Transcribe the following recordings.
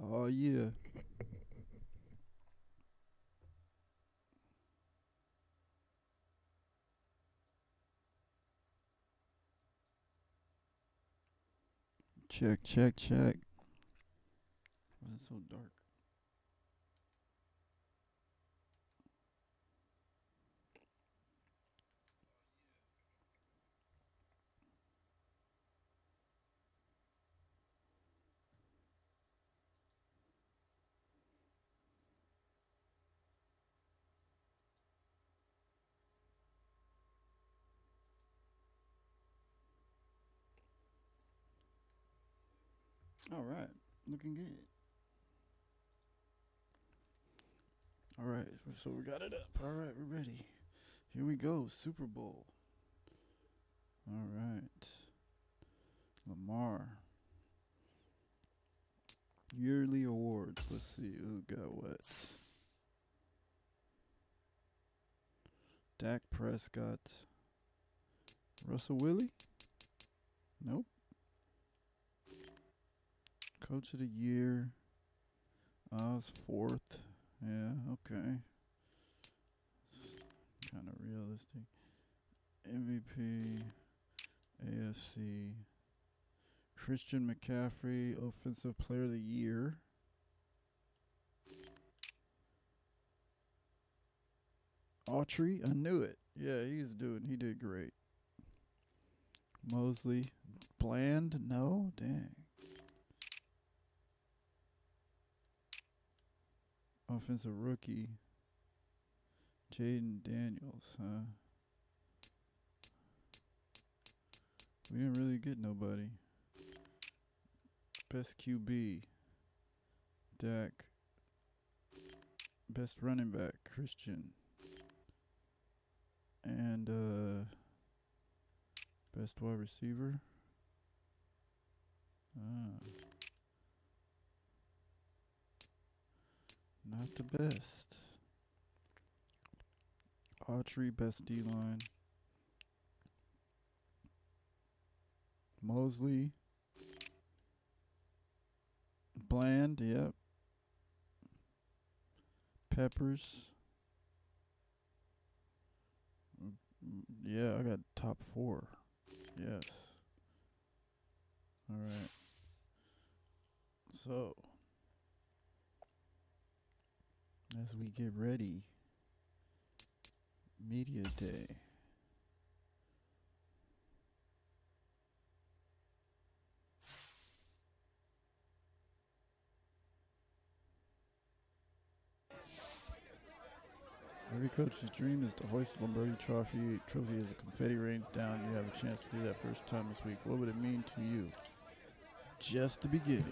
Oh yeah. Check, check, check. Why is it so dark? All right, looking good. All right, so we got it up. All right, we're ready. Here we go. Super Bowl. All right. Lamar. Yearly awards. Let's see who got what. Dak Prescott. Russell Willie? Nope. Coach of the year. I was fourth. Yeah, okay. Kind of realistic. MVP. AFC. Christian McCaffrey, Offensive Player of the Year. Autry, I knew it. Yeah, he did great. Mosley, Bland, no, dang. Offensive rookie, Jaden Daniels, huh? We didn't really get nobody. Best QB, Dak. Best running back, Christian. And best wide receiver. Ah, not the best. Autry, best D line. Mosley. Bland, yep. Peppers. Yeah, I got top 4. Yes. All right. So, as we get ready, Media Day. Every coach's dream is to hoist the Lombardi trophy as the confetti rains down. You have a chance to do that first time this week. What would it mean to you? Just the beginning.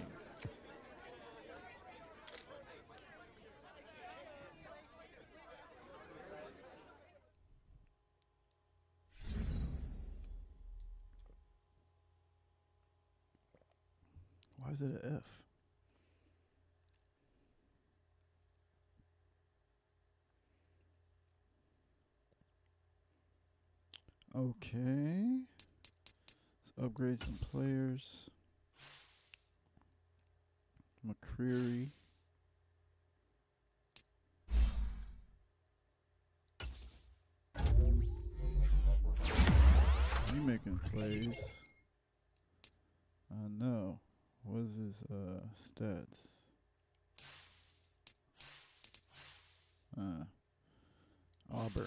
Why is it an F? Okay. Let's upgrade some players. McCreary. You making plays. I know. What is his stats? Auburn.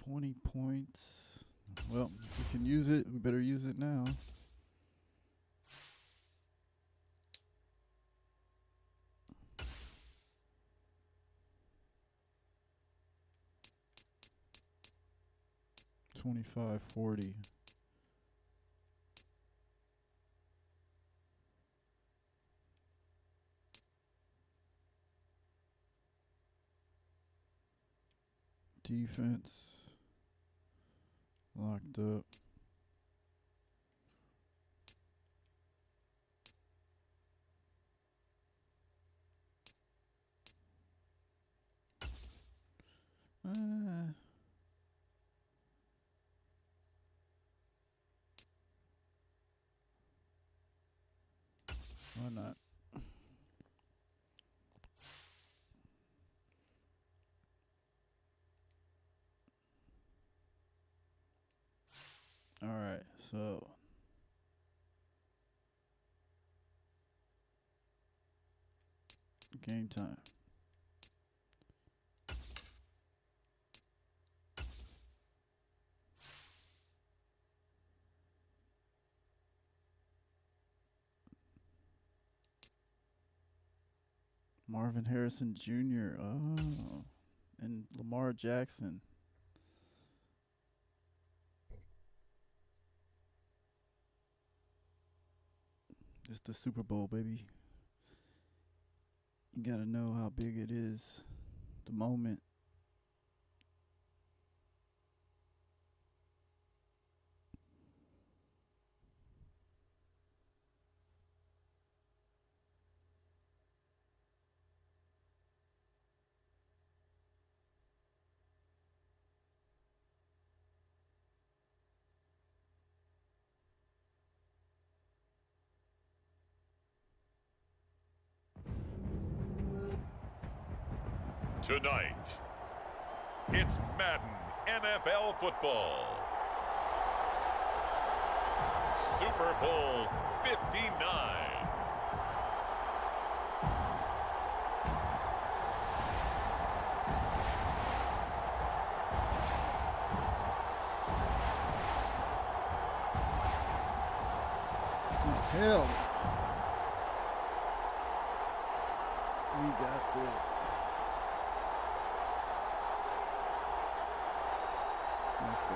$20. Well, if we can use it, we better use it now. 25-40. Defense locked up. Why not? All right, so game time. Marvin Harrison Jr. Oh, and Lamar Jackson. It's the Super Bowl, baby. You gotta know how big it is. The moment. Tonight, it's Madden NFL football. Super Bowl 59. Hell. We got this. Let's go.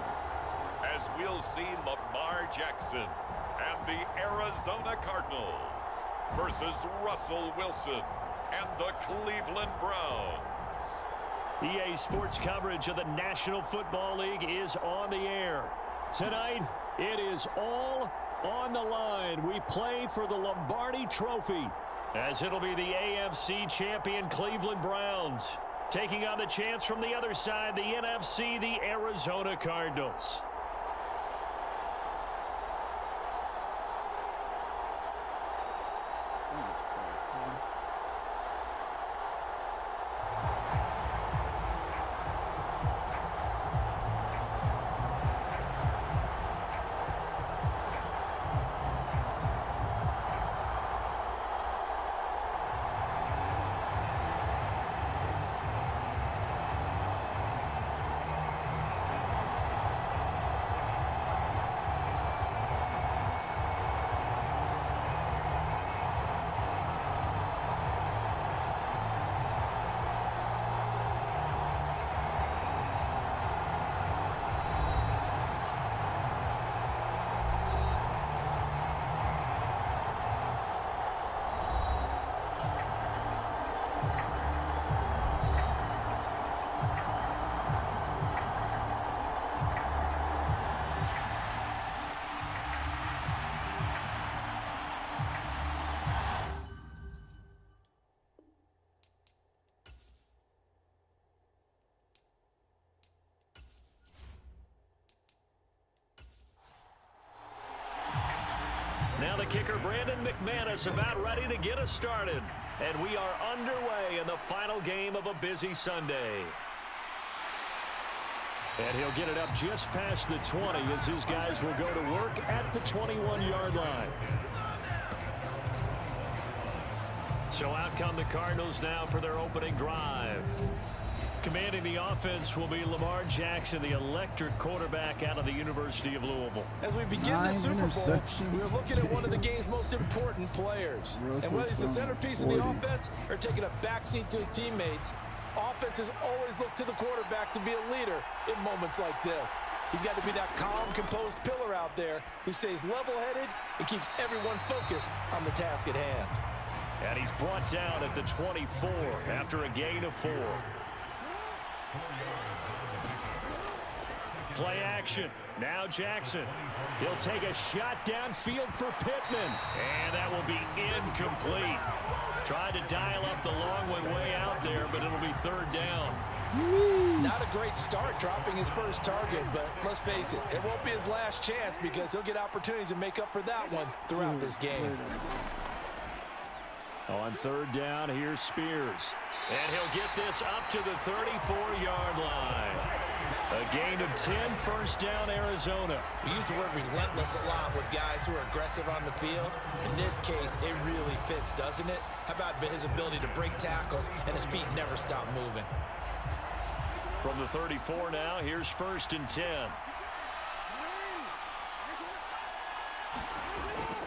As we'll see Lamar Jackson and the Arizona Cardinals versus Russell Wilson and the Cleveland Browns. EA Sports coverage of the National Football League is on the air. Tonight, it is all on the line. We play for the Lombardi Trophy, as it'll be the AFC champion Cleveland Browns taking on the chance from the other side, the NFC, the Arizona Cardinals. Now the kicker, Brandon McManus, about ready to get us started. And we are underway in the final game of a busy Sunday. And he'll get it up just past the 20 as his guys will go to work at the 21-yard line. So out come the Cardinals now for their opening drive. Commanding the offense will be Lamar Jackson, the electric quarterback out of the University of Louisville. As we begin the Super Bowl, we're looking at one of the game's most important players. And whether he's the centerpiece of the offense or taking a backseat to his teammates, offenses always look to the quarterback to be a leader in moments like this. He's got to be that calm, composed pillar out there who stays level-headed and keeps everyone focused on the task at hand. And he's brought down at the 24 after a gain of 4. Play action. Now Jackson. He'll take a shot downfield for Pittman. And that will be incomplete. Tried to dial up the long one way out there, but it'll be 3rd down. Not a great start dropping his first target, but let's face it, it won't be his last chance because he'll get opportunities to make up for that one throughout this game. On 3rd down, here's Spears. And he'll get this up to the 34-yard line. A gain of 10, 1st down, Arizona. We use the word relentless a lot with guys who are aggressive on the field. In this case, it really fits, doesn't it? How about his ability to break tackles and his feet never stop moving? From the 34 now, here's 1st and 10.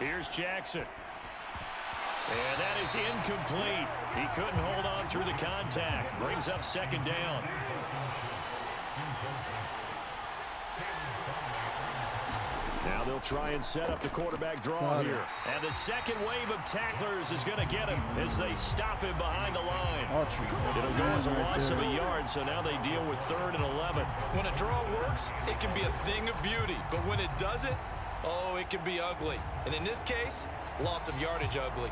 Here's Jackson. And that is incomplete. He couldn't hold on through the contact. Brings up 2nd down. Now they'll try and set up the quarterback draw here. And the second wave of tacklers is going to get him as they stop him behind the line. It'll go as a loss of a yard, so now they deal with 3rd and 11. When a draw works, it can be a thing of beauty. But when it doesn't, oh, it can be ugly. And in this case, loss of yardage ugly.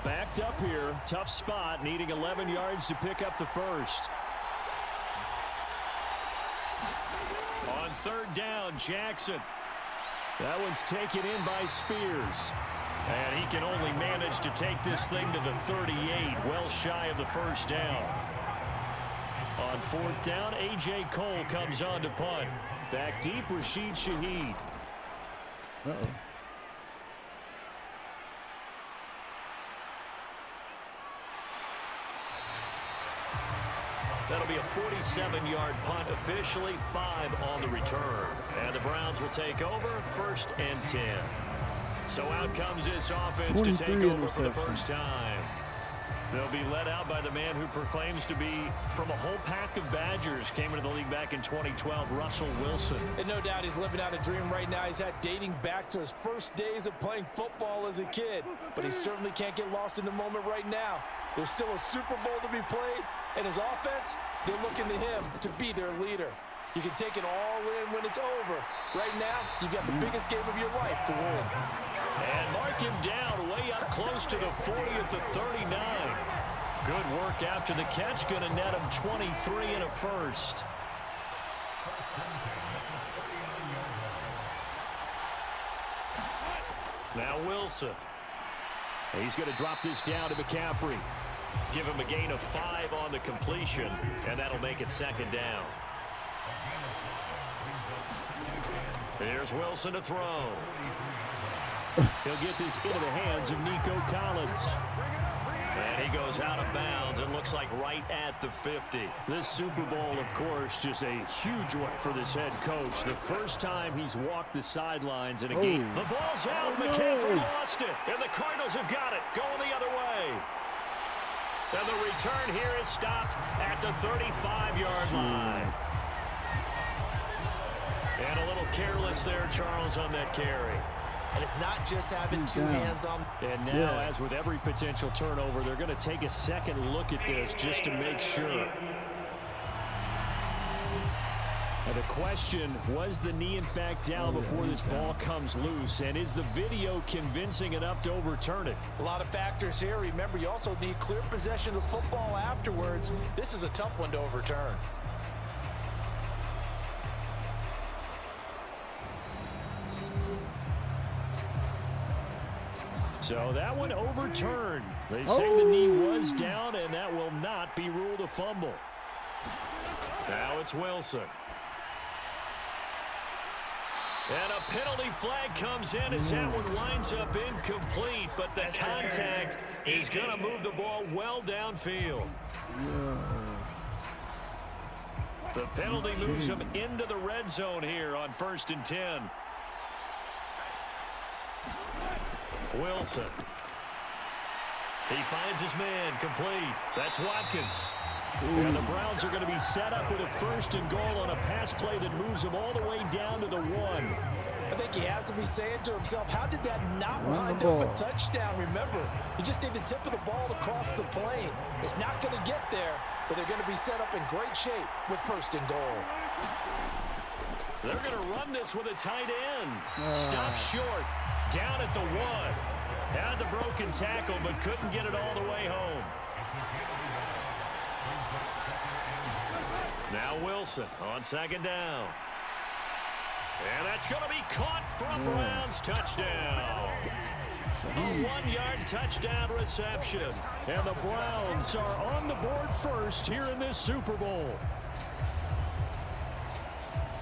Backed up here, tough spot, needing 11 yards to pick up the 1st. On 3rd down, Jackson. That one's taken in by Spears. And he can only manage to take this thing to the 38, well shy of the 1st down. On 4th down, A.J. Cole comes on to punt. Back deep, Rashid Shaheed. Uh-oh. That'll be a 47-yard punt, officially 5 on the return. And the Browns will take over, 1st and 10. So out comes this offense to take over for the first time. They'll be led out by the man who proclaims to be from a whole pack of Badgers. Came into the league back in 2012, Russell Wilson. And no doubt he's living out a dream right now. He's had dating back to his first days of playing football as a kid. But he certainly can't get lost in the moment right now. There's still a Super Bowl to be played. And his offense, they're looking to him to be their leader. You can take it all in when it's over. Right now, you've got the biggest game of your life to win. And mark him down way up close to the 40 at the 39. Good work after the catch. Going to net him 23 and a 1st. Now Wilson. He's going to drop this down to McCaffrey. Give him a gain of 5 on the completion, and that'll make it 2nd down. Here's Wilson to throw. He'll get this into the hands of Nico Collins. And he goes out of bounds. It looks like right at the 50. This Super Bowl, of course, just a huge one for this head coach. The first time he's walked the sidelines in a game. The ball's out. McCaffrey lost it. And the Cardinals have got it. Going the other way. And the return here is stopped at the 35-yard line. And a little careless there, Charles, on that carry. And it's not just having 2 hands on. And now, as with every potential turnover, they're going to take a second look at this just to make sure. And the question, was the knee in fact down before this ball comes loose? And is the video convincing enough to overturn it? A lot of factors here. Remember, you also need clear possession of the football afterwards. This is a tough one to overturn. So that one overturned. They say the knee was down, and that will not be ruled a fumble. Now it's Wilson. And a penalty flag comes in as that one winds up incomplete, but the contact is going to move the ball well downfield. The penalty moves him into the red zone here on 1st and 10. Wilson. He finds his man, complete. That's Watkins. And the Browns are going to be set up with a 1st and goal on a pass play that moves them all the way down to the 1. I think he has to be saying to himself, how did that not wind up a touchdown? Remember, he just need the tip of the ball to cross the plane. It's not going to get there, but they're going to be set up in great shape with 1st and goal. They're going to run this with a tight end. Stop short, down at the 1. Had the broken tackle, but couldn't get it all the way home. Now Wilson on 2nd down. And that's going to be caught for a Browns touchdown. A 1-yard touchdown reception. And the Browns are on the board first here in this Super Bowl.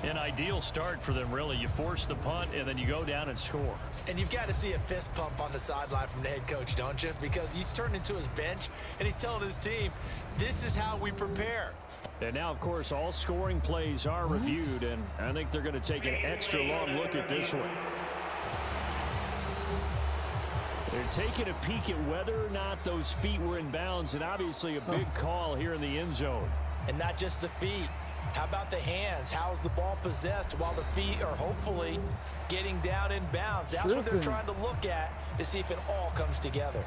An ideal start for them, really. You force the punt, and then you go down and score. And you've got to see a fist pump on the sideline from the head coach, don't you? Because he's turned into his bench, and he's telling his team, this is how we prepare. And now, of course, all scoring plays are reviewed, and I think they're going to take an extra long look at this one. They're taking a peek at whether or not those feet were in bounds, and obviously a big call here in the end zone. And not just the feet. How about the hands? How's the ball possessed while the feet are hopefully getting down in bounds? That's what they're trying to look at to see if it all comes together.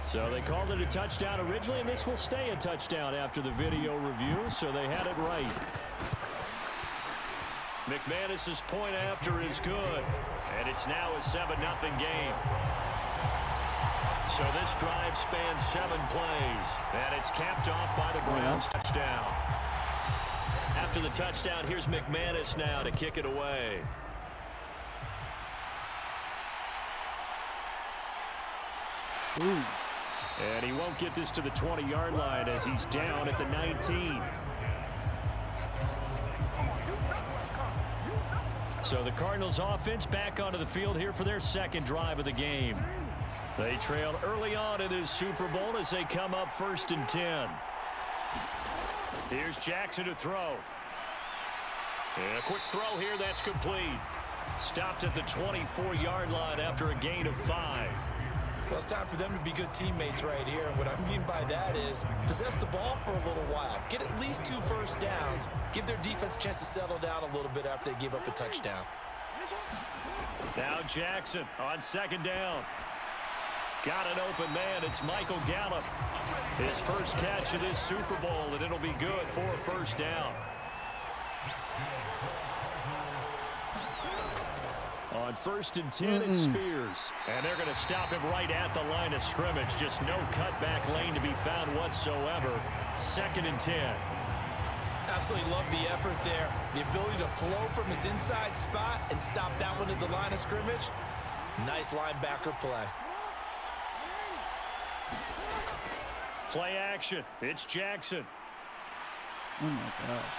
So they called it a touchdown originally, and this will stay a touchdown after the video review, so they had it right. McManus's point after is good, and it's now a 7-0 game. So this drive spans 7 plays, and it's capped off by the Browns touchdown. After the touchdown, here's McManus now to kick it away. And he won't get this to the 20-yard line as he's down at the 19. So the Cardinals offense back onto the field here for their 2nd drive of the game. They trailed early on in this Super Bowl as they come up 1st and 10. Here's Jackson to throw. And a quick throw here that's complete. Stopped at the 24-yard line after a gain of 5. Well, it's time for them to be good teammates right here. And what I mean by that is possess the ball for a little while. Get at least 2 first downs. Give their defense a chance to settle down a little bit after they give up a touchdown. Now Jackson on 2nd down. Got an open man. It's Michael Gallup. His first catch of this Super Bowl, and it'll be good for a 1st down. On 1st and 10, it's Spears. And they're going to stop him right at the line of scrimmage. Just no cutback lane to be found whatsoever. 2nd and 10. Absolutely love the effort there. The ability to flow from his inside spot and stop that one at the line of scrimmage. Nice linebacker play. Play action. It's Jackson. Oh, my gosh.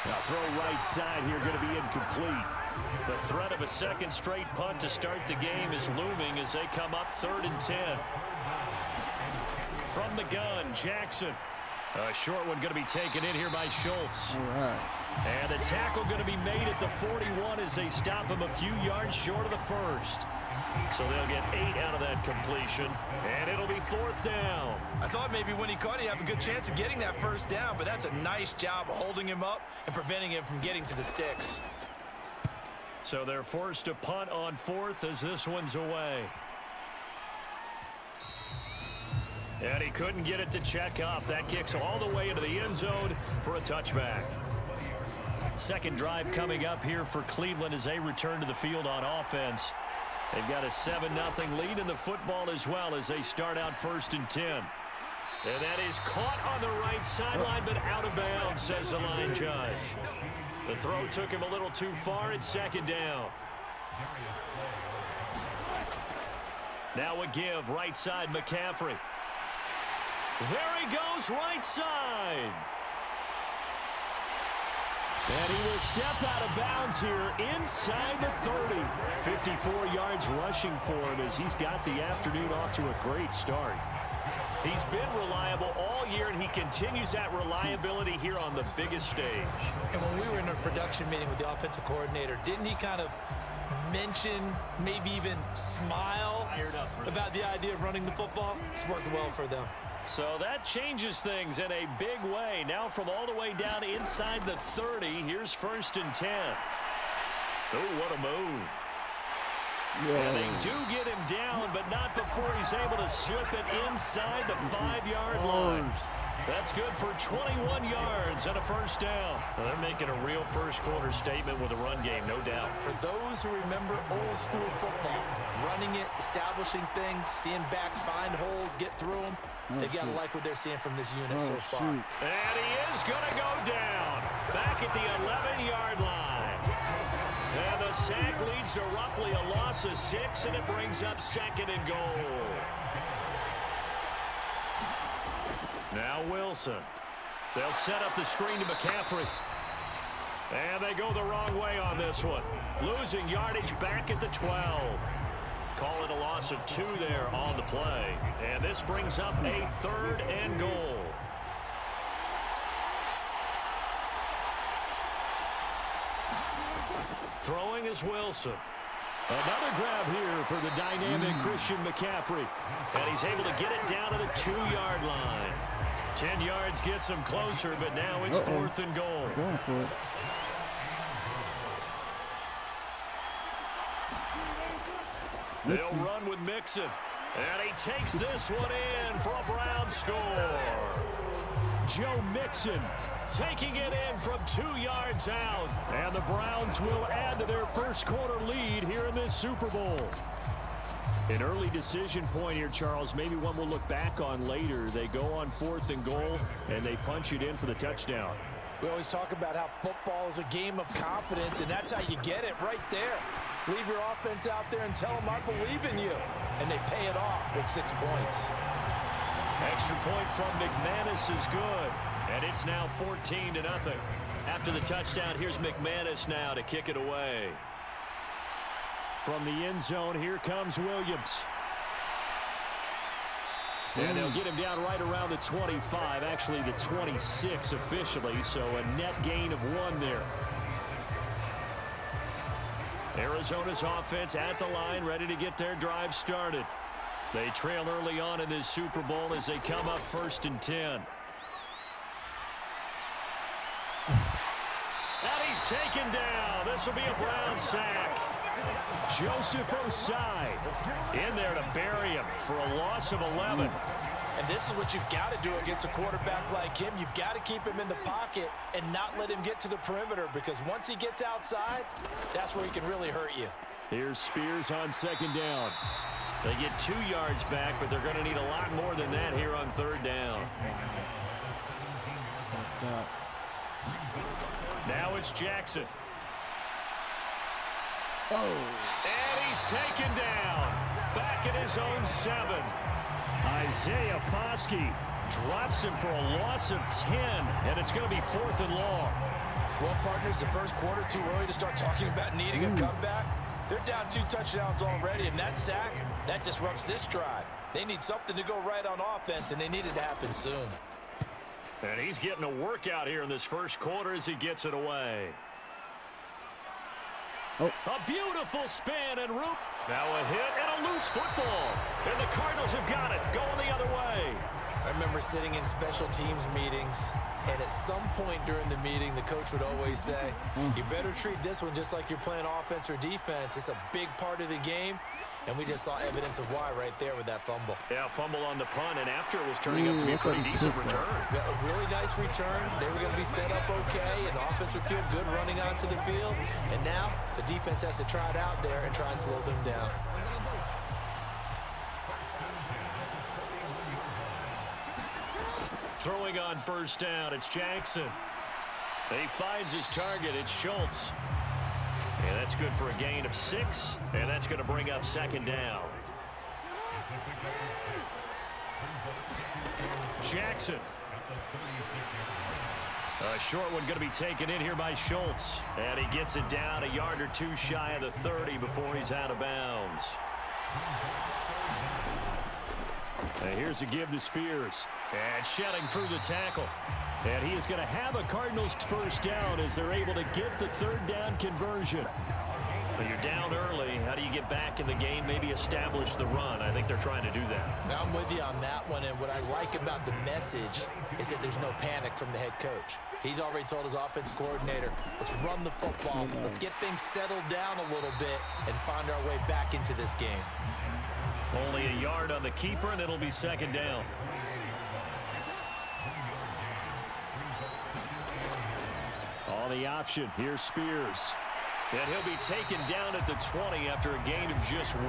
Now throw right side here, going to be incomplete. The threat of a 2nd straight punt to start the game is looming as they come up 3rd and 10. From the gun, Jackson. A short one going to be taken in here by Schultz. All right. And the tackle going to be made at the 41 as they stop him a few yards short of the 1st. So they'll get 8 out of that completion, and it'll be 4th down. I thought maybe when he caught it, he'd have a good chance of getting that 1st down, but that's a nice job of holding him up and preventing him from getting to the sticks. So they're forced to punt on 4th as this one's away. And he couldn't get it to check up. That kicks all the way into the end zone for a touchback. 2nd drive coming up here for Cleveland as they return to the field on offense. They've got a 7-0 lead in the football as well as they start out 1st and 10. And that is caught on the right sideline, but out of bounds, says the line judge. The throw took him a little too far. It's 2nd down. Now a give, right side, McCaffrey. There he goes, right side. And he will step out of bounds here inside the 30. 54 yards rushing for him as he's got the afternoon off to a great start. He's been reliable all year, and he continues that reliability here on the biggest stage. And when we were in a production meeting with the offensive coordinator, didn't he kind of mention, maybe even smile about the idea of running the football? It's worked well for them. So that changes things in a big way. Now from all the way down inside the 30, here's 1st and 10. Oh, what a move. And they do get him down, but not before he's able to slip it inside the 5-yard line. That's good for 21 yards and a 1st down. Well, they're making a real first-quarter statement with a run game, no doubt. For those who remember old-school football, running it, establishing things, seeing backs find holes, get through them, they got to like what they're seeing from this unit so far. And he is going to go down back at the 11-yard line. And the sack leads to roughly a loss of 6, and it brings up 2nd and goal. Now Wilson. They'll set up the screen to McCaffrey. And they go the wrong way on this one. Losing yardage back at the 12. Call it a loss of 2 there on the play. And this brings up a 3rd and goal. Throwing is Wilson. Another grab here for the dynamic Christian McCaffrey. And he's able to get it down to the 2-yard line. 10 yards gets him closer, but now it's 4th and goal. Going for it. They'll run with Mixon. And he takes this one in for a Brown score. Joe Mixon taking it in from 2 yards out. And the Browns will add to their first-quarter lead here in this Super Bowl. An early decision point here, Charles. Maybe one we'll look back on later. They go on 4th and goal, and they punch it in for the touchdown. We always talk about how football is a game of confidence, and that's how you get it right there. Leave your offense out there and tell them I believe in you. And they pay it off with 6 points. Extra point from McManus is good. And it's now 14-0. After the touchdown, here's McManus now to kick it away. From the end zone, here comes Williams. And they'll get him down right around the 25, actually the 26 officially, so a net gain of 1 there. Arizona's offense at the line, ready to get their drive started. They trail early on in this Super Bowl as they come up 1st and 10. And he's taken down. This will be a Brown sack. Joseph Osai in there to bury him for a loss of 11. And this is what you've got to do against a quarterback like him. You've got to keep him in the pocket and not let him get to the perimeter, because once he gets outside, that's where he can really hurt you. Here's Spears on 2nd down. They get 2 yards back, but they're going to need a lot more than that here on 3rd down. Stop. Now it's Jackson. Oh. And he's taken down. Back at his own 7. Isaiah Foskey drops him for a loss of 10, and it's going to be 4th and long. Well, partners, the first quarter too early to start talking about needing a comeback. They're down 2 touchdowns already, and that sack, that disrupts this drive. They need something to go right on offense, and they need it to happen soon. And he's getting a workout here in this first quarter as he gets it away. Oh. A beautiful spin and root. Now a hit and a loose football. And the Cardinals have got it, going the other way. I remember sitting in special teams meetings, and at some point during the meeting, the coach would always say, you better treat this one just like you're playing offense or defense. It's a big part of the game, and we just saw evidence of why right there with that fumble. Yeah, fumble on the punt, and after it was turning out to be a pretty decent return. A really nice return. They were going to be set up okay, and the offense would feel good running onto the field. And now the defense has to try it out there and try and slow them down. Throwing on 1st down, it's Jackson. He finds his target, it's Schultz. And that's good for a gain of 6, and that's going to bring up 2nd down. Jackson. A short one going to be taken in here by Schultz. And he gets it down a yard or 2 shy of the 30 before he's out of bounds. And here's a give to Spears. And shedding through the tackle. And he is going to have a Cardinals first down as they're able to get the third down conversion. When you're down early, how do you get back in the game, maybe establish the run? I think they're trying to do that. Now, I'm with you on that one, and what I like about the message is that there's no panic from the head coach. He's already told his offensive coordinator, let's run the football, let's get things settled down a little bit and find our way back into this game. Only a yard on the keeper, and it'll be second down. On the option, here's Spears. And he'll be taken down at the 20 after a gain of just 1.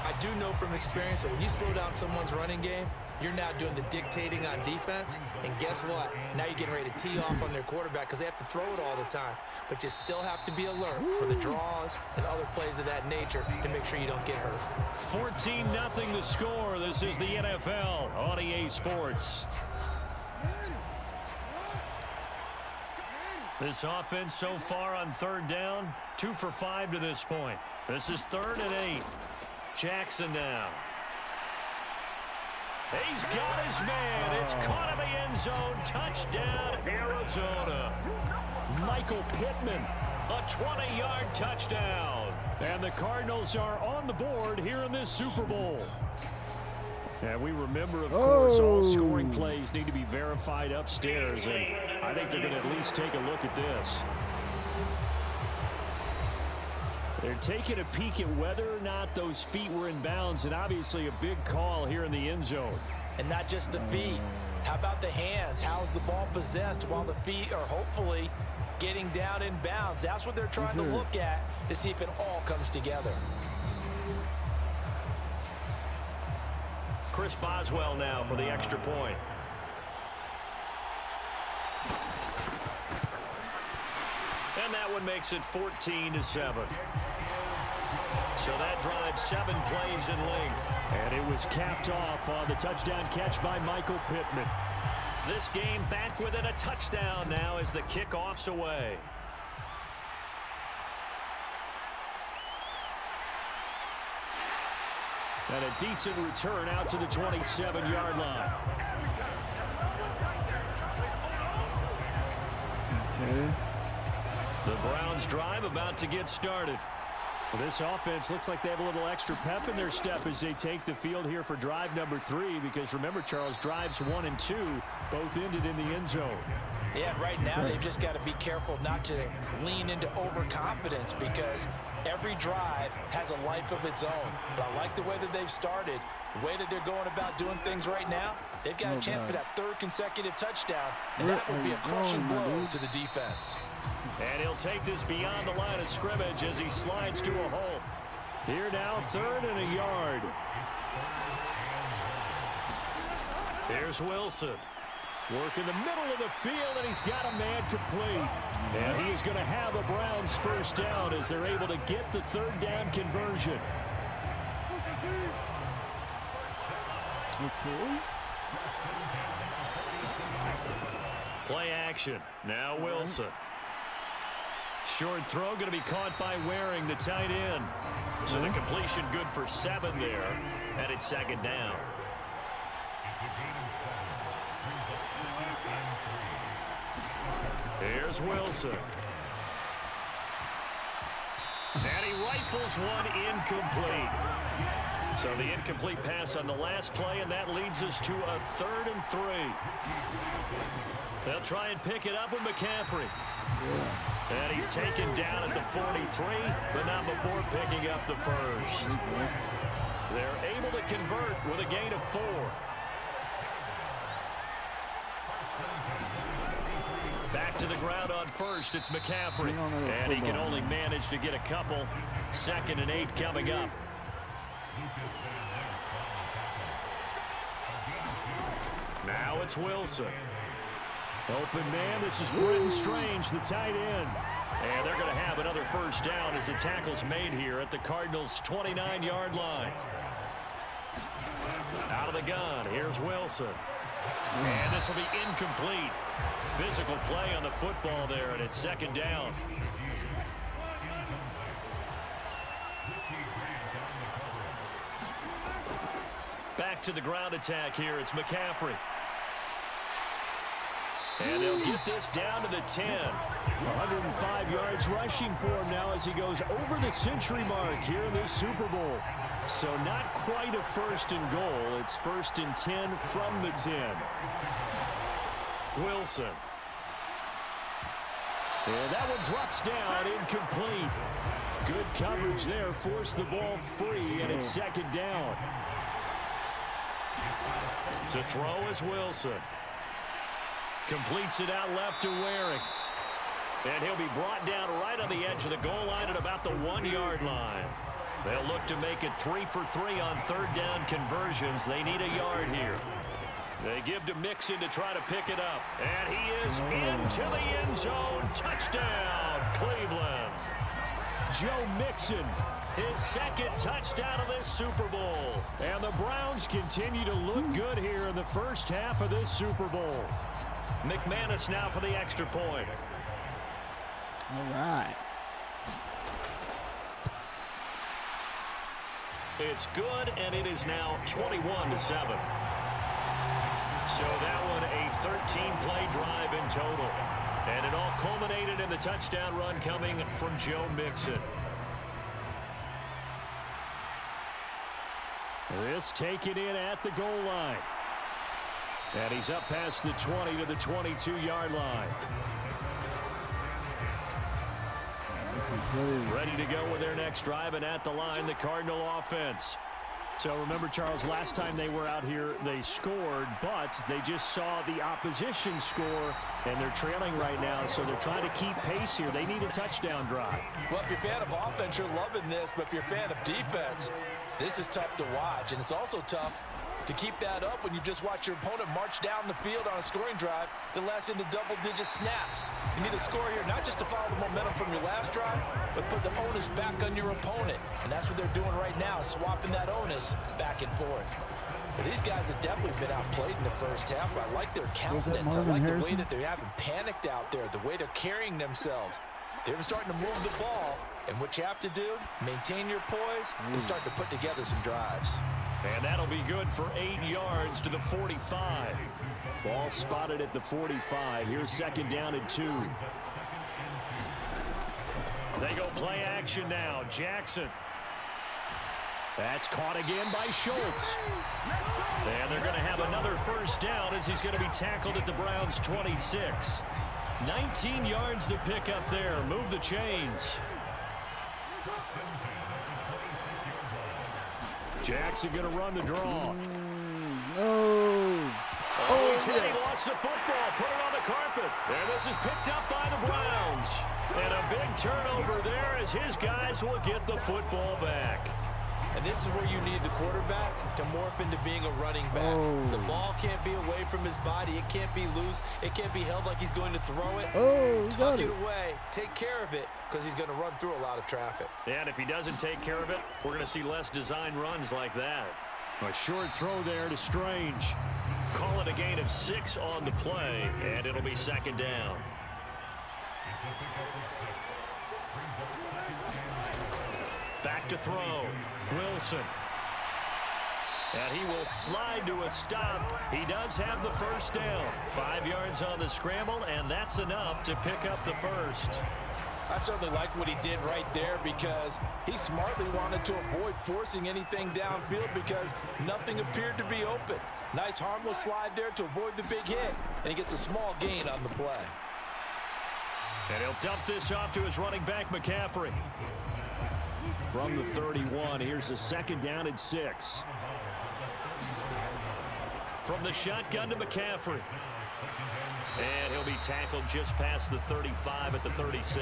I do know from experience that when you slow down someone's running game, you're now doing the dictating on defense. And guess what? Now you're getting ready to tee off on their quarterback because they have to throw it all the time. But you still have to be alert for the draws and other plays of that nature to make sure you don't get hurt. 14-0 the score. This is the NFL on EA Sports. This offense so far on third down, 2 for 5 to this point. This is 3rd and 8. Jackson now. He's got his man. It's caught in the end zone. Touchdown, Arizona. Michael Pittman, a 20-yard touchdown. And the Cardinals are on the board here in this Super Bowl. And we remember, of course, all scoring plays need to be verified upstairs. And I think they're going to at least take a look at this. They're taking a peek at whether or not those feet were in bounds, and obviously a big call here in the end zone. And not just the feet. How about the hands? How's the ball possessed while the feet are hopefully getting down in bounds? That's what they're trying to look at to see if it all comes together. Chris Boswell now for the extra point. And that one makes it 14-7. So that drives 7 plays in length. And it was capped off on the touchdown catch by Michael Pittman. This game back within a touchdown now as the kickoff's away. And a decent return out to the 27-yard line. Okay. The Browns drive about to get started. Well, this offense looks like they have a little extra pep in their step as they take the field here for drive number 3, because remember, Charles, drives 1 and 2 both ended in the end zone. Yeah, right now they've just got to be careful not to lean into overconfidence because every drive has a life of its own. But I like the way that they've started, the way that they're going about doing things right now. They've got a chance for that 3rd consecutive touchdown, and that would be a crushing blow to the defense. And he'll take this beyond the line of scrimmage as he slides to a hole. Here now, 3rd and a yard. Here's Wilson. Work in the middle of the field, and he's got a man complete. And he is going to have a Browns first down as they're able to get the 3rd down conversion. Okay. Play action. Now Wilson. Short throw going to be caught by Waring, the tight end. So the completion good for 7 there, and it's 2nd down. Here's Wilson. And he rifles one incomplete. So the incomplete pass on the last play, and that leads us to a 3rd and 3. They'll try and pick it up with McCaffrey. And he's taken down at the 43, but not before picking up the first. They're able to convert with a gain of 4. Back to the ground on first, it's McCaffrey. And he can only manage to get a couple. 2nd and 8 coming up. Now it's Wilson. Open man, this is Britton Strange, the tight end. And they're going to have another first down as the tackle's made here at the Cardinals' 29-yard line. Out of the gun, here's Wilson. And this will be incomplete. Physical play on the football there, and it's 2nd down. to the ground attack here. It's McCaffrey. And they'll get this down to the 10. 105 yards rushing for him now as he goes over the century mark here in this Super Bowl. So not quite a first and goal. It's first and 10 from the 10. Wilson. And that one drops down, incomplete. Good coverage there, forced the ball free, and it's second down. To throw is Wilson. Completes it out left to Waring. And he'll be brought down right on the edge of the goal line at about the 1-yard line. They'll look to make it 3 for 3 on third down conversions. They need a yard here. They give to Mixon to try to pick it up. And he is into the end zone. Touchdown, Cleveland. Joe Mixon, his second touchdown of this Super Bowl. And the Browns continue to look good here in the first half of this Super Bowl. McManus now for the extra point. All right. It's good, and it is now 21-7. So that one a 13-play drive in total. And it all culminated in the touchdown run coming from Joe Mixon. This taken in at the goal line. And he's up past the 20 to the 22-yard line. Ready to go with their next drive, and at the line, the Cardinal offense. So remember, Charles, last time they were out here, they scored, but they just saw the opposition score, and they're trailing right now, so they're trying to keep pace here. They need a touchdown drive. Well, if you're a fan of offense, you're loving this, but if you're a fan of defense, this is tough to watch, and it's also tough to keep that up when you just watch your opponent march down the field on a scoring drive that lasts into double-digit snaps. You need a score here, not just to follow the momentum from your last drive, but put the onus back on your opponent. And that's what they're doing right now, swapping that onus back and forth. But these guys have definitely been outplayed in the first half. But I like their countenance. I like the way that they haven't panicked out there, the way they're carrying themselves. They're starting to move the ball. And what you have to do, maintain your poise and start to put together some drives. And that'll be good for 8 yards to the 45. Ball spotted at the 45. Here's second down and 2. They go play action now. Jackson. That's caught again by Schultz. And they're going to have another first down as he's going to be tackled at the Browns' 26. 19 yards to pick up there. Move the chains. Jackson going to run the draw. He lost the football, put it on the carpet. And this is picked up by the Browns. And a big turnover there as his guys will get the football back. And this is where you need the quarterback to morph into being a running back. The ball can't be away from his body. It can't be loose. It can't be held like he's going to throw it. Tuck it away. Take care of it because he's going to run through a lot of traffic. And if he doesn't take care of it, we're going to see less design runs like that. A short throw there to Strange. Call it a gain of 6 on the play, and it'll be second down. Back to throw. Wilson. And he will slide to a stop. He does have the first down. 5 yards on the scramble, and that's enough to pick up the first. I certainly like what he did right there because he smartly wanted to avoid forcing anything downfield because nothing appeared to be open. Nice harmless slide there to avoid the big hit, and he gets a small gain on the play. And he'll dump this off to his running back, McCaffrey. From the 31, here's the second down and 6. From the shotgun to McCaffrey. And he'll be tackled just past the 35 at the 36.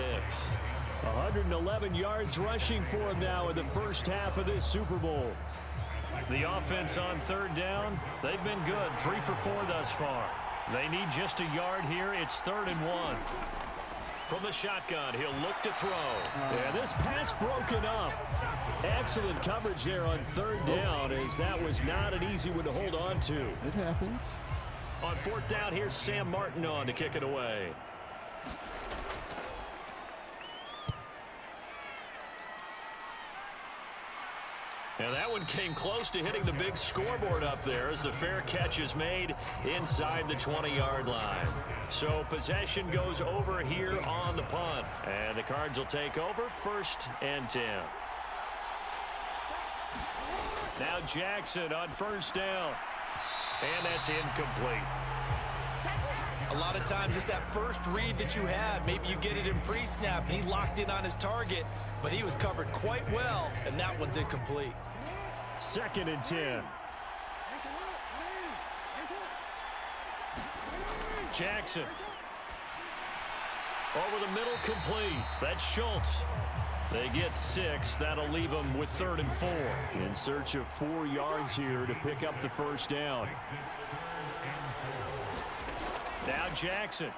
111 yards rushing for him now in the first half of this Super Bowl. The offense on third down, they've been good. 3 for 4 thus far. They need just a yard here. It's 3rd and 1. From the shotgun, he'll look to throw. And this pass broken up. Excellent coverage there on third down as that was not an easy one to hold on to. It happens. On 4th down, here's Sam Martin on to kick it away. And that one came close to hitting the big scoreboard up there as the fair catch is made inside the 20-yard line. So possession goes over here on the punt. And the Cards will take over 1st and 10. Now Jackson on 1st down. And that's incomplete. A lot of times it's that first read that you have. Maybe you get it in pre-snap and he locked in on his target, but he was covered quite well, and that one's incomplete. 2nd and 10. Jackson. Over the middle, complete. That's Schultz. They get 6. That'll leave them with 3rd and 4. In search of 4 yards here to pick up the 1st down. Now Jackson.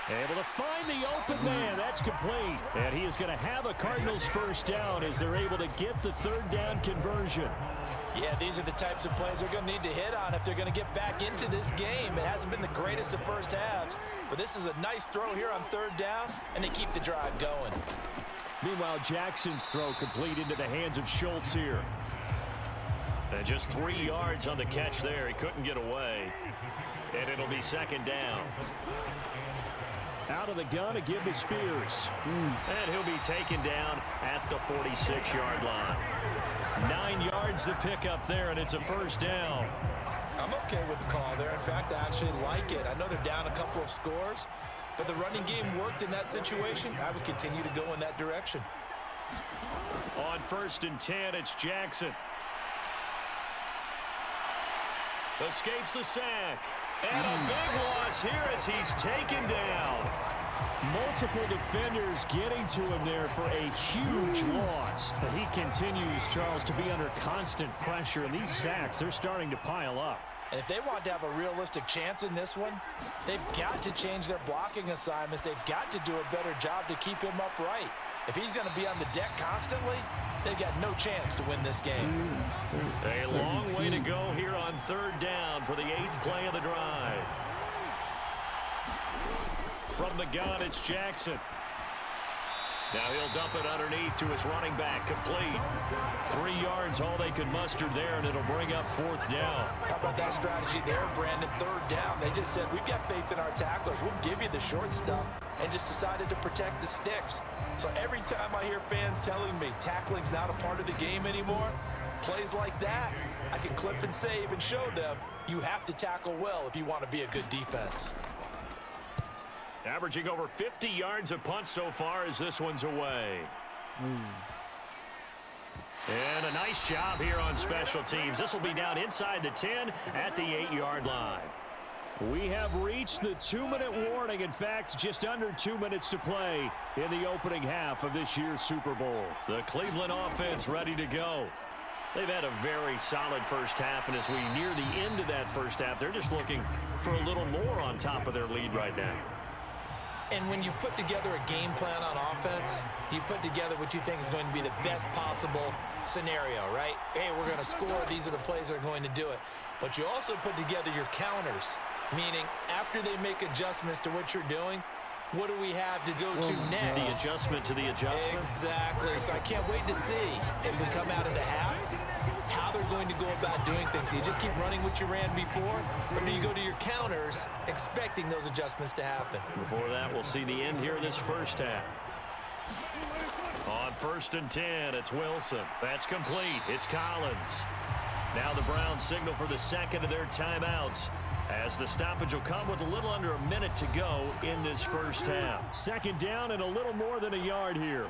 Able to find the open man. That's complete. And he is going to have a Cardinals 1st down as they're able to get the 3rd down conversion. Yeah, these are the types of plays they're going to need to hit on if they're going to get back into this game. It hasn't been the greatest of first halves, but this is a nice throw here on 3rd down, and they keep the drive going. Meanwhile, Jackson's throw complete into the hands of Schultz here. And just 3 yards on the catch there. He couldn't get away. And it'll be 2nd down. Out of the gun to give to Spears. And he'll be taken down at the 46-yard line. 9 yards to pick up there, and it's a 1st down. I'm okay with the call there. In fact, I actually like it. I know they're down a couple of scores, but the running game worked in that situation. I would continue to go in that direction. On 1st and 10, it's Jackson. Escapes the sack. And a big loss here as he's taken down. Multiple defenders getting to him there for a huge loss. But he continues, Charles, to be under constant pressure. And these sacks, they're starting to pile up. And if they want to have a realistic chance in this one, they've got to change their blocking assignments. They've got to do a better job to keep him upright. If he's going to be on the deck constantly, they've got no chance to win this game. A long way to go here on 3rd down for the 8th play of the drive. From the gun, it's Jackson. Now he'll dump it underneath to his running back, complete. 3 yards, all they could muster there, and it'll bring up 4th down. How about that strategy there, Brandon? 3rd down. They just said, we've got faith in our tacklers. We'll give you the short stuff, and just decided to protect the sticks. So every time I hear fans telling me tackling's not a part of the game anymore, plays like that, I can clip and save and show them you have to tackle well if you want to be a good defense. Averaging over 50 yards a punt so far as this one's away. And a nice job here on special teams. This will be down inside the 10 at the 8-yard line. We have reached the 2-minute warning. In fact, just under 2 minutes to play in the opening half of this year's Super Bowl. The Cleveland offense ready to go. They've had a very solid first half, and as we near the end of that first half, they're just looking for a little more on top of their lead right now. And when you put together a game plan on offense, you put together what you think is going to be the best possible scenario, right? Hey, we're going to score. These are the plays that are going to do it. But you also put together your counters, meaning after they make adjustments to what you're doing, what do we have to go to next? The adjustment to the adjustment. Exactly. So I can't wait to see if we come out of the half, how they're going to go about doing things. Do you just keep running what you ran before, or do you go to your counters expecting those adjustments to happen? Before that, we'll see the end here of this first half. On 1st and 10, it's Wilson. That's complete. It's Collins. Now the Browns signal for the second of their timeouts, as the stoppage will come with a little under a minute to go in this first half. 2nd down and a little more than a yard here.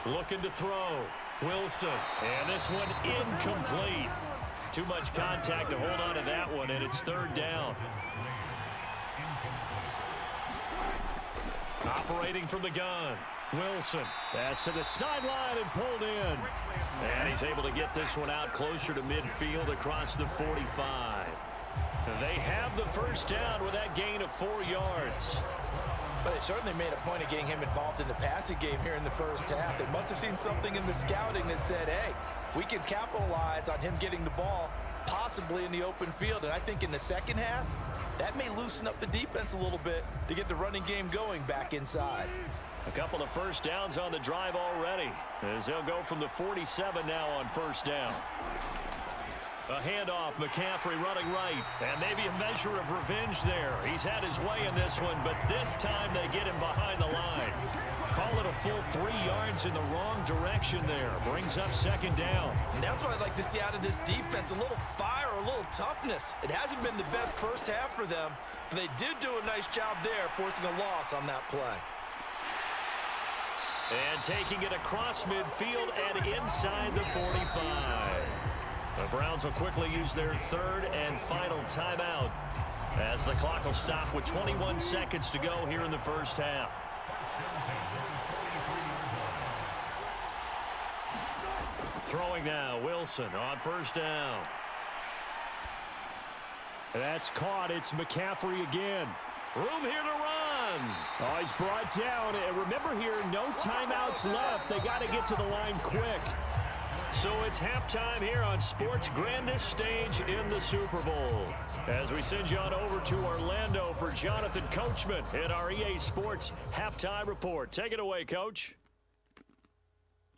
Looking to throw. Wilson. And this one incomplete. Too much contact to hold on to that one, and it's 3rd down. Operating from the gun. Wilson. Pass to the sideline and pulled in. And he's able to get this one out closer to midfield across the 45. They have the first down with that gain of 4 yards. But they certainly made a point of getting him involved in the passing game here in the first half. They must have seen something in the scouting that said, hey, we can capitalize on him getting the ball possibly in the open field. And I think in the second half, that may loosen up the defense a little bit to get the running game going back inside. A couple of first downs on the drive already, as they'll go from the 47 now on first down. A handoff, McCaffrey running right, and maybe a measure of revenge there. He's had his way in this one, but this time they get him behind the line. Call it a full 3 yards in the wrong direction there. Brings up second down. And that's what I'd like to see out of this defense, a little fire, a little toughness. It hasn't been the best first half for them, but they did do a nice job there, forcing a loss on that play. And taking it across midfield and inside the 45. The Browns will quickly use their third and final timeout as the clock will stop with 21 seconds to go here in the first half. Throwing now, Wilson on first down. That's caught. It's McCaffrey again. Room here to run. Oh, he's brought down. And remember here, no timeouts left. They got to get to the line quick. So it's halftime here on sports' grandest stage in the Super Bowl. As we send you on over to Orlando for Jonathan Coachman in our EA Sports Halftime Report. Take it away, Coach.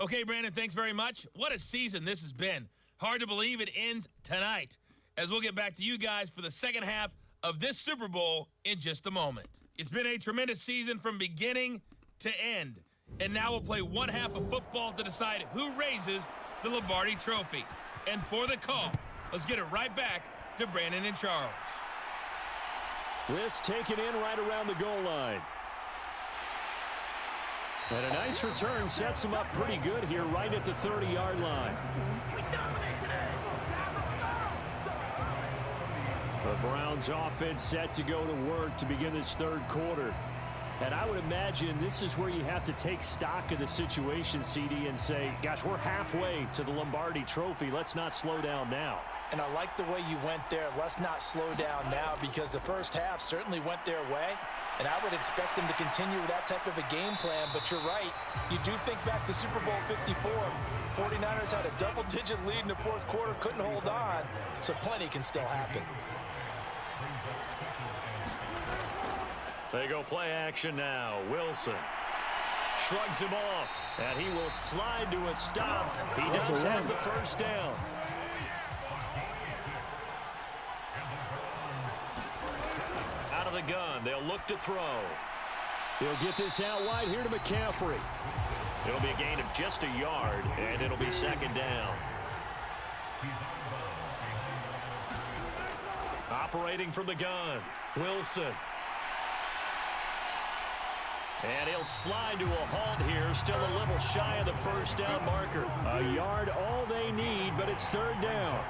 Okay, Brandon, thanks very much. What a season this has been. Hard to believe it ends tonight, as we'll get back to you guys for the second half of this Super Bowl in just a moment. It's been a tremendous season from beginning to end, and now we'll play one half of football to decide who raises the Lombardi Trophy. And for the call, let's get it right back to Brandon and Charles. This taken in right around the goal line. And a nice return sets him up pretty good here right at the 30-yard line. The Browns offense set to go to work to begin this third quarter. And I would imagine this is where you have to take stock of the situation, CD, and say, gosh, we're halfway to the Lombardi Trophy. Let's not slow down now. And I like the way you went there. Let's not slow down now, because the first half certainly went their way. And I would expect them to continue with that type of a game plan. But you're right. You do think back to Super Bowl 54. 49ers had a double-digit lead in the fourth quarter, couldn't hold on. So plenty can still happen. They go play action now. Wilson shrugs him off, and he will slide to a stop. He does have the first down. Out of the gun, they'll look to throw. He'll get this out wide here to McCaffrey. It'll be a gain of just a yard, and it'll be second down. Operating from the gun, Wilson. And he'll slide to a halt here, still a little shy of the first down marker. A yard all they need, but it's third down.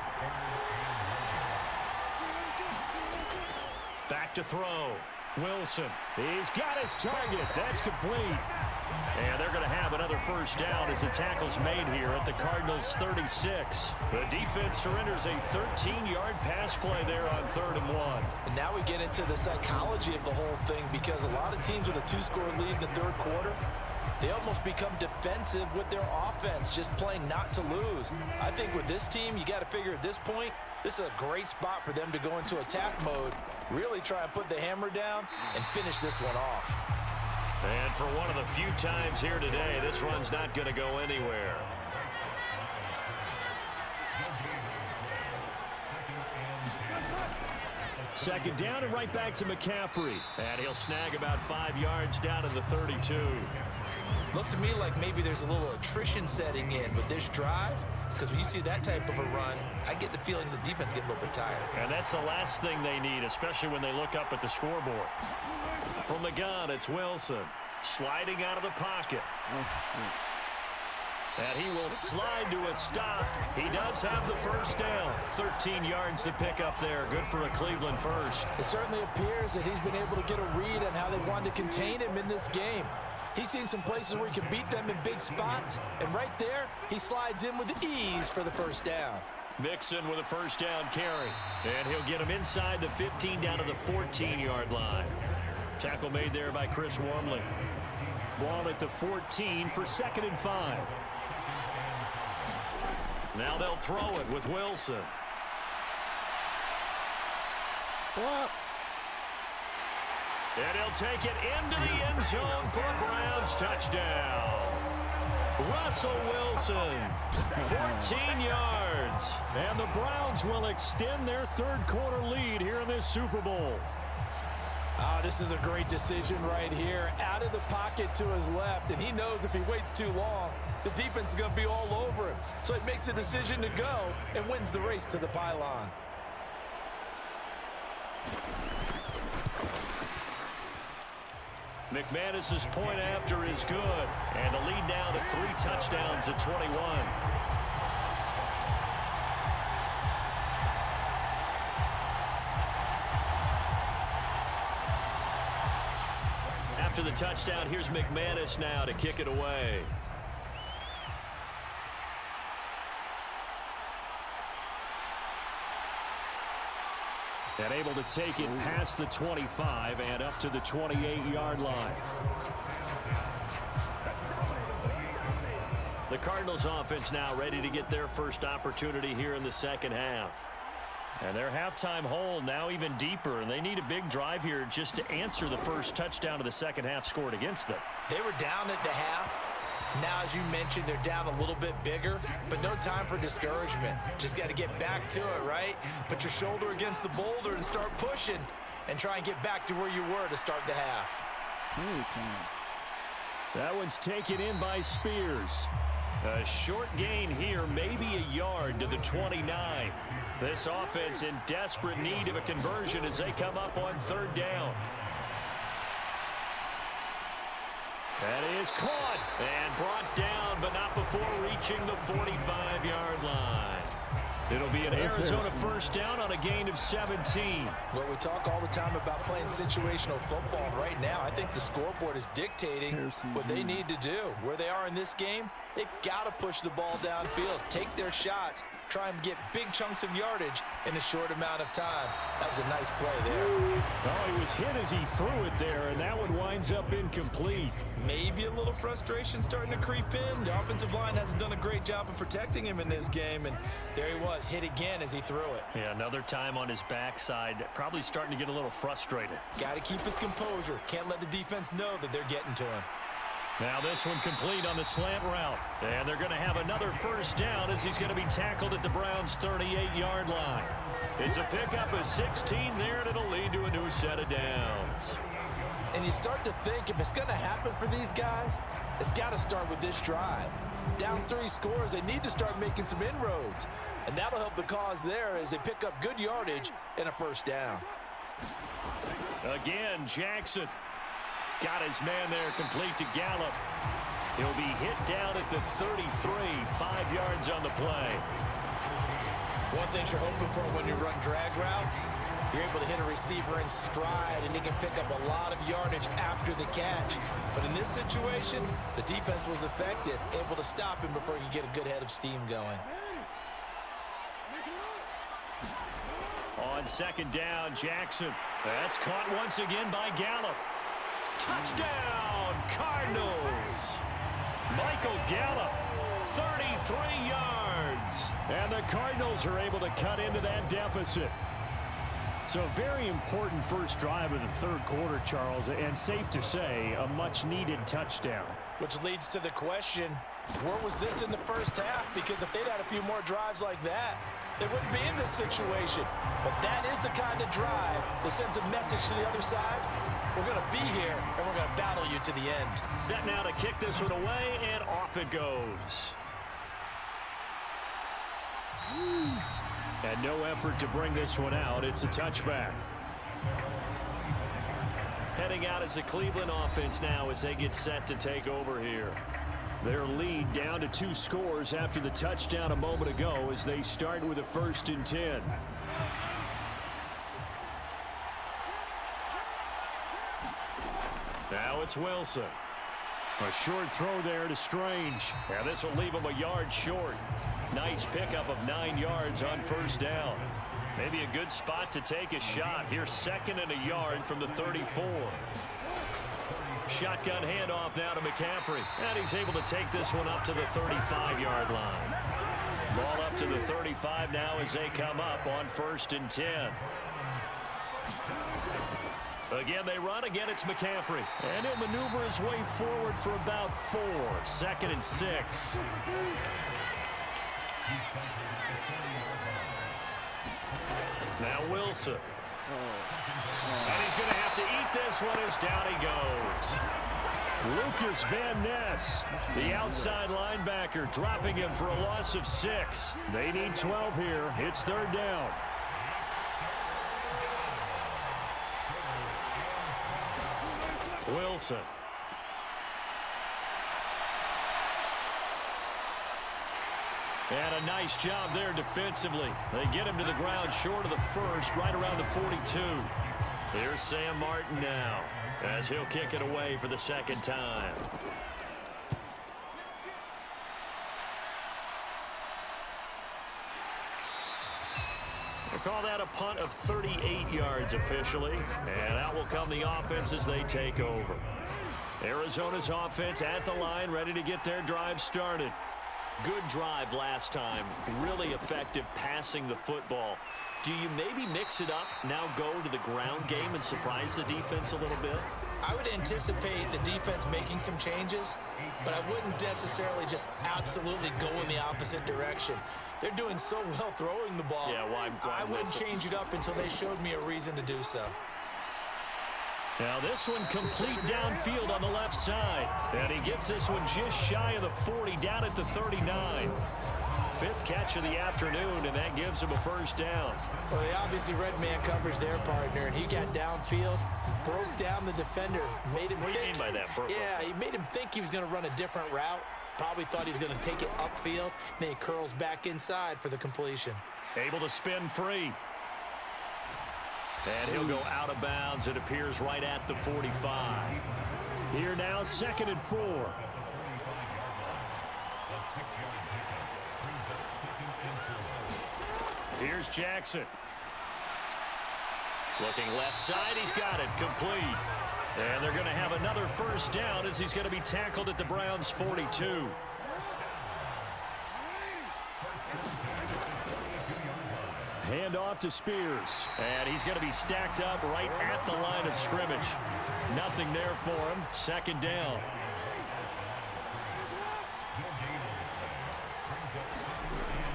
Back to throw. Wilson. He's got his target. That's complete. And they're going to have another first down as the tackle's made here at the Cardinals' 36. The defense surrenders a 13-yard pass play there on 3rd and 1. And now we get into the psychology of the whole thing, because a lot of teams with a 2-score lead in the third quarter, they almost become defensive with their offense, just playing not to lose. I think with this team, you got to figure at this point, this is a great spot for them to go into attack mode, really try and put the hammer down and finish this one off. And for one of the few times here today, this run's not going to go anywhere. Second down and right back to McCaffrey. And he'll snag about 5 yards down in the 32. Looks to me like maybe there's a little attrition setting in with this drive, because when you see that type of a run, I get the feeling the defense getting a little bit tired. And that's the last thing they need, especially when they look up at the scoreboard. From the gun, it's Wilson. Sliding out of the pocket. And he will slide to a stop. He does have the first down. 13 yards to pick up there. Good for a Cleveland first. It certainly appears that he's been able to get a read on how they wanted to contain him in this game. He's seen some places where he can beat them in big spots. And right there, he slides in with ease for the first down. Mixon with a first down carry. And he'll get him inside the 15 down to the 14-yard line. Tackle made there by Chris Wormley. Ball at the 14 for 2nd and 5. Now they'll throw it with Wilson. And he'll take it into the end zone for a Browns touchdown. Russell Wilson, 14 yards. And the Browns will extend their third-quarter lead here in this Super Bowl. This is a great decision right here. Out of the pocket to his left, and he knows if he waits too long, the defense is going to be all over him. So he makes a decision to go and wins the race to the pylon. McManus's point after is good. And the lead now to 3 touchdowns at 21. After the touchdown, here's McManus now to kick it away. And able to take it past the 25 and up to the 28-yard line. The Cardinals offense now ready to get their first opportunity here in the second half. And their halftime hole now even deeper, and they need a big drive here just to answer the first touchdown of the second half scored against them. They were down at the half. Now, as you mentioned, they're down a little bit bigger, but no time for discouragement. Just got to get back to it, right? Put your shoulder against the boulder and start pushing and try and get back to where you were to start the half. That one's taken in by Spears. A short gain here, maybe a yard to the 29. This offense in desperate need of a conversion as they come up on third down. That is caught and brought down, but not before reaching the 45-yard line. It'll be an Arizona first down on a gain of 17. Well, we talk all the time about playing situational football. Right now, I think the scoreboard is dictating what they need to do. Where they are in this game, they've got to push the ball downfield, take their shots, try and get big chunks of yardage in a short amount of time. That was a nice play there. Oh, he was hit as he threw it there, and that one winds up incomplete. Maybe a little frustration starting to creep in. The offensive line hasn't done a great job of protecting him in this game, and there he was, hit again as he threw it. Yeah, another time on his backside, probably starting to get a little frustrated. Got to keep his composure. Can't let the defense know that they're getting to him. Now this one complete on the slant route. And they're going to have another first down as he's going to be tackled at the Browns' 38-yard line. It's a pickup of 16 there, and it'll lead to a new set of downs. And you start to think if it's going to happen for these guys, it's got to start with this drive. Down 3 scores, they need to start making some inroads. And that'll help the cause there as they pick up good yardage and a first down. Again, Jackson. Got his man there complete to Gallup. He'll be hit down at the 33, 5 yards on the play. One thing you're hoping for when you run drag routes, you're able to hit a receiver in stride, and he can pick up a lot of yardage after the catch. But in this situation, the defense was effective, able to stop him before he could get a good head of steam going. On second down, Jackson. That's caught once again by Gallup. Touchdown, Cardinals. Michael Gallup, 33 yards. And the Cardinals are able to cut into that deficit. So a very important first drive of the third quarter, Charles, and safe to say, a much-needed touchdown. Which leads to the question, where was this in the first half? Because if they'd had a few more drives like that, they wouldn't be in this situation. But that is the kind of drive that sends a message to the other side. We're going to be here, and we're going to battle you to the end. Set now to kick this one away, and off it goes. And no effort to bring this one out. It's a touchback. Heading out is the Cleveland offense now as they get set to take over here. Their lead down to 2 scores after the touchdown a moment ago as they start with a 1st and 10. Now it's Wilson. A short throw there to Strange. Now this will leave him a yard short. Nice pickup of 9 yards on first down. Maybe a good spot to take a shot. Here's 2nd and a yard from the 34. Shotgun handoff now to McCaffrey. And he's able to take this one up to the 35-yard line. Ball up to the 35 now as they come up on 1st and 10. Again, they run. Again, it's McCaffrey. And he'll maneuver his way forward for about 4. 2nd and 6. Now Wilson. And he's going to have to eat this one as down he goes. Lucas Van Ness, the outside linebacker, dropping him for a loss of 6. They need 12 here. It's 3rd down. Wilson. And a nice job there defensively. They get him to the ground short of the 1st, right around the 42. Here's Sam Martin now, as he'll kick it away for the 2nd time. We'll call that a punt of 38 yards officially, and out will come the offense as they take over. Arizona's offense at the line, ready to get their drive started. Good drive last time. Really effective passing the football. Do you maybe mix it up, now go to the ground game and surprise the defense a little bit? I would anticipate the defense making some changes, but I wouldn't necessarily just absolutely go in the opposite direction. They're doing so well throwing the ball. Yeah, why I wouldn't change it up until they showed me a reason to do so. Now this one complete downfield on the left side. And he gets this one just shy of the 40, down at the 39. 5th catch of the afternoon, and that gives him a 1st down. Well, they obviously read man coverage their partner, and he got downfield, broke down the defender, made him What do you mean by that, broke? Yeah, he made him think he was going to run a different route. Probably thought he was going to take it upfield. Then he curls back inside for the completion. Able to spin free. And he'll go out of bounds. It appears right at the 45. Here now, 2nd and 4. Here's Jackson. Looking left side, he's got it, complete. And they're going to have another 1st down as he's going to be tackled at the Browns' 42. Hand off to Spears. And he's going to be stacked up right at the line of scrimmage. Nothing there for him. 2nd down.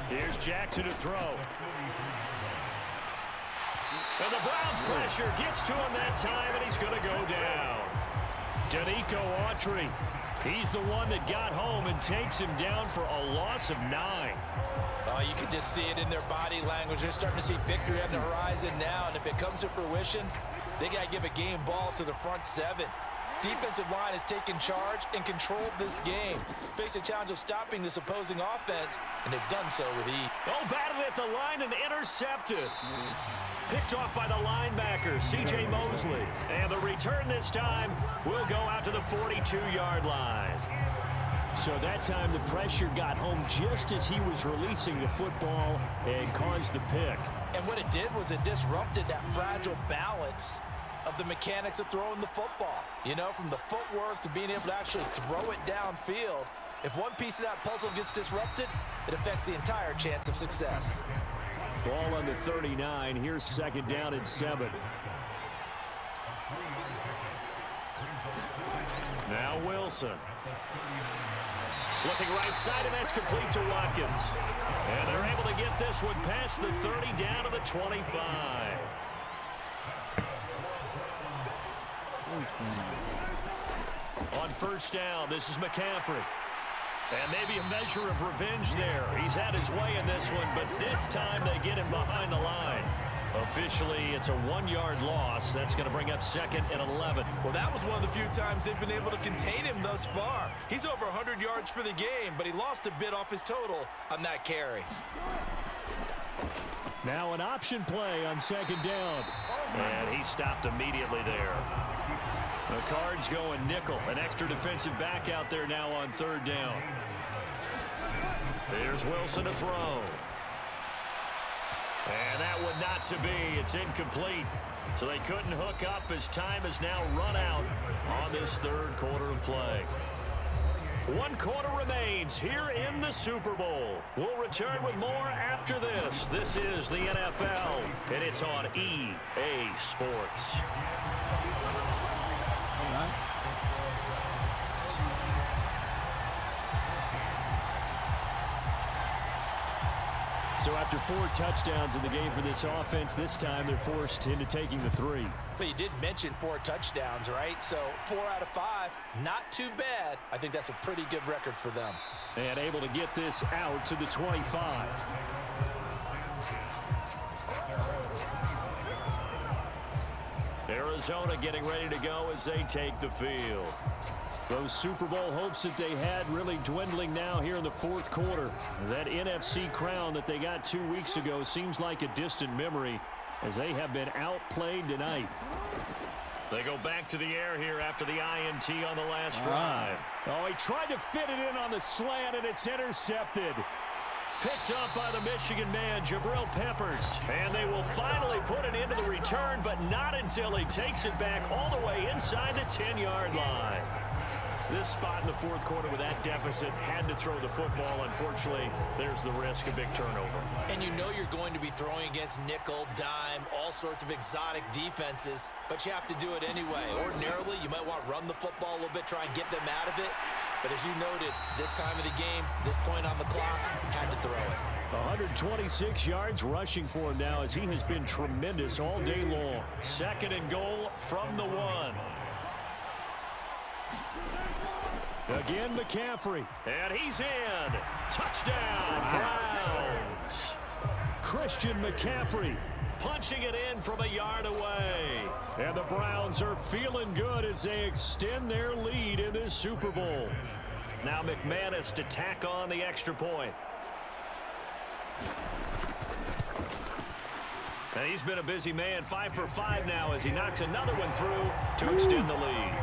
Here's Jackson to throw. And the Browns pressure gets to him that time, and he's going to go down. Danico Autry. He's the one that got home and takes him down for a loss of 9. Oh, you can just see it in their body language. They're starting to see victory on the horizon now, and if it comes to fruition, they got to give a game ball to the front 7. Defensive line has taken charge and controlled this game. Face a challenge of stopping this opposing offense, and they've done so with ease. Oh, batted at the line and intercepted. Picked off by the linebacker, C.J. Mosley. And the return this time will go out to the 42-yard line. So that time the pressure got home just as he was releasing the football and caused the pick. And what it did was it disrupted that fragile balance of the mechanics of throwing the football. You know, from the footwork to being able to actually throw it downfield. If one piece of that puzzle gets disrupted, it affects the entire chance of success. Ball on the 39. Here's 2nd down and 7. Now Wilson. Looking right side, and that's complete to Watkins. And they're able to get this one past the 30, down to the 25. On 1st down, this is McCaffrey. And maybe a measure of revenge there. He's had his way in this one, but this time they get him behind the line. Officially, it's a 1-yard loss. That's going to bring up 2nd and 11. Well, that was one of the few times they've been able to contain him thus far. He's over 100 yards for the game, but he lost a bit off his total on that carry. Now an option play on 2nd down. And he stopped immediately there. The Cards going nickel. An extra defensive back out there now on 3rd down. Here's Wilson to throw. And that one not to be. It's incomplete. So they couldn't hook up as time has now run out on this 3rd quarter of play. 1 quarter remains here in the Super Bowl. We'll return with more after this. This is the NFL, and it's on EA Sports. All right. So after 4 touchdowns in the game for this offense, this time they're forced into taking the 3. But you did mention 4 touchdowns, right? So 4 out of 5, not too bad. I think that's a pretty good record for them. And able to get this out to the 25. Arizona getting ready to go as they take the field. Those Super Bowl hopes that they had really dwindling now here in the 4th quarter. That NFC crown that they got 2 weeks ago seems like a distant memory as they have been outplayed tonight. They go back to the air here after the INT on the last drive. Oh, he tried to fit it in on the slant, and it's intercepted. Picked up by the Michigan man, Jabril Peppers. And they will finally put it into the return, but not until he takes it back all the way inside the 10-yard line. This spot in the 4th quarter with that deficit had to throw the football. Unfortunately, there's the risk of big turnover. And you know you're going to be throwing against nickel, dime, all sorts of exotic defenses, but you have to do it anyway. Ordinarily, you might want to run the football a little bit, try and get them out of it. But as you noted, this time of the game, this point on the clock, had to throw it. 126 yards rushing for him now as he has been tremendous all day long. 2nd and goal from the 1. Again, McCaffrey. And he's in. Touchdown, Browns. Christian McCaffrey punching it in from a yard away. And the Browns are feeling good as they extend their lead in this Super Bowl. Now McManus to tack on the extra point. And he's been a busy man, 5 for 5 now as he knocks another one through to extend the lead.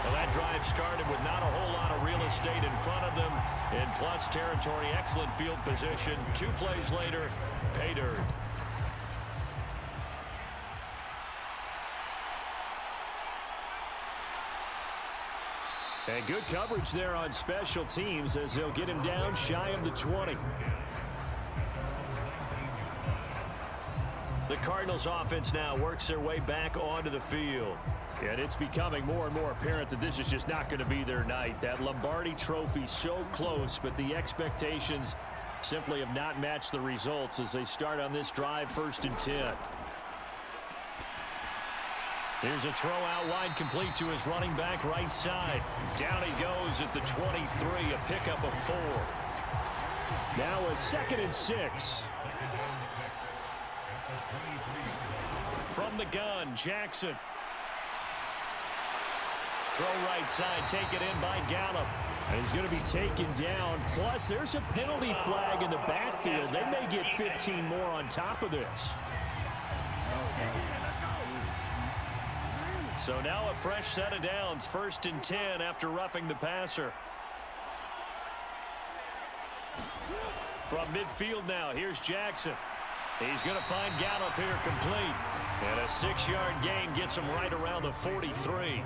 Well, that drive started with not a whole lot of real estate in front of them. In plus territory, excellent field position. 2 plays later, pay dirt. And good coverage there on special teams as they'll get him down shy of the 20. The Cardinals offense now works their way back onto the field. And it's becoming more and more apparent that this is just not going to be their night. That Lombardi trophy so close, but the expectations simply have not matched the results as they start on this drive 1st and 10. Here's a throw out wide complete to his running back right side. Down he goes at the 23, a pickup of 4. Now a 2nd and 6. From the gun, Jackson. Throw right side, take it in by Gallup. And he's going to be taken down. Plus, there's a penalty flag in the backfield. They may get 15 more on top of this. So now a fresh set of downs. 1st and 10 after roughing the passer. From midfield now, here's Jackson. He's going to find Gallup here complete. And a 6-yard gain gets him right around the 43.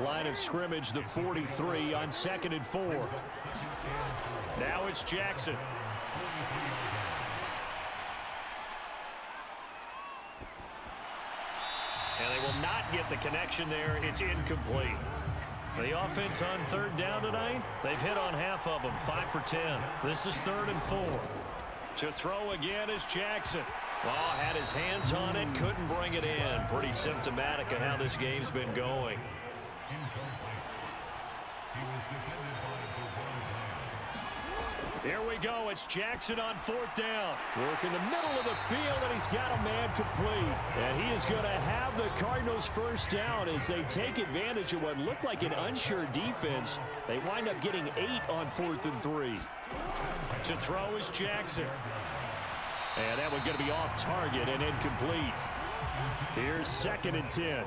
Line of scrimmage, the 43 on 2nd and 4. Now it's Jackson. And they will not get the connection there. It's incomplete. The offense on 3rd down tonight, they've hit on half of them, 5 for 10. This is 3rd and 4. To throw again is Jackson. Oh, had his hands on it, couldn't bring it in. Pretty symptomatic of how this game's been going. Here we go. It's Jackson on 4th down. Work in the middle of the field, and he's got a man complete. And he is going to have the Cardinals 1st down as they take advantage of what looked like an unsure defense. They wind up getting 8 on 4th and 3. To throw is Jackson. And that one's going to be off target and incomplete. Here's 2nd and 10.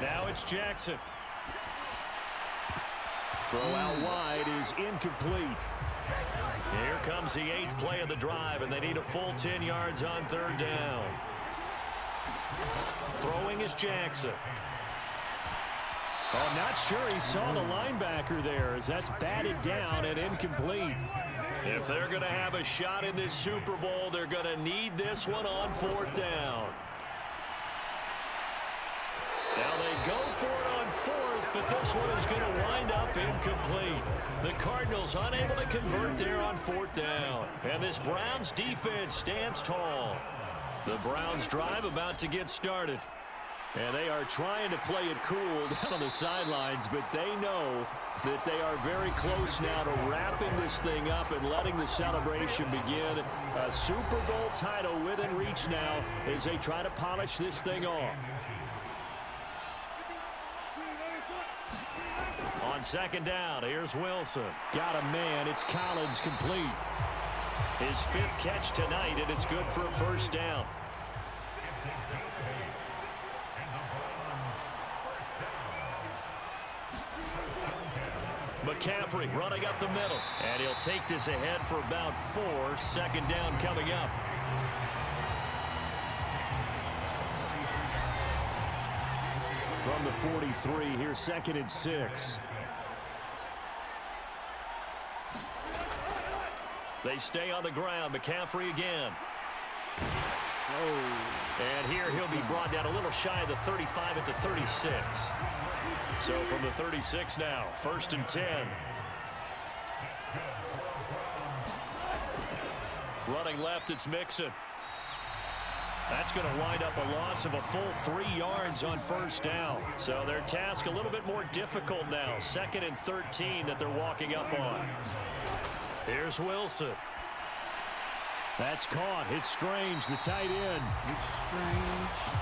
Now it's Jackson. Throw out wide is incomplete. Here comes the 8th play of the drive, and they need a full 10 yards on 3rd down. Throwing is Jackson. Oh, I'm not sure he saw the linebacker there as that's batted down and incomplete. If they're going to have a shot in this Super Bowl, they're going to need this one on 4th down. Now they go for it on 4th, but this one is going to wind up incomplete. The Cardinals unable to convert there on 4th down. And this Browns defense stands tall. The Browns drive about to get started. And they are trying to play it cool down on the sidelines, but they know that they are very close now to wrapping this thing up and letting the celebration begin. A Super Bowl title within reach now as they try to polish this thing off. On 2nd down, here's Wilson. Got a man. It's Collins complete. His 5th catch tonight, and it's good for a 1st down. McCaffrey running up the middle. And he'll take this ahead for about 4. 2nd down coming up. From the 43, here's 2nd and 6. They stay on the ground. McCaffrey again. And here he'll be brought down a little shy of the 35 at the 36. So from the 36 now, 1st and 10. Running left, it's Mixon. That's going to wind up a loss of a full 3 yards on 1st down. So their task a little bit more difficult now. 2nd and 13 that they're walking up on. Here's Wilson. That's caught. It's Strange, the tight end. It's Strange.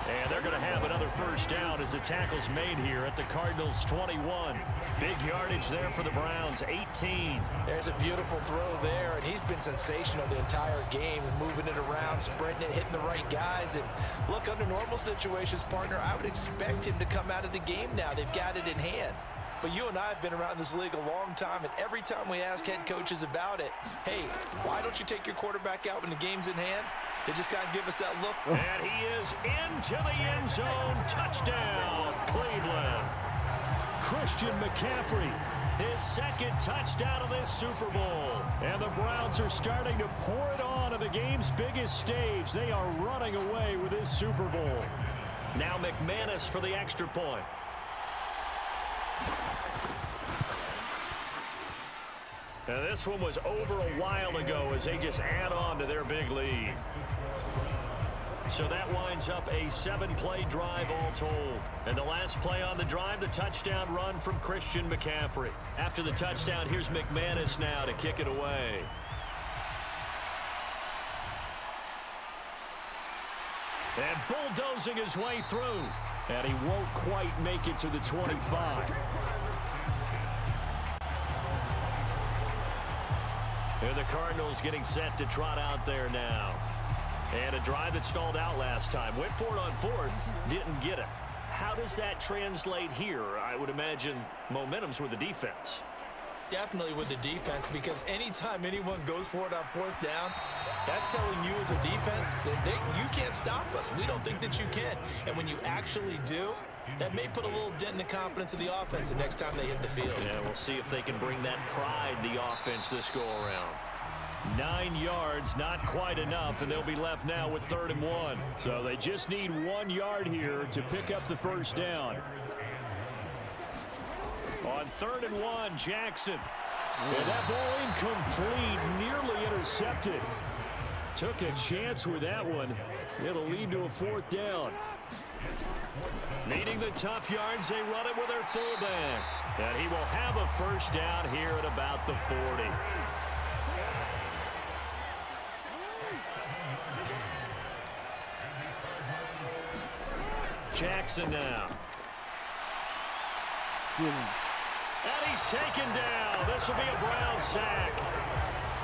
And they're going to have another 1st down as the tackle's made here at the Cardinals' 21. Big yardage there for the Browns, 18. There's a beautiful throw there, and he's been sensational the entire game, moving it around, spreading it, hitting the right guys. And look, under normal situations, partner, I would expect him to come out of the game now. They've got it in hand. But you and I have been around this league a long time, and every time we ask head coaches about it, hey, why don't you take your quarterback out when the game's in hand? They just kind of give us that look. And he is into the end zone. Touchdown, Cleveland. Christian McCaffrey, his 2nd touchdown of this Super Bowl. And the Browns are starting to pour it on the game's biggest stage. They are running away with this Super Bowl. Now McManus for the extra point. Now this one was over a while ago as they just add on to their big lead. So that winds up a 7-play drive all told. And the last play on the drive, the touchdown run from Christian McCaffrey. After the touchdown, here's McManus now to kick it away. And bulldozing his way through. And he won't quite make it to the 25. And the Cardinals getting set to trot out there now. And a drive that stalled out last time. Went for it on 4th, didn't get it. How does that translate here? I would imagine momentum's with the defense. Definitely with the defense, because anytime anyone goes for it on 4th down, that's telling you as a defense that you can't stop us. We don't think that you can. And when you actually do, that may put a little dent in the confidence of the offense the next time they hit the field. Yeah, we'll see if they can bring that pride, the offense, this go-around. 9 yards, not quite enough, and they'll be left now with 3rd and 1. So they just need 1 yard here to pick up the 1st down. On 3rd and 1, Jackson. And that ball incomplete, nearly intercepted. Took a chance with that one. It'll lead to a 4th down. Needing the tough yards, they run it with their fullback. And he will have a 1st down here at about the 40. Jackson now. And he's taken down. This will be a Brown sack.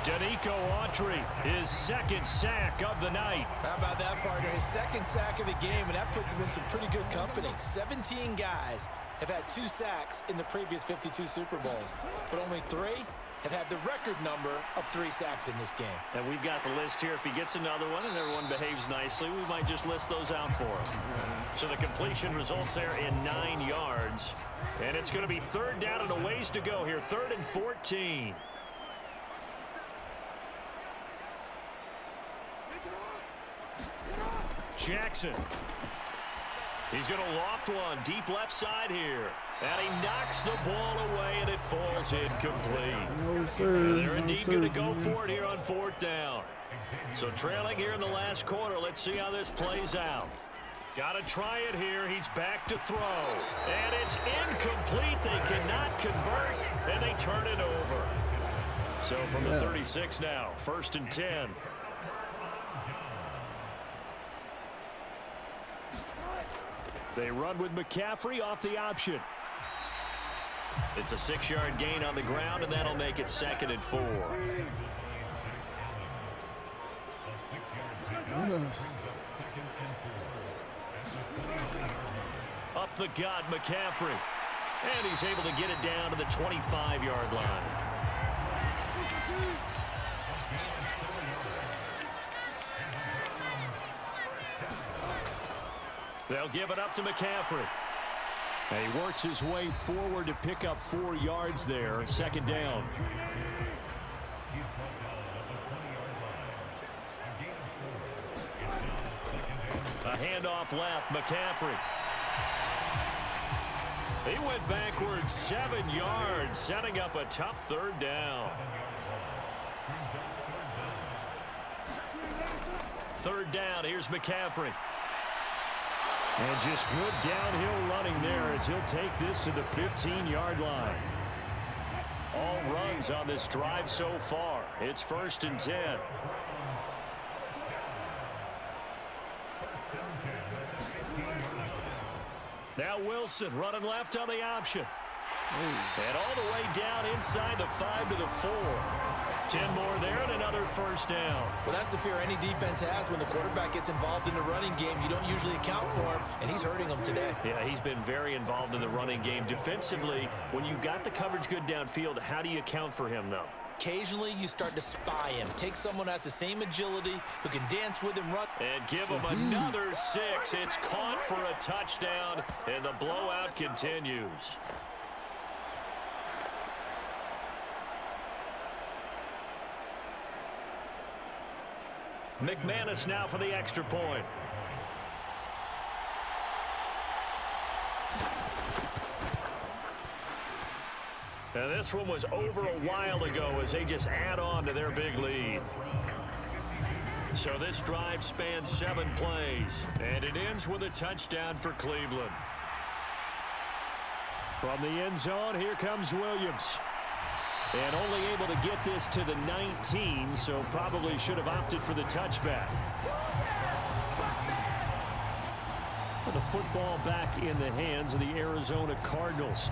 Danico Autry, his 2nd sack of the night. How about that, partner? His 2nd sack of the game, and that puts him in some pretty good company. 17 guys have had 2 sacks in the previous 52 Super Bowls, but only 3 have had the record number of 3 sacks in this game. And we've got the list here. If he gets another one and everyone behaves nicely, we might just list those out for him. So the completion results there in 9 yards. And it's going to be 3rd down and a ways to go here. 3rd and 14. Jackson. He's going to loft one deep left side here. And he knocks the ball away, and it falls incomplete. No, sir. They're indeed going to go for it here on 4th down. So trailing here in the last quarter. Let's see how this plays out. Got to try it here. He's back to throw. And it's incomplete. They cannot convert, and they turn it over. So from the 36 now, 1st and 10. They run with McCaffrey off the option. It's a 6-yard gain on the ground, and that'll make it 2nd and 4. Yes. Up the gut, McCaffrey. And he's able to get it down to the 25-yard line. They'll give it up to McCaffrey. And he works his way forward to pick up 4 yards there. 2nd down. A handoff left, McCaffrey. He went backwards 7 yards, setting up a tough 3rd down. 3rd down, here's McCaffrey. And just good downhill running there as he'll take this to the 15-yard line. All runs on this drive so far. It's 1st and 10. Now Wilson running left on the option. And all the way down inside the 5 to the 4. 10 more there and another 1st down. Well, that's the fear any defense has when the quarterback gets involved in the running game. You don't usually account for him, and he's hurting them today. Yeah, he's been very involved in the running game. Defensively, when you got the coverage good downfield, how do you account for him, though? Occasionally, you start to spy him. Take someone that has the same agility, who can dance with him, run. And give him another 6. It's caught for a touchdown, and the blowout continues. McManus now for the extra point. Now this one was over a while ago as they just add on to their big lead. So this drive spans 7 plays, and it ends with a touchdown for Cleveland. From the end zone, here comes Williams. And only able to get this to the 19, so probably should have opted for the touchback. The football back in the hands of the Arizona Cardinals.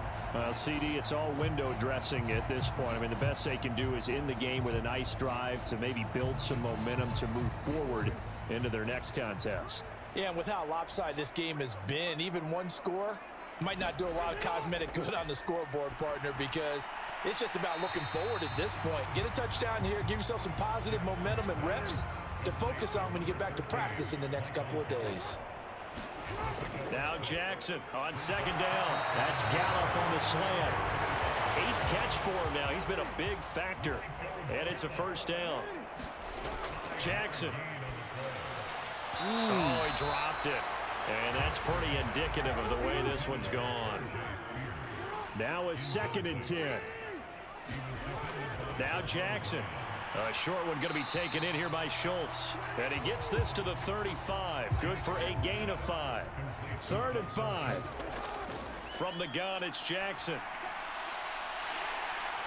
CD, it's all window dressing at this point. I mean, the best they can do is end the game with a nice drive to maybe build some momentum to move forward into their next contest. Yeah, and with how lopsided this game has been, even one score might not do a lot of cosmetic good on the scoreboard, partner, because it's just about looking forward at this point. Get a touchdown here, give yourself some positive momentum and reps to focus on when you get back to practice in the next couple of days. Now Jackson on 2nd down. That's Gallup on the slant. 8th catch for him now. He's been a big factor. And it's a 1st down. Jackson. Oh, he dropped it. And that's pretty indicative of the way this one's gone. Now a 2nd and 10. Now Jackson. A short one going to be taken in here by Schultz. And he gets this to the 35. Good for a gain of 5. 3rd and 5. From the gun, it's Jackson.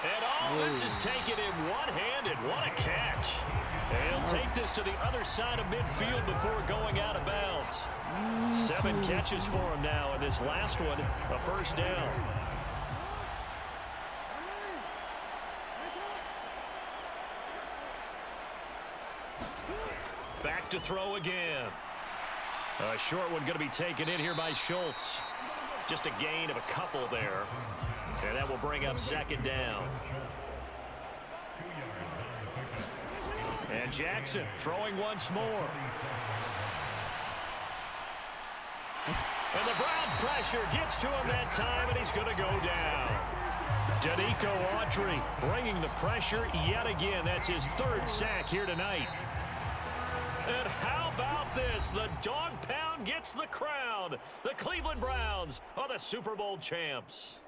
And this is taken in one-handed. What a catch. And he'll take this to the other side of midfield before going out of bounds. 7 catches for him now, and this last one, a 1st down. Back to throw again. A short one going to be taken in here by Schultz. Just a gain of a couple there. And that will bring up 2nd down. And Jackson throwing once more. And the Browns' pressure gets to him that time, and he's going to go down. Danico Autry bringing the pressure yet again. That's his third sack here tonight. And how about this? The dog pound gets the crown. The Cleveland Browns are the Super Bowl champs.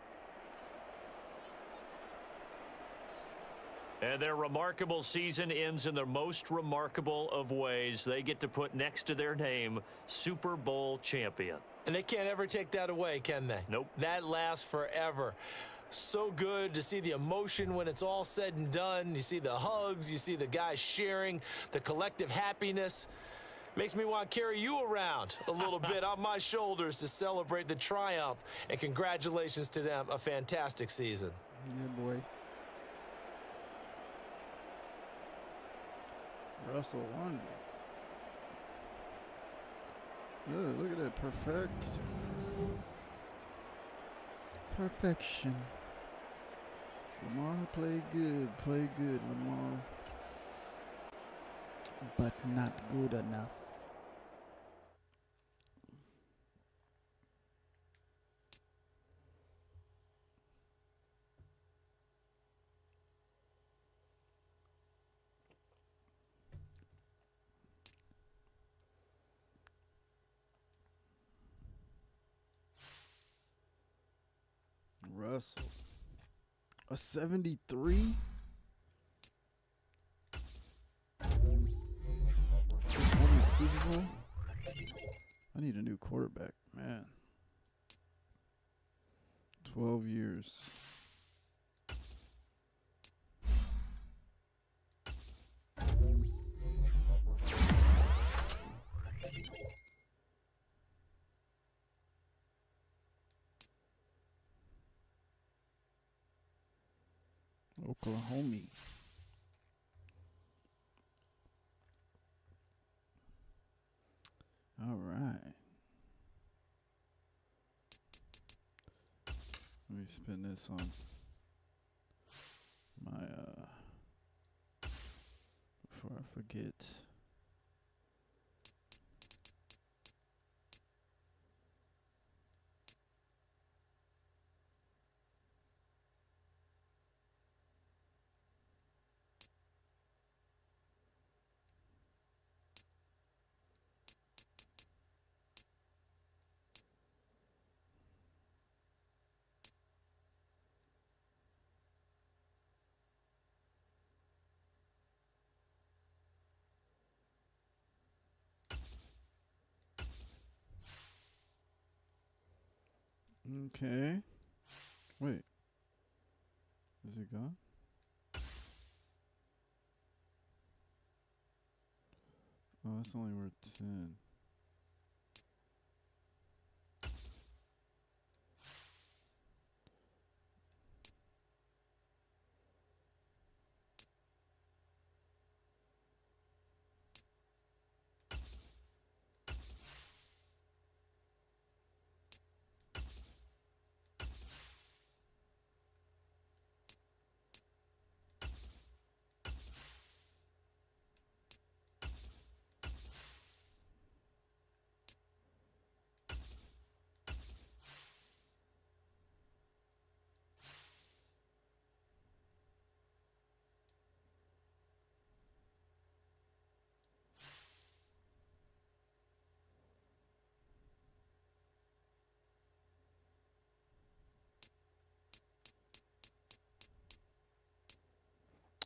And their remarkable season ends in the most remarkable of ways. They get to put next to their name, Super Bowl champion. And they can't ever take that away, can they? Nope. That lasts forever. So good to see the emotion when it's all said and done. You see the hugs, you see the guys sharing, the collective happiness. Makes me want to carry you around a little bit on my shoulders to celebrate the triumph. And congratulations to them. A fantastic season. Yeah, boy. Russell won. Look at that. Perfection. Lamar played good, Lamar. But not good enough. Russell. A 73? Won the Super Bowl? I need a new quarterback, man. 12 years. Oklahoma. All right. Let me spin this on my before I forget. Okay. Wait. Is it gone? Oh, that's only worth 10.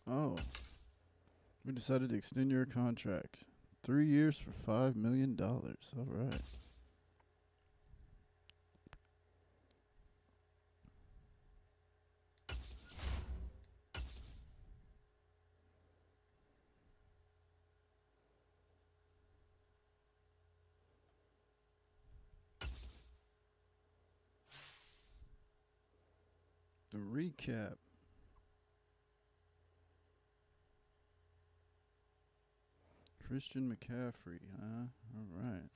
Oh. We decided to extend your contract. 3 years for $5 million. All right. The recap. Christian McCaffrey, huh? All right.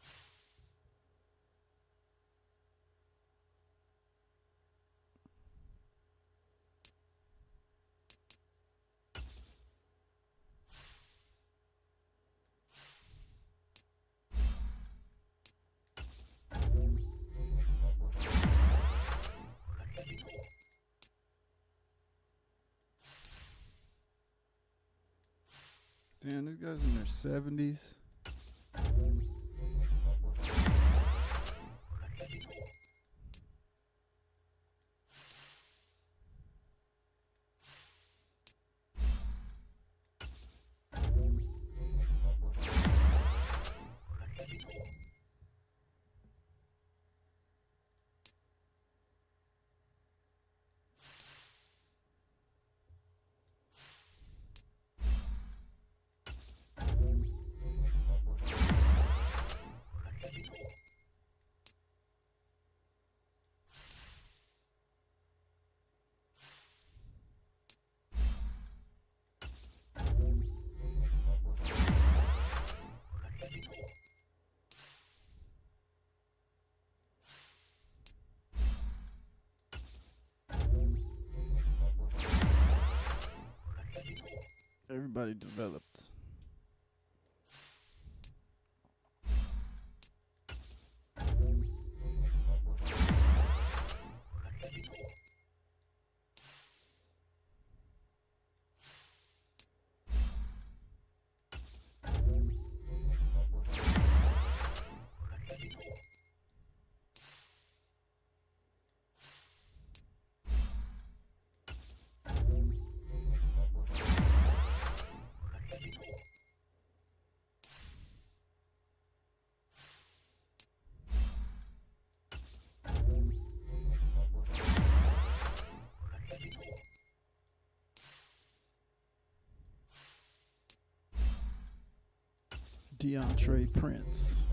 Damn, these guys in their 70s. Everybody developed. DeAndre Prince.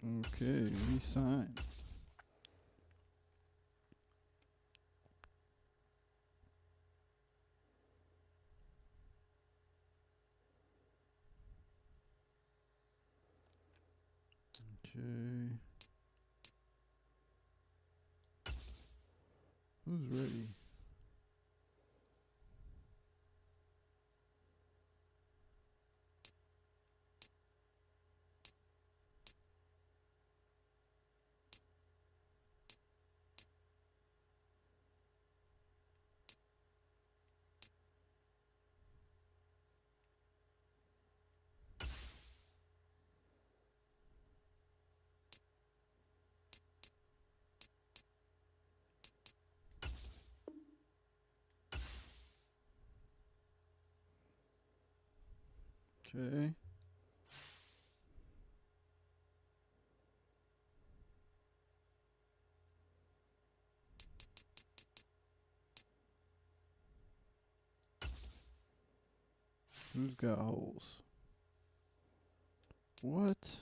Okay, he signed. Okay. Who's ready? Okay. Who's got holes? What?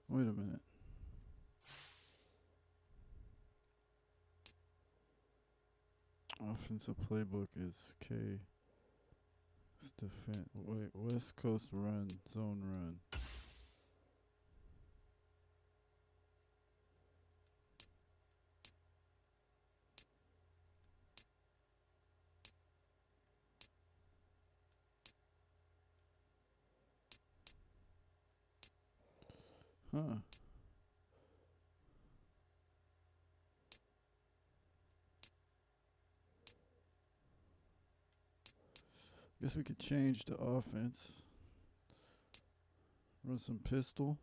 Wait a minute. Offensive playbook is K. Wait, West Coast run, zone run. Huh. Guess we could change the offense. Run some pistol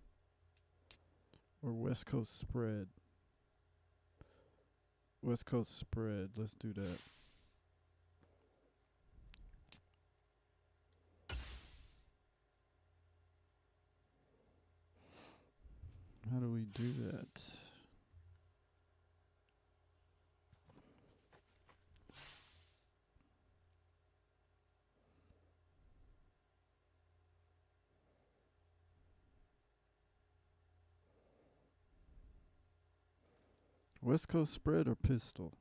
or West Coast spread. West Coast spread. Let's do that. How do we do that? West Coast spread or pistol?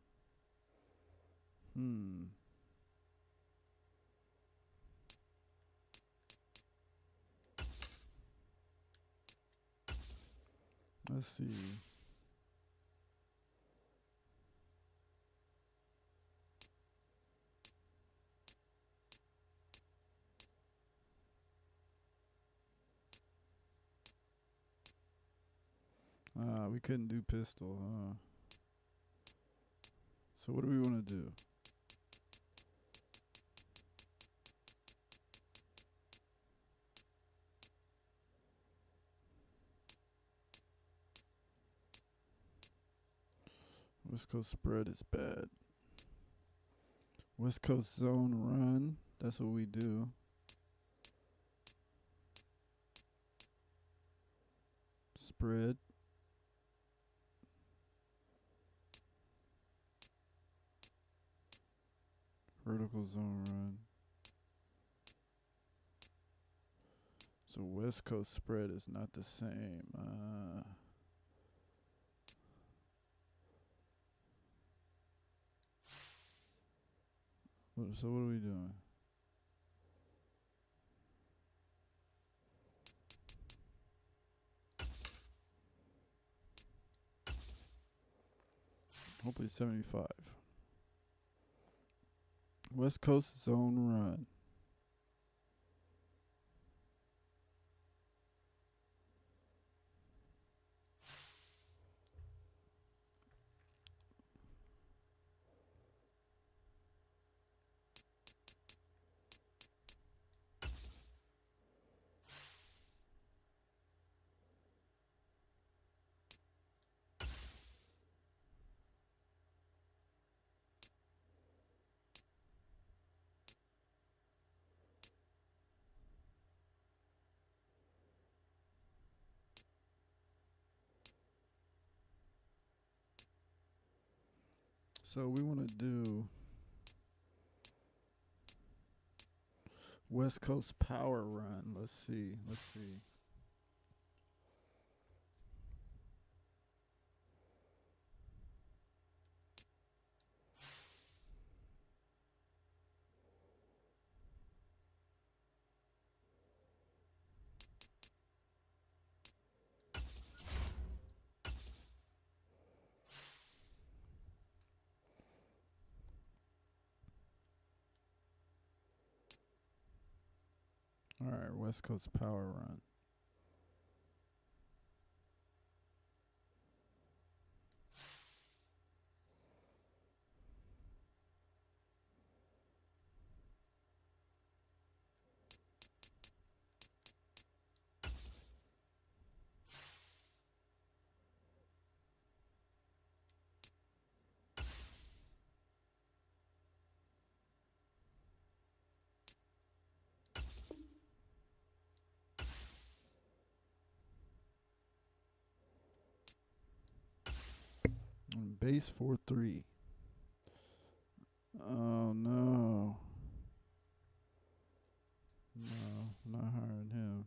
Let's see. We couldn't do pistol. So what do we want to do? West Coast spread is bad. West Coast zone run. That's what we do. Spread. Vertical zone run. So West Coast spread is not the same. So what are we doing? Hopefully 75. West Coast zone run. So we want to do West Coast power run. Let's see. All right, West Coast power run. Base 4-3. Oh no. No, not hiring him.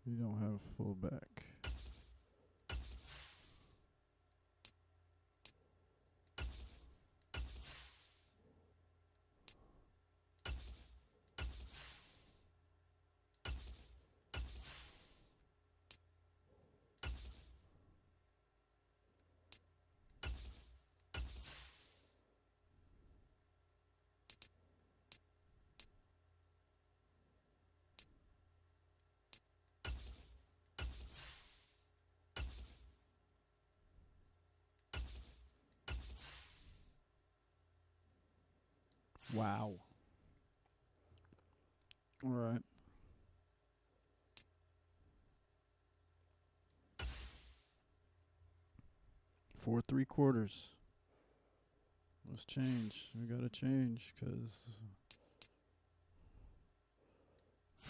You don't have a fullback. Wow. All right. 4 3/4. Let's change. We gotta change because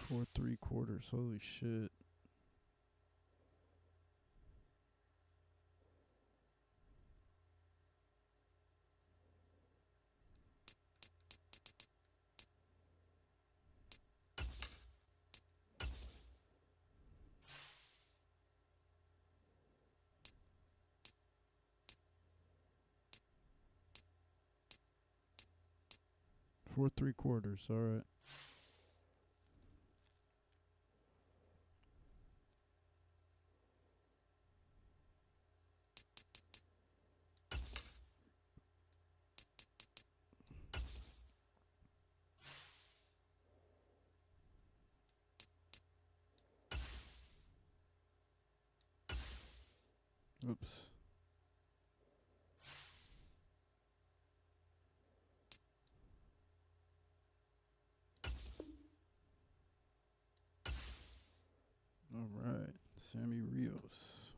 4 3/4. Holy shit. Four 3/4. All right. Oops. All right. Sammy Rios.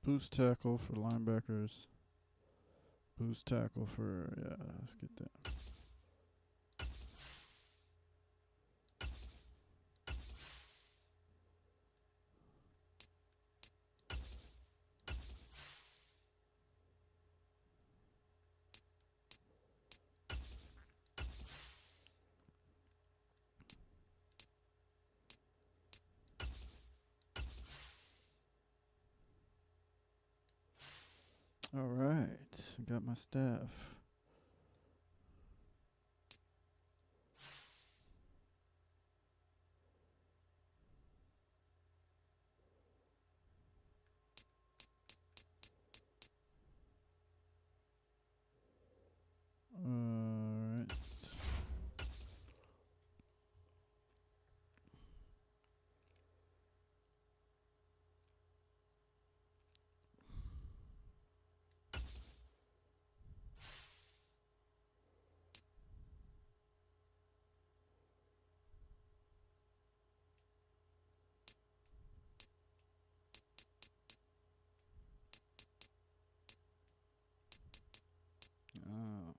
Boost tackle for linebackers. Boost tackle for, yeah, let's get that. All right. Got my staff. All right. Oh.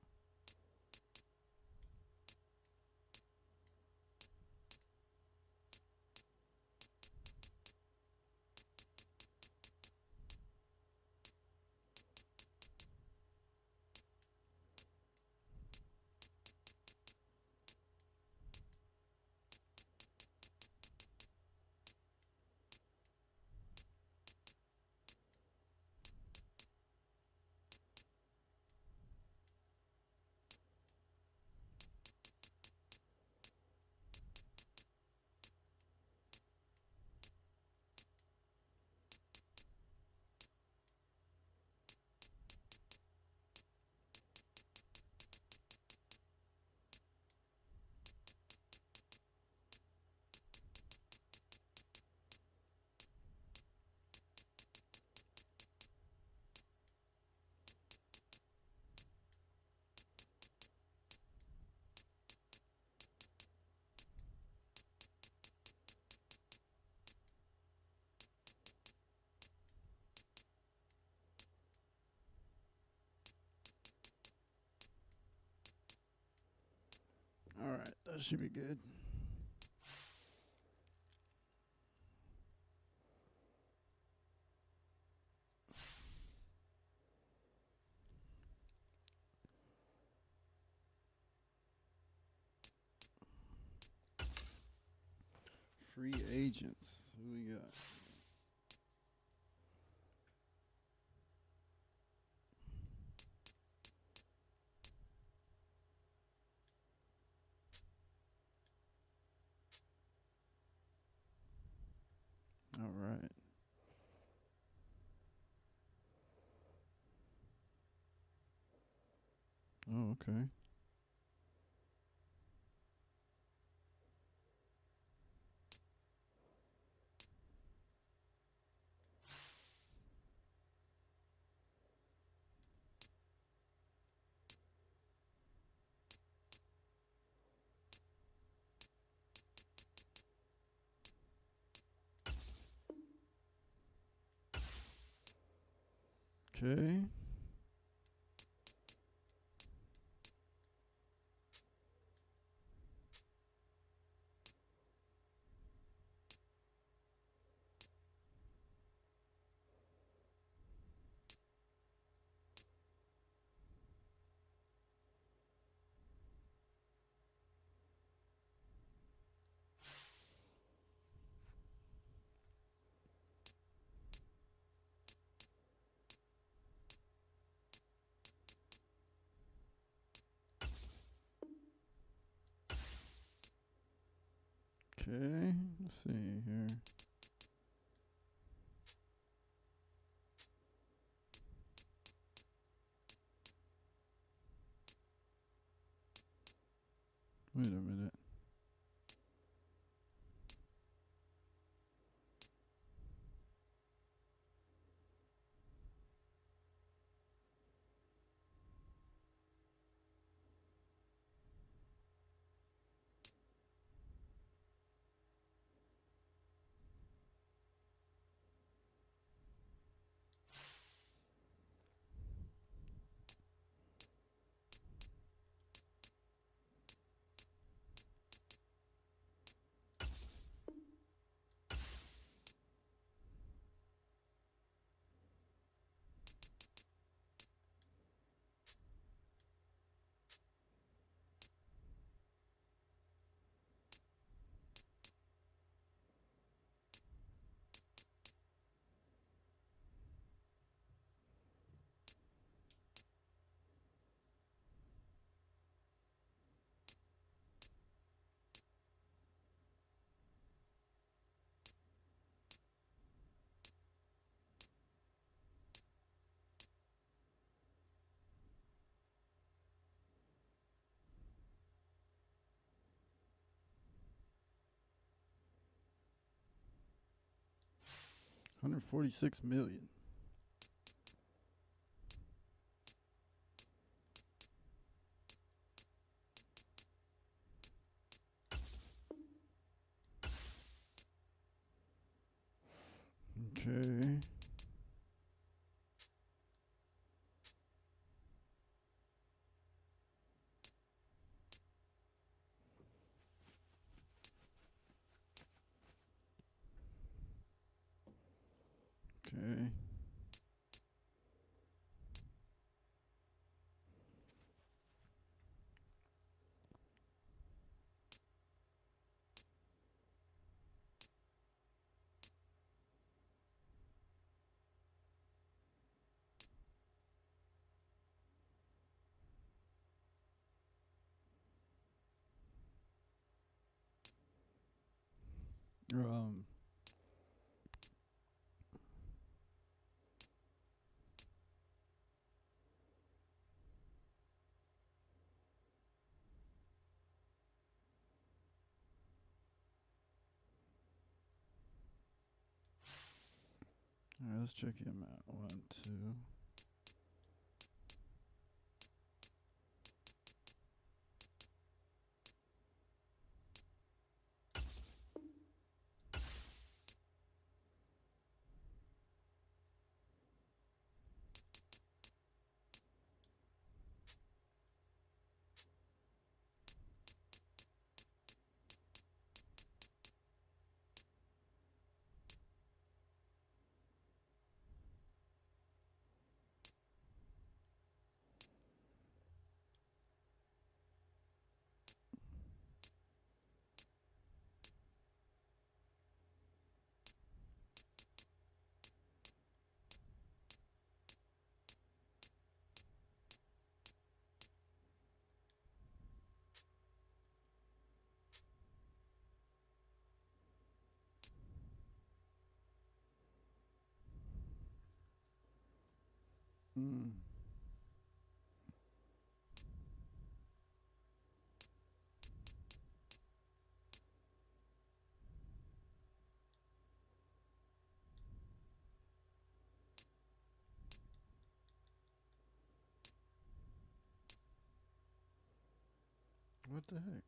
All right. That should be good. Free agents. Who we got? All right. Oh, okay. Okay. Okay, let's see here. Wait a minute. $146 million. Okay. Okay. Um. All right, let's check him out. 1, 2. Hmm. What the heck?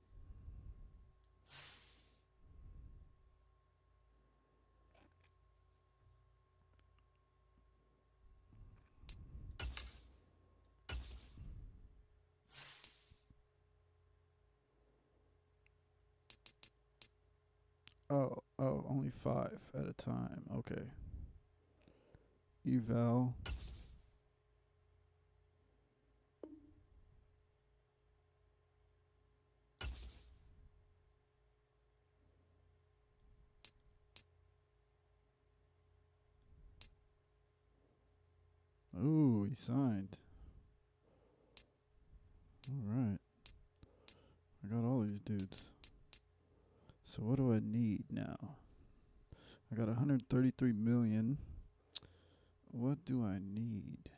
Oh, only 5 at a time. Okay. Eval. Ooh, he signed. All right. I got all these dudes. So what do I need now? I got 133 million. What do I need?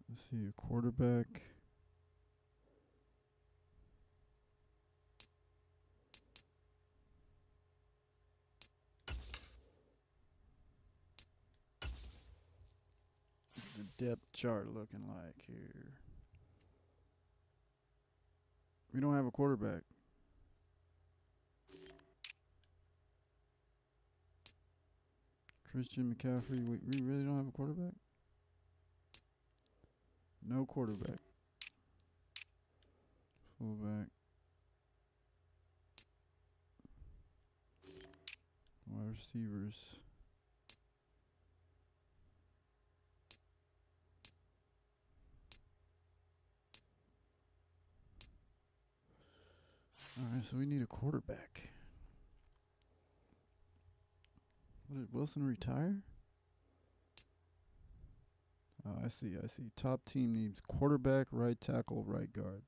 Let's see, a quarterback. The depth chart looking like here. We don't have a quarterback. Christian McCaffrey. We really don't have a quarterback? No quarterback. Fullback. Wide receivers. All right, so we need a quarterback. What did Wilson retire? Oh, I see. Top team needs quarterback, right tackle, right guard.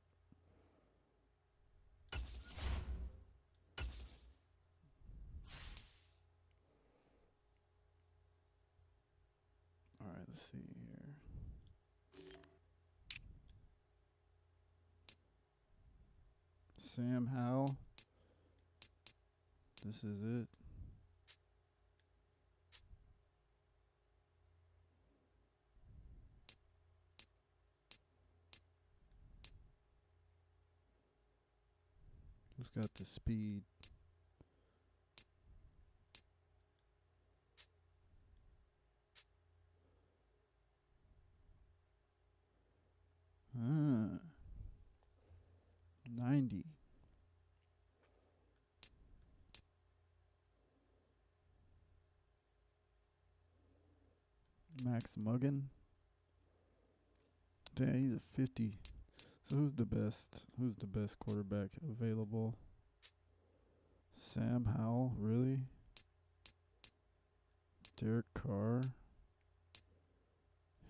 All right, let's see here. Sam Howell. This is it. Who's got the speed? Ah, 90. Max Muggin. Damn, he's a 50. So who's the best? Who's the best quarterback available? Sam Howell, really? Derek Carr.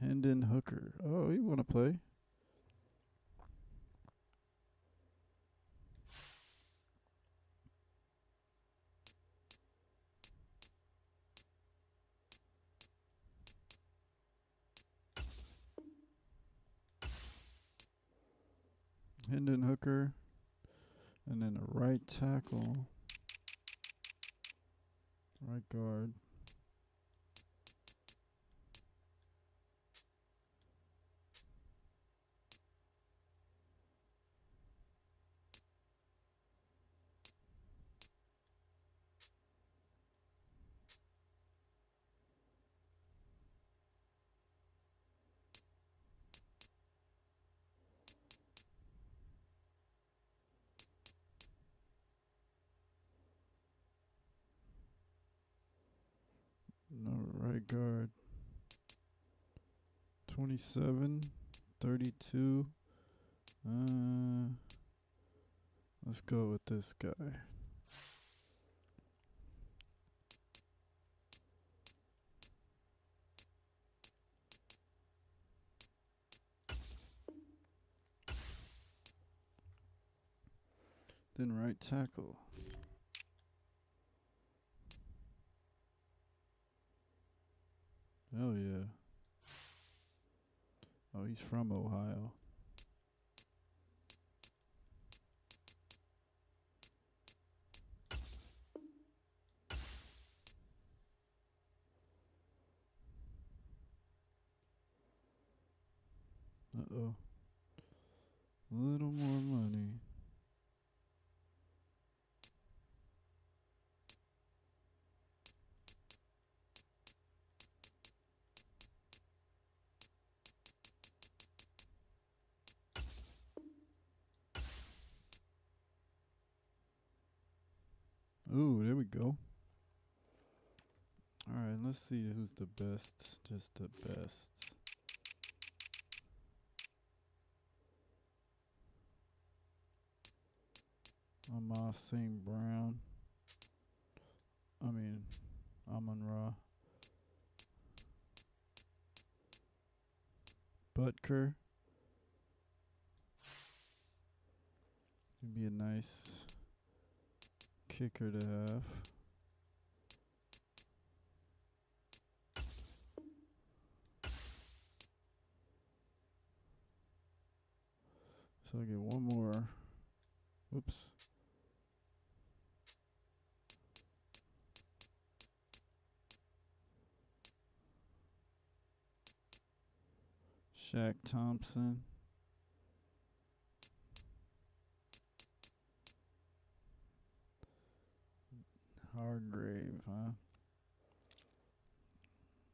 Hendon Hooker. Oh, he want to play. Hendon Hooker. And then a right tackle. Right guard. No, right guard. 27, 32. Let's go with this guy. Then right tackle. Hell yeah. Oh, he's from Ohio. Uh-oh. A little more money. we go. All right, let's see who's the best. Just the best. Amon St. Brown. Amon-Ra. Butker. Would be a nice kicker to have. So I get one more. Whoops. Shaq Thompson. Hargrave, huh?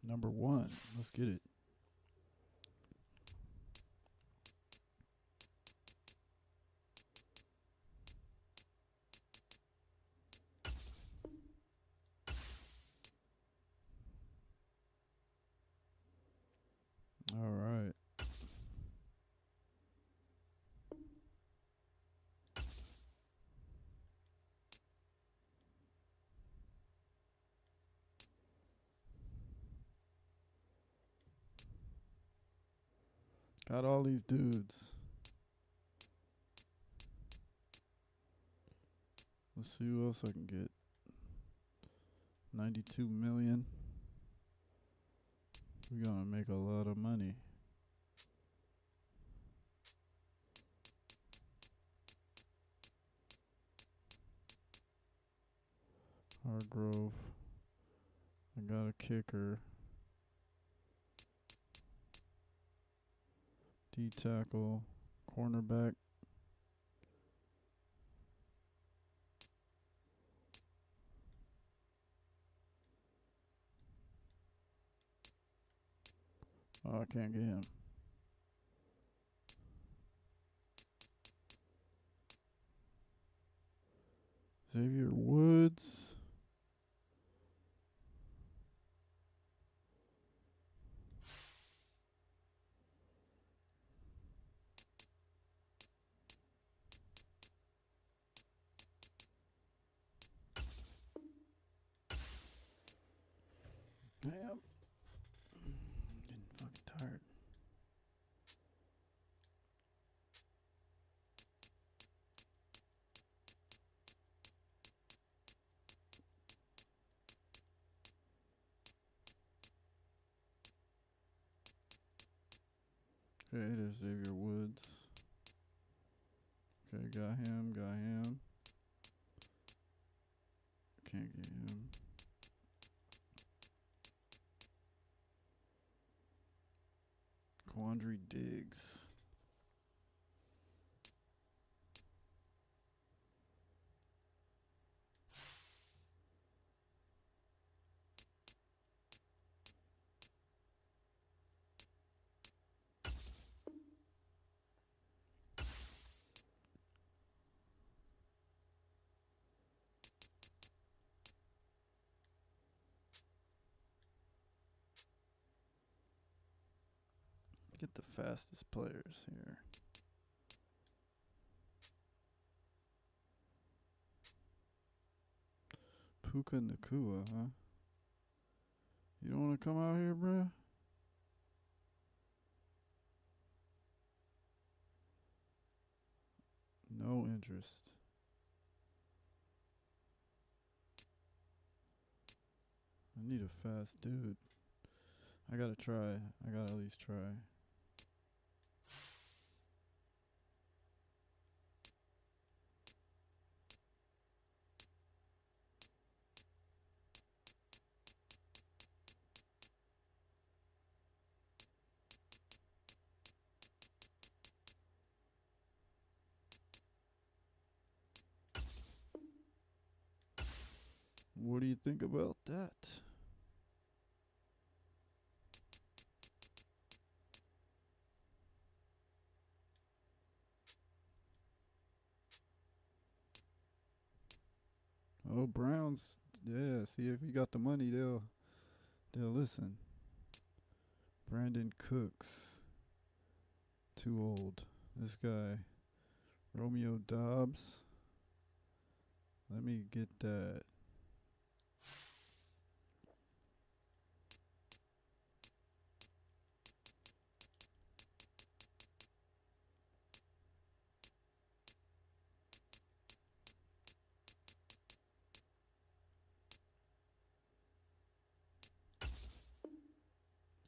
Number 1. Let's get it. All right. Got all these dudes. Let's see who else I can get. 92 million. We're gonna make a lot of money. Hargrove. I got a kicker. D-tackle. Cornerback. Oh, I can't get him. Xavier Woods. Damn. Getting fucking tired. Okay, there's Xavier Woods. Okay, got him, got him. Can't get him. Quandary Diggs. Get the fastest players here. Puka Nakua, huh? You don't want to come out here, bruh? No interest. I need a fast dude. I gotta try. I gotta at least try. What do you think about that? Oh, Browns. Yeah, see if you got the money, they'll listen. Brandon Cooks. Too old. This guy. Romeo Dobbs. Let me get that.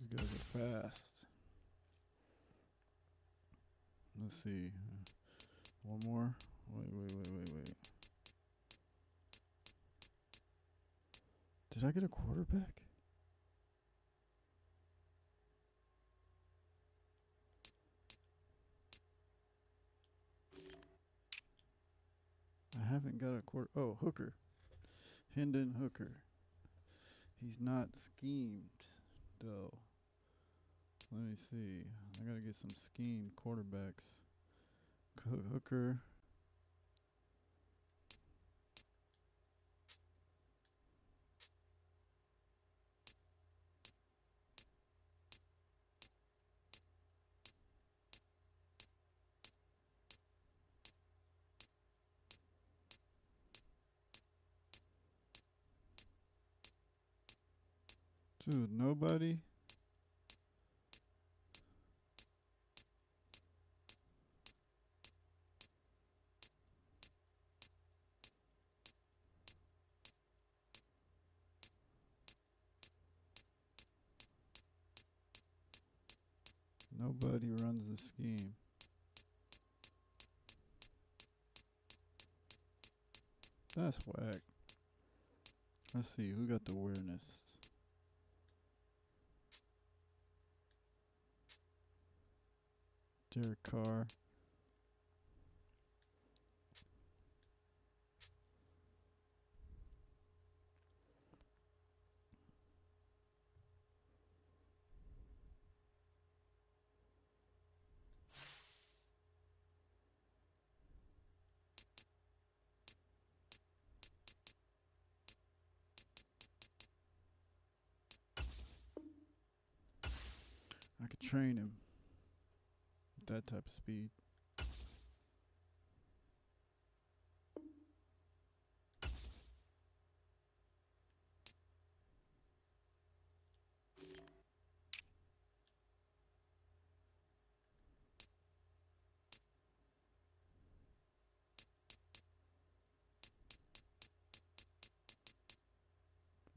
These guys are fast. Let's see. One more. Wait. Did I get a quarterback? I haven't got a quarter. Oh, Hooker. Hendon Hooker. He's not schemed, though. Let me see. I got to get some schemed quarterbacks. Hooker. Dude, nobody? Nobody runs the scheme. That's whack. Let's see, who got the awareness? Derek Carr. I could train him with that type of speed.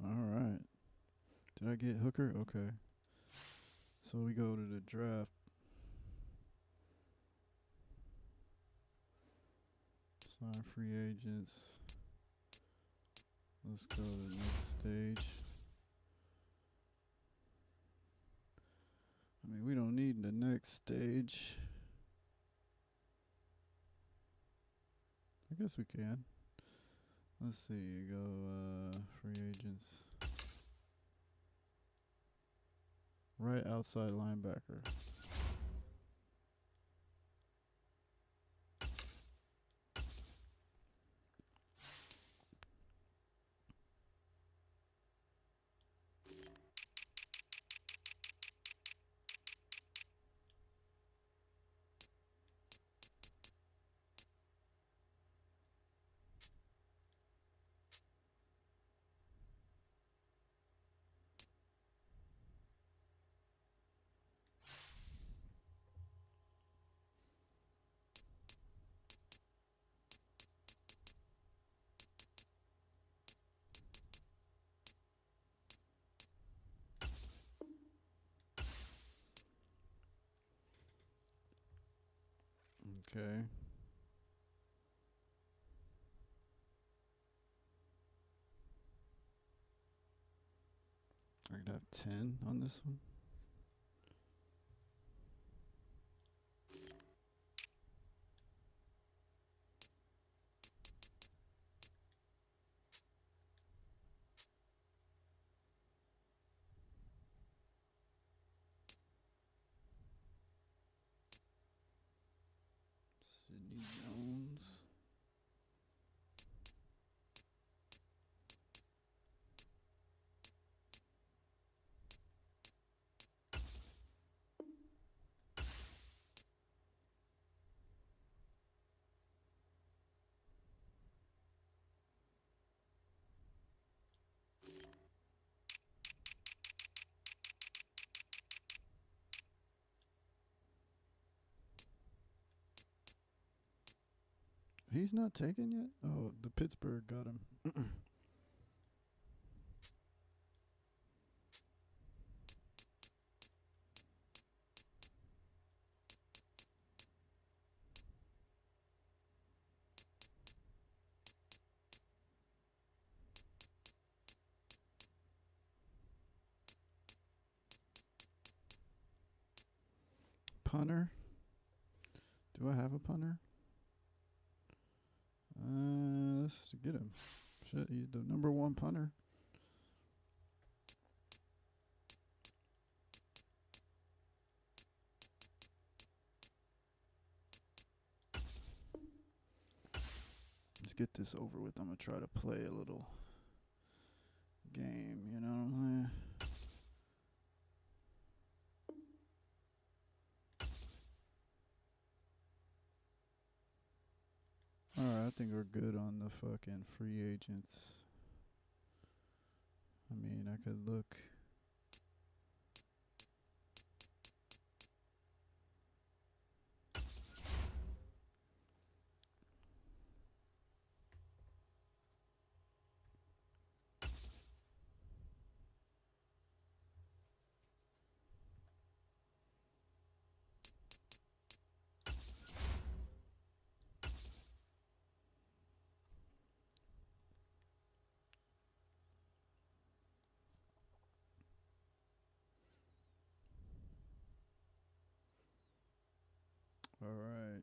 All right. Did I get Hooker? Okay. So we go to the draft. Sign free agents. Let's go to the next stage. I mean, we don't need the next stage. I guess we can. Let's see. You go free agents. Right outside linebacker. Okay. I could have 10 on this one. Sidney Jones. He's not taken yet? Oh, the Pittsburgh got him. Punter? Do I have a punter? Let's get him. Shit, he's the number 1 punter. Let's get this over with. I'm going to try to play a little game, you know what I'm saying? Alright, I think we're good on the fucking free agents. I mean, I could look. Alright.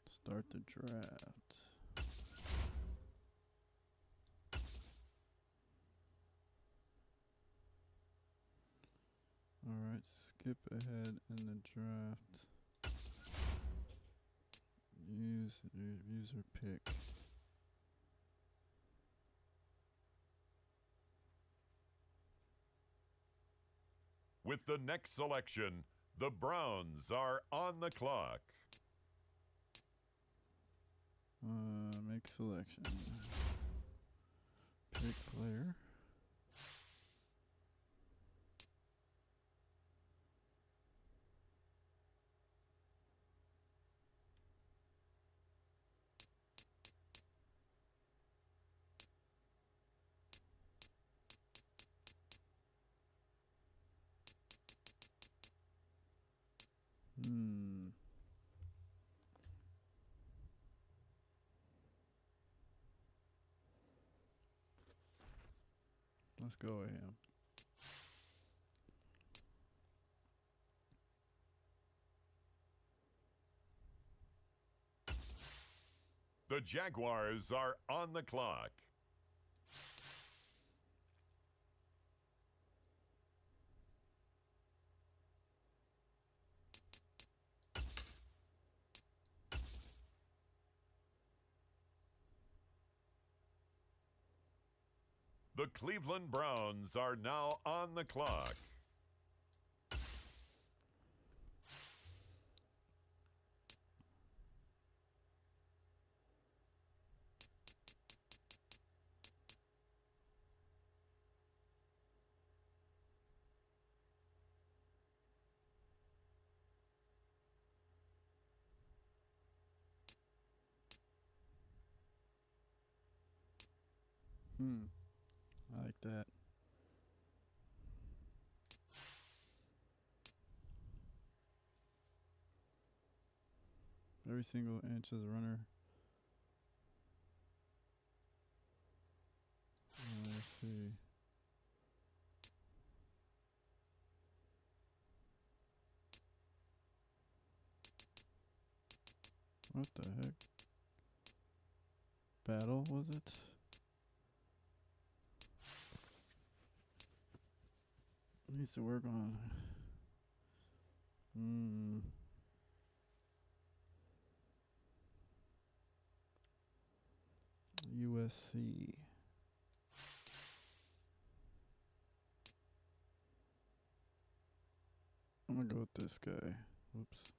Start the draft. Alright, skip ahead in the draft. Use user pick. With the next selection, the Browns are on the clock. Make selection. Pick player. Let's go with him. The Jaguars are on the clock. The Cleveland Browns are now on the clock. I like that. Every single inch as a runner. Let's see. What the heck? Battle, was it? Needs to work on. USC. I'm gonna go with this guy. Whoops.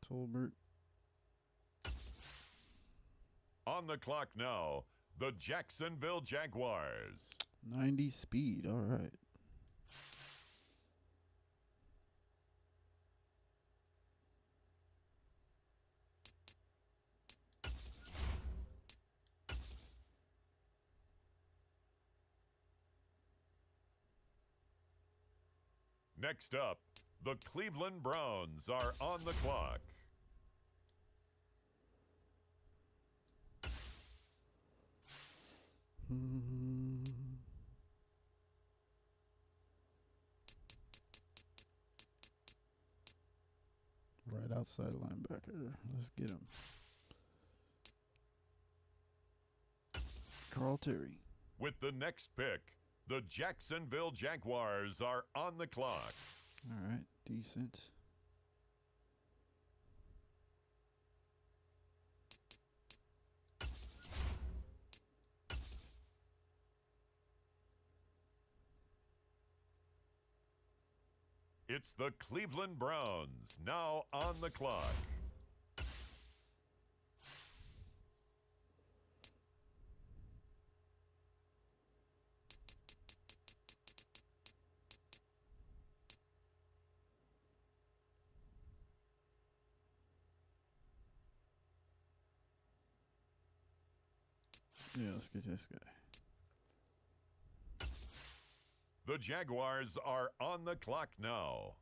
Tolbert. On the clock now, the Jacksonville Jaguars. 90 speed. All right. Next up, the Cleveland Browns are on the clock. Right outside linebacker. Let's get him. Carl Terry. With the next pick, the Jacksonville Jaguars are on the clock. All right. Decent. It's the Cleveland Browns now on the clock. Yeah, let's get this guy. The Jaguars are on the clock now.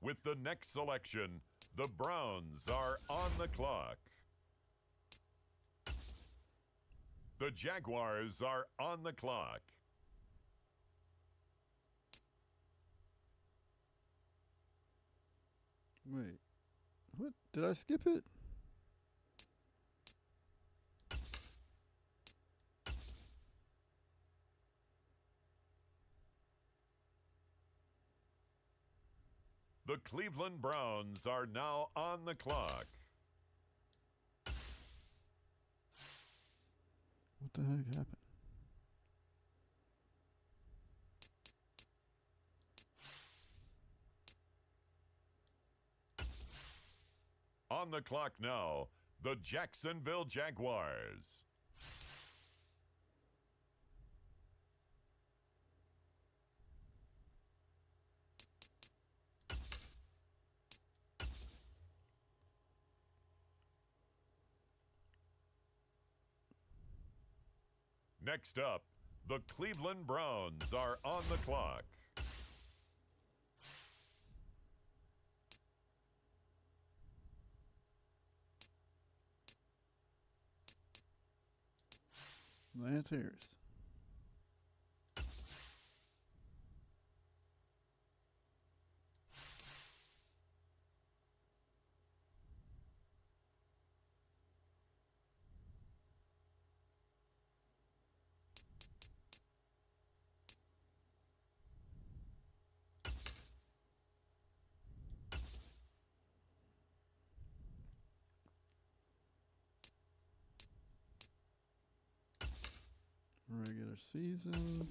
With the next selection, the Browns are on the clock. The Jaguars are on the clock. Wait. What? Did I skip it? The Cleveland Browns are now on the clock. What the heck happened? On the clock now, the Jacksonville Jaguars. Next up, the Cleveland Browns are on the clock. Lance Harris. Regular season.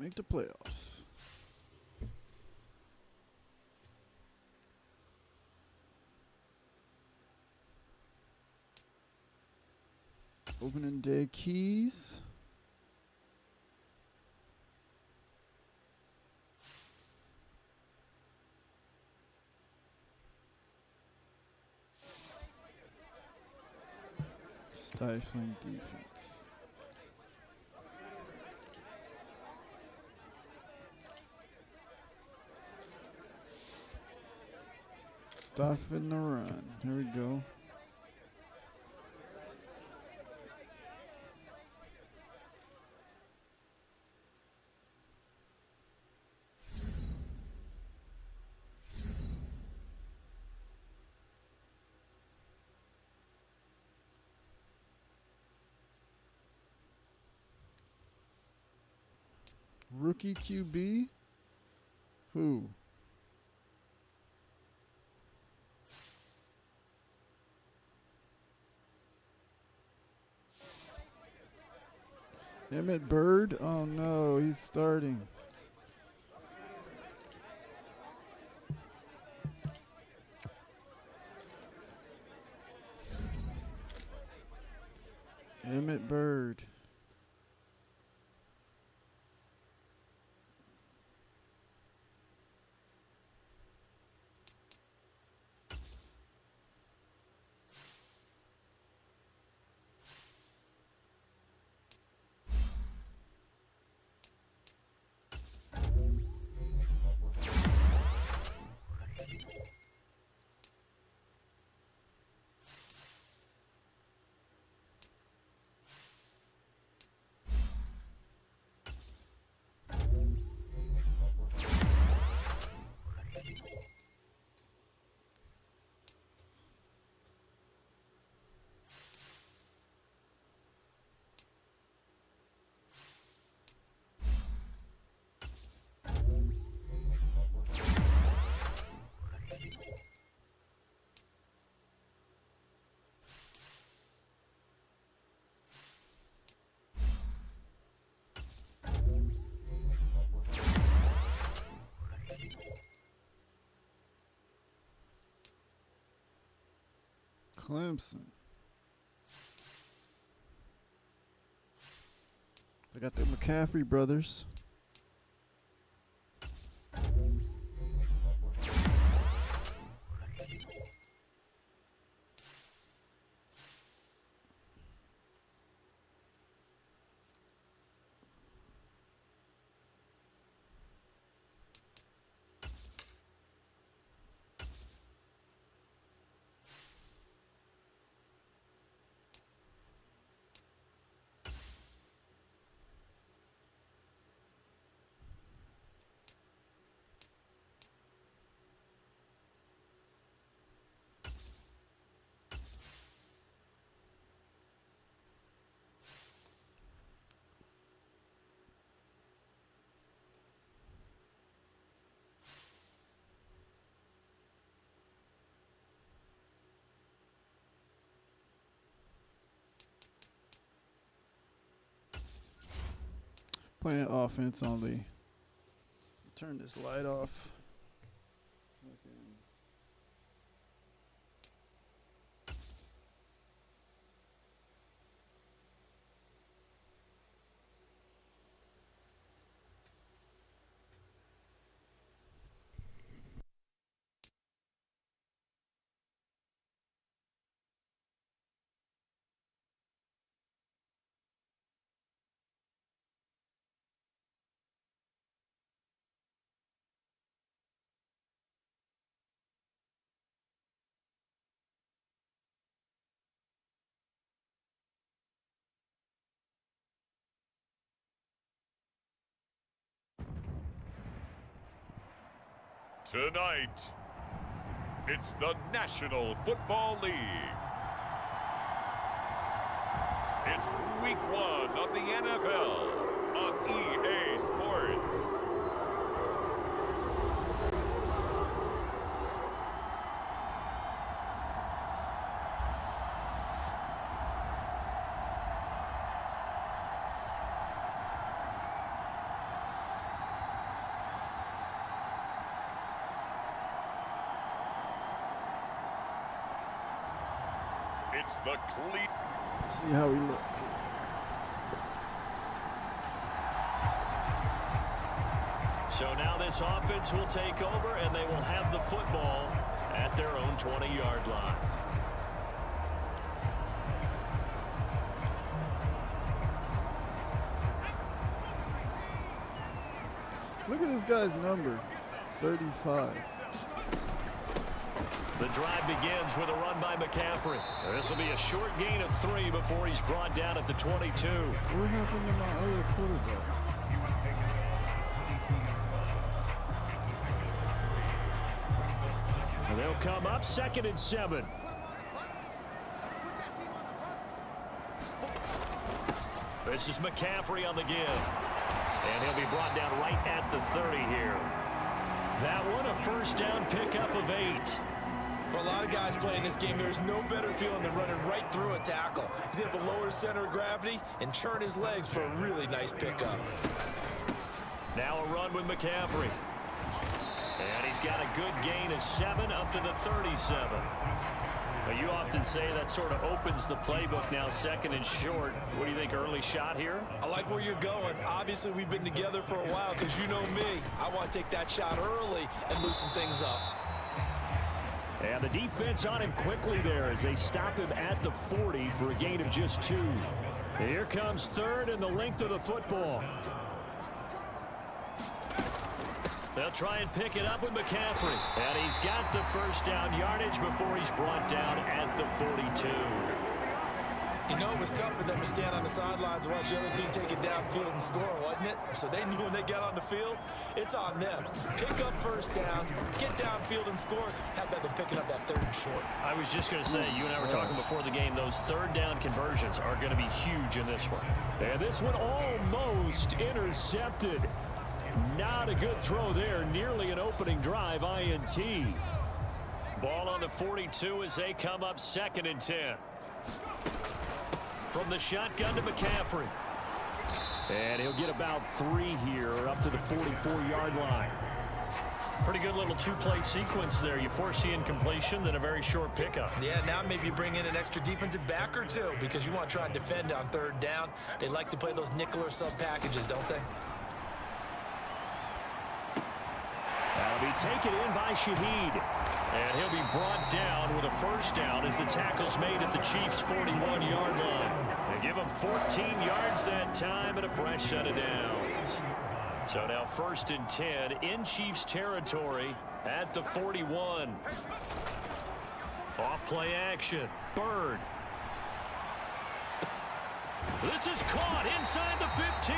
Make the playoffs. Opening day keys. Stifling defense. Stopping the run. Here we go. Rookie QB? Who? Emmett Bird? Oh no, he's starting. Emmett Bird. Clemson. They got the McCaffrey brothers. Playing offense only. Turn this light off. Tonight, it's the National Football League. It's week 1 of the NFL on EA Sports. It's the See how we look. So now this offense will take over, and they will have the football at their own 20-yard line. Look at this guy's number, 35. The drive begins with a run by McCaffrey. This will be a short gain of 3 before he's brought down at the 22. What happened to my other quarterback? And they'll come up 2nd and 7. This is McCaffrey on the give. And he'll be brought down right at the 30 here. That one a first down pickup of 8. For a lot of guys playing this game, there's no better feeling than running right through a tackle. He's able to lower his center of gravity and churn his legs for a really nice pickup. Now a run with McCaffrey. And he's got a good gain of 7 up to the 37. Now you often say that sort of opens the playbook now, 2nd and short. What do you think, early shot here? I like where you're going. Obviously, we've been together for a while because you know me. I want to take that shot early and loosen things up. And the defense on him quickly there as they stop him at the 40 for a gain of just 2. Here comes 3rd and the length of the football. They'll try and pick it up with McCaffrey. And he's got the first down yardage before he's brought down at the 42. You know, it was tough for them to stand on the sidelines and watch the other team take it downfield and score, wasn't it? So they knew when they got on the field, it's on them. Pick up first downs, get downfield and score. How about them picking up that 3rd and short? I was just going to say, you and I were talking before the game, those 3rd down conversions are going to be huge in this one. And this one almost intercepted. Not a good throw there. Nearly an opening drive, INT. Ball on the 42 as they come up 2nd and 10. From the shotgun to McCaffrey. And he'll get about 3 here up to the 44-yard line. Pretty good little 2-play sequence there. You force the incompletion, then a very short pickup. Yeah, now maybe you bring in an extra defensive back or 2 because you want to try and defend on 3rd down. They like to play those nickel or sub packages, don't they? That'll be taken in by Shaheed. And he'll be brought down with a first down as the tackle's made at the Chiefs' 41-yard line. They give him 14 yards that time and a fresh set of downs. So now 1st and 10 in Chiefs territory at the 41. Off play action. Bird. This is caught inside the 15.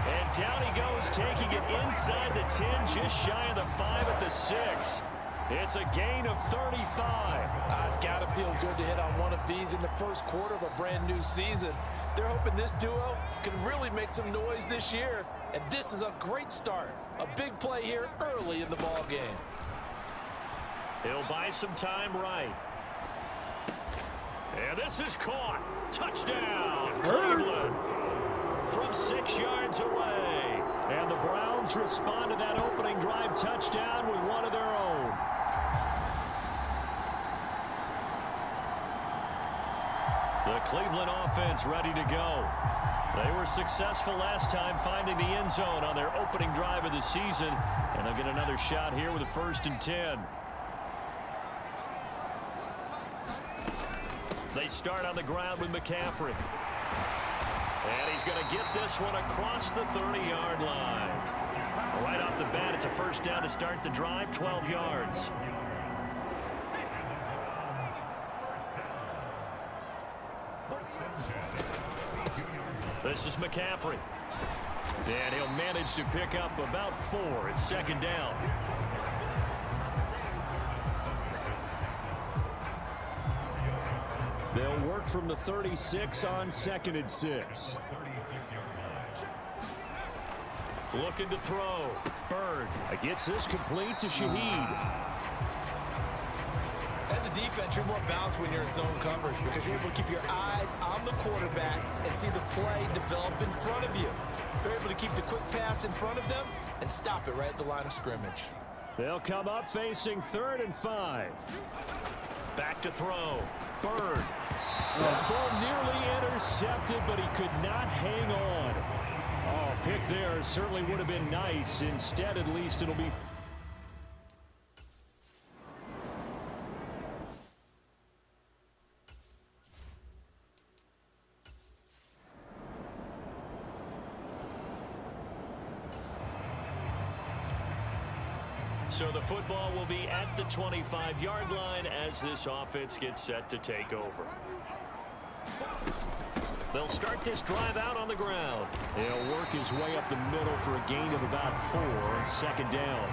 And down he goes, taking it inside the 10, just shy of the 5 at the 6. It's a gain of 35. It's got to feel good to hit on one of these in the first quarter of a brand new season. They're hoping this duo can really make some noise this year. And this is a great start. A big play here early in the ball game. He'll buy some time right. And this is caught. Touchdown, Cleveland. From 6 yards away. And the Browns respond to that opening drive touchdown with one of their own. The Cleveland offense ready to go. They were successful last time finding the end zone on their opening drive of the season. And they'll get another shot here with a 1st and 10. They start on the ground with McCaffrey. And he's going to get this one across the 30-yard line. Right off the bat, it's a first down to start the drive, 12 yards. This is McCaffrey. And he'll manage to pick up about 4. It's 2nd down. They'll work from the 36 on 2nd and 6. Looking to throw. Bird gets this complete to Shaheed. As a defense, you're more balanced when you're in zone coverage because you're able to keep your eyes on the quarterback and see the play develop in front of you. They're able to keep the quick pass in front of them and stop it right at the line of scrimmage. They'll come up facing 3rd and 5. Back to throw. Bird. That ball nearly intercepted, but he could not hang on. Oh, pick there certainly would have been nice. Instead, at least it'll be So the football will be at the 25-yard line as this offense gets set to take over. They'll start this drive out on the ground. He'll work his way up the middle for a gain of about 4, second down.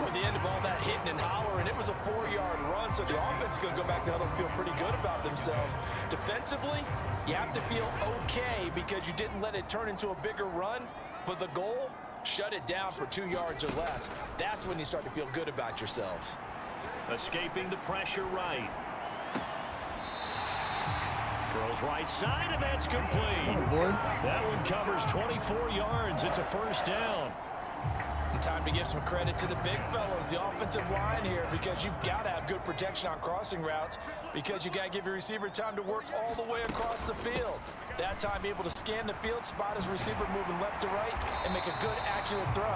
Well, at the end of all that hitting and hollering, it was a 4-yard run, so the offense is going to go back to huddle and feel pretty good about themselves. Defensively, you have to feel okay because you didn't let it turn into a bigger run, but the goal, shut it down for 2 yards or less. That's when you start to feel good about yourselves. Escaping the pressure right. Throws right side, and that's complete. Oh, boy. That one covers 24 yards. It's a first down. Time to give some credit to the big fellows, the offensive line here, because you've got to have good protection on crossing routes because you got to give your receiver time to work all the way across the field. That time, be able to scan the field, spot his receiver moving left to right, and make a good, accurate throw.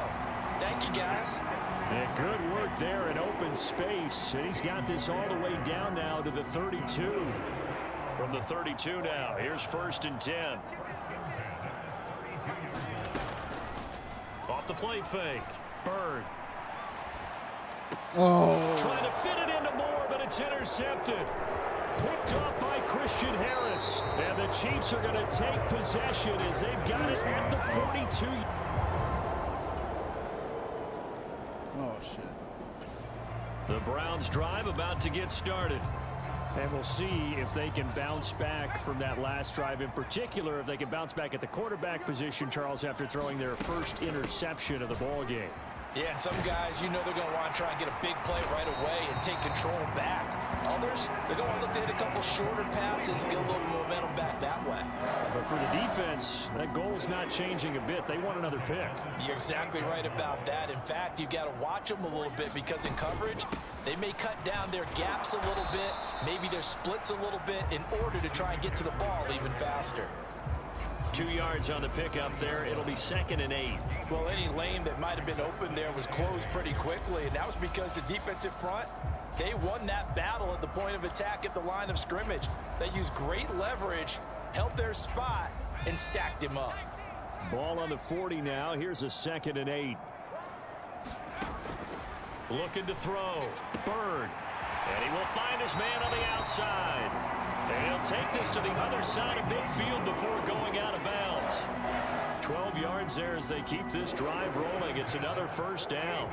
Thank you, guys. And good work there in open space. And he's got this all the way down now to the 32. From the 32 now, here's 1st and 10. Off the play fake. Bird. Oh. Trying to fit it into Moore, but it's intercepted. Picked off by Christian Harris. And the Chiefs are going to take possession as they've got it at the 42. Oh, shit. The Browns drive about to get started. And we'll see if they can bounce back from that last drive, in particular, if they can bounce back at the quarterback position, Charles, after throwing their first interception of the ball game. Yeah, and some guys, you know they're going to want to try and get a big play right away and take control back. Others, they're going to look to hit a couple shorter passes and get a little momentum back that way. But for the defense, that goal's not changing a bit. They want another pick. You're exactly right about that. In fact, you've got to watch them a little bit because in coverage, they may cut down their gaps a little bit, maybe their splits a little bit in order to try and get to the ball even faster. 2 yards on the pickup there. It'll be 2nd and 8. Well, any lane that might have been open there was closed pretty quickly, and that was because the defensive front, they won that battle at the point of attack at the line of scrimmage. They used great leverage, held their spot, and stacked him up. Ball on the 40 now. Here's a 2nd and 8. Looking to throw. Bird. And he will find his man on the outside. And he'll take this to the other side of midfield before going out of bounds. 12 yards there as they keep this drive rolling. It's another first down.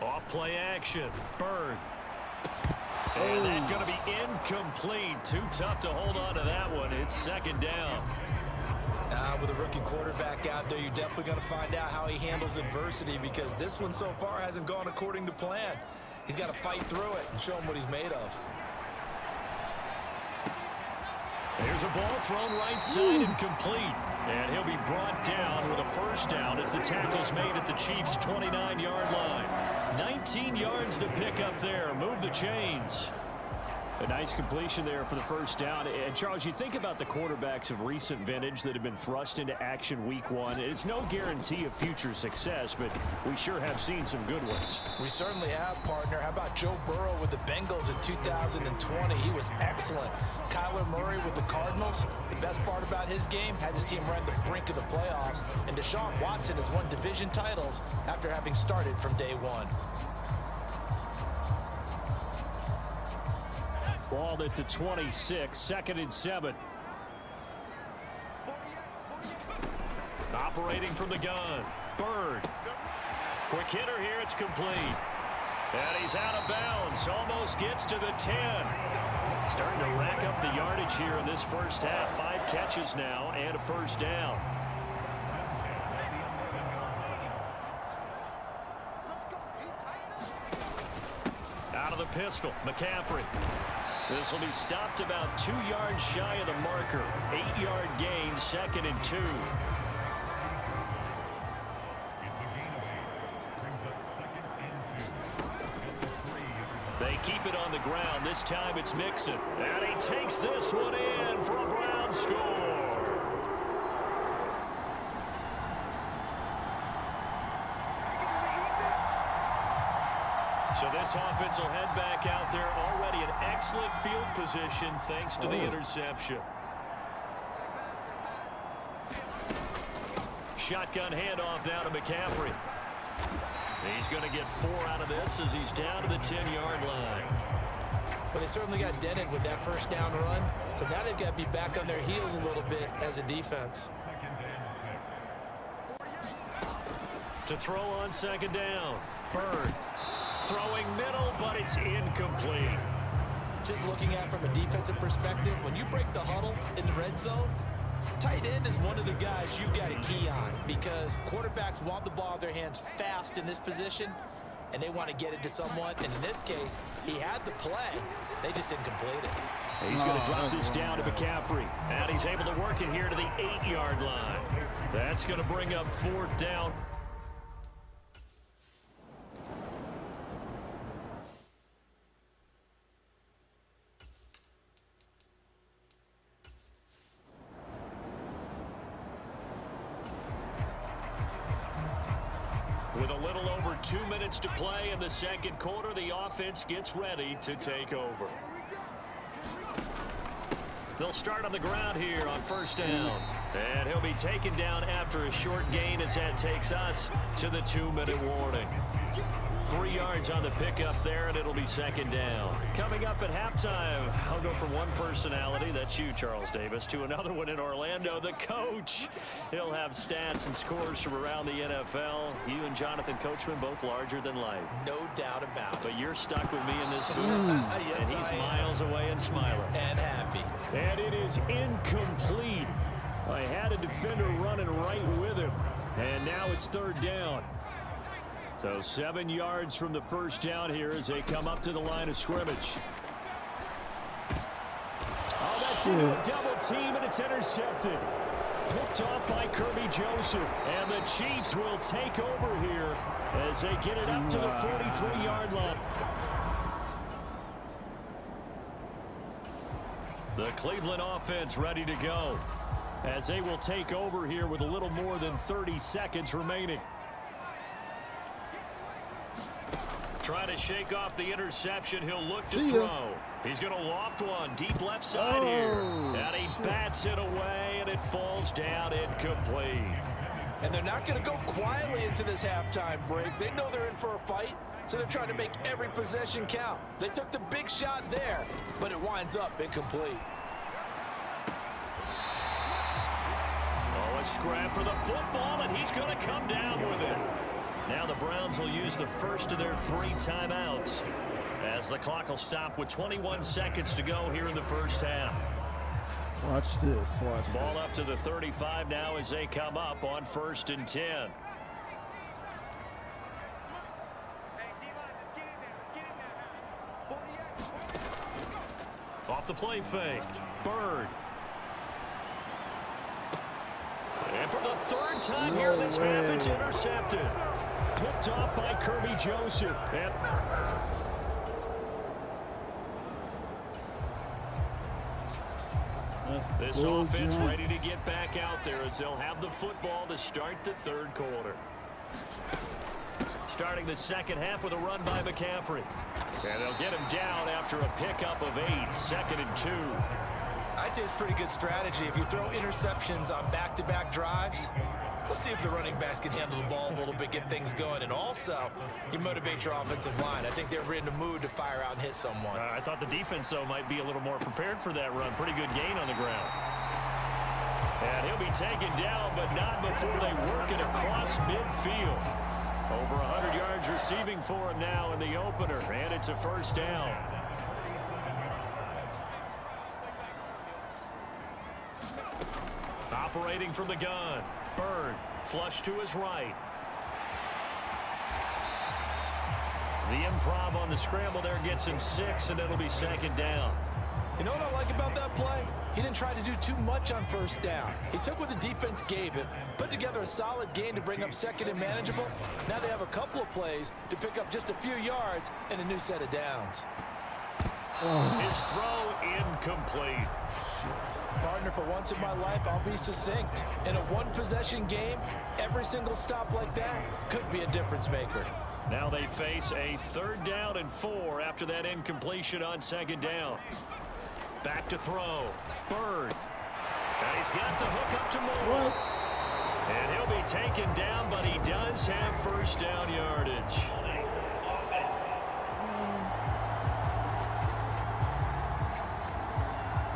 Off play action. Bird. And that's going to be incomplete. Too tough to hold on to that one. It's 2nd down. With a rookie quarterback out there, you're definitely going to find out how he handles adversity because this one so far hasn't gone according to plan. He's got to fight through it and show him what he's made of. There's a ball thrown right side and complete. And he'll be brought down with a first down as the tackle's made at the Chiefs' 29-yard line. 19 yards to pick up there. Move the chains. A nice completion there for the first down. And, Charles, you think about the quarterbacks of recent vintage that have been thrust into action week 1. It's no guarantee of future success, but we sure have seen some good ones. We certainly have, partner. How about Joe Burrow with the Bengals in 2020? He was excellent. Kyler Murray with the Cardinals. The best part about his game has his team right on the brink of the playoffs. And Deshaun Watson has won division titles after having started from day 1. Ball at the 26, 2nd and 7. Operating from the gun. Bird. Quick hitter here, it's complete. And he's out of bounds, almost gets to the 10. Starting to rack up the yardage here in this first half. 5 catches now and a first down. Out of the pistol, McCaffrey. This will be stopped about 2 yards shy of the marker. 8-yard gain, 2nd and 2. They keep it on the ground. This time it's Mixon. And he takes this one in for a Brown score. So this offense will head back out there already in excellent field position thanks to the interception. shotgun handoff now to McCaffrey. He's going to get 4 out of this as he's down to the 10-yard line. But they certainly got dented with that first down run. So now they've got to be back on their heels a little bit as a defense. To throw on second down. Bird throwing middle, but it's incomplete. Just looking at it from a defensive perspective, when you break the huddle in the red zone, tight end is one of the guys you've got to key on because quarterbacks want the ball in their hands fast in this position, and they want to get it to someone. And in this case, he had the play. They just didn't complete it. He's going to drop this down to McCaffrey. And he's able to work it here to the 8-yard line. That's going to bring up 4th down. With a little over 2 minutes to play in the second quarter, the offense gets ready to take over. They'll start on the ground here on first down. And he'll be taken down after a short gain as that takes us to the 2-minute warning. 3 yards on the pickup there, and it'll be second down. Coming up at halftime, I'll go from one personality, that's you, Charles Davis, to another one in Orlando, the coach. He'll have stats and scores from around the NFL. You and Jonathan Coachman, both larger than life. No doubt about it. But you're stuck with me in this booth, Yes, and he's miles away and smiling. And happy. And it is incomplete. I had a defender running right with him, and now it's 3rd down. So 7 yards from the first down here as they come up to the line of scrimmage. Oh, that's into a double team, and it's intercepted. Picked off by Kirby Joseph. And the Chiefs will take over here as they get it up to the 43-yard line. The Cleveland offense ready to go as they will take over here with a little more than 30 seconds remaining. Trying to shake off the interception. He'll look to throw. He's going to loft one deep left side here. And he bats it away, and it falls down incomplete. And they're not going to go quietly into this halftime break. They know they're in for a fight, so they're trying to make every possession count. They took the big shot there, but it winds up incomplete. Oh, a scrap for the football, and he's going to come down with it. Now the Browns will use the first of their 3 timeouts as the clock will stop with 21 seconds to go here in the first half. Watch this. Watch Ball this. up to the 35 now as they come up on 1st and 10. Off the play fake. Bird. And for the 3rd time here in this half, it's intercepted. Picked off by Kirby Joseph. And this offense ready to get back out there as they'll have the football to start the 3rd quarter. Starting the second half with a run by McCaffrey. And they'll get him down after a pickup of 8, 2nd and 2. I'd say it's pretty good strategy. If you throw interceptions on back-to-back drives, let's see if the running backs can handle the ball a little bit, get things going. And also, you motivate your offensive line. I think they're in the mood to fire out and hit someone. I thought the defense, though, might be a little more prepared for that run. Pretty good gain on the ground. And he'll be taken down, but not before they work it across midfield. Over 100 yards receiving for him now in the opener, and it's a first down. Operating from the gun. Bird, flush to his right. The improv on the scramble there gets him 6, and it'll be 2nd down. You know what I like about that play? He didn't try to do too much on first down. He took what the defense gave him, put together a solid gain to bring up 2nd and manageable. Now they have a couple of plays to pick up just a few yards and a new set of downs. His throw incomplete. Partner, for once in my life, I'll be succinct. In a one-possession game, every single stop like that could be a difference maker. Now they face a 3rd down and 4 after that incompletion on 2nd down. Back to throw. Bird. And he's got the hook up to Moore. And he'll be be taken down, but he does have first down yardage.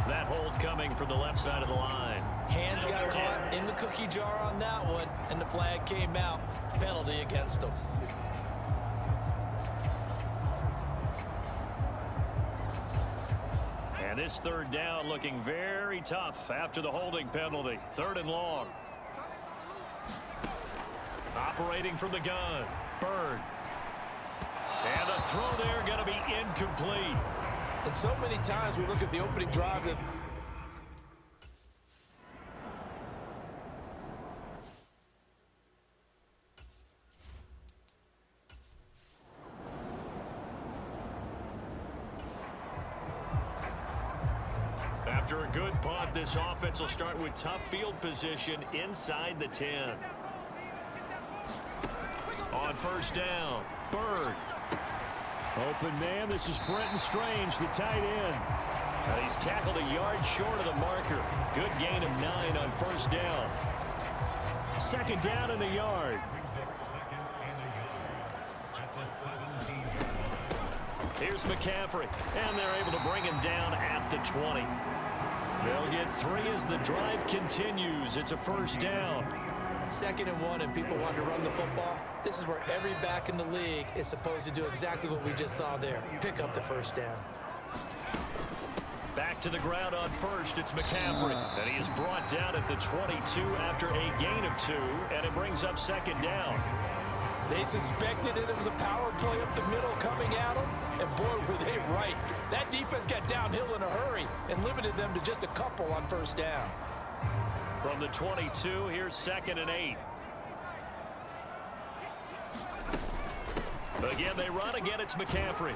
That hold coming from the left side of the line. Hands got caught in the cookie jar on that one, and the flag came out. Penalty against him. And this third down looking very tough after the holding penalty. 3rd and long. Operating from the gun. Bird. And the throw there going to be incomplete. And so many times we look at the opening drive that after a good punt, this offense will start with tough field position inside the 10. On first down, Bird. Open man, this is Brenton Strange, the tight end. He's tackled a yard short of the marker. Good gain of 9 on first down. 2nd down in the yard. Here's McCaffrey, and they're able to bring him down at the 20. They'll get 3 as the drive continues. It's a first down. 2nd and 1, and people want to run the football. This is where every back in the league is supposed to do exactly what we just saw there. Pick up the first down. Back to the ground on first. It's McCaffrey, and he is brought down at the 22 after a gain of 2, and it brings up 2nd down. they suspected it was a power play up the middle coming at them, and boy, were they right. That defense got downhill in a hurry and limited them to just a couple on first down. From the 22, here's 2nd and 8. Again, they run. Again, it's McCaffrey.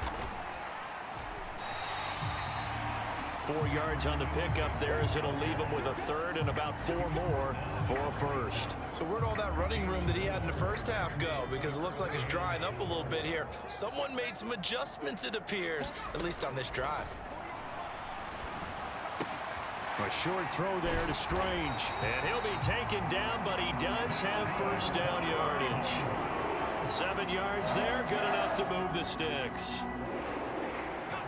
4 yards on the pickup there as it'll leave him with a third and about 4 more for a first. So where'd all that running room that he had in the first half go? Because it looks like it's drying up a little bit here. Someone made some adjustments, it appears, at least on this drive. A short throw there to Strange. And he'll be taken down, but he does have first down yardage. 7 yards there, good enough to move the sticks.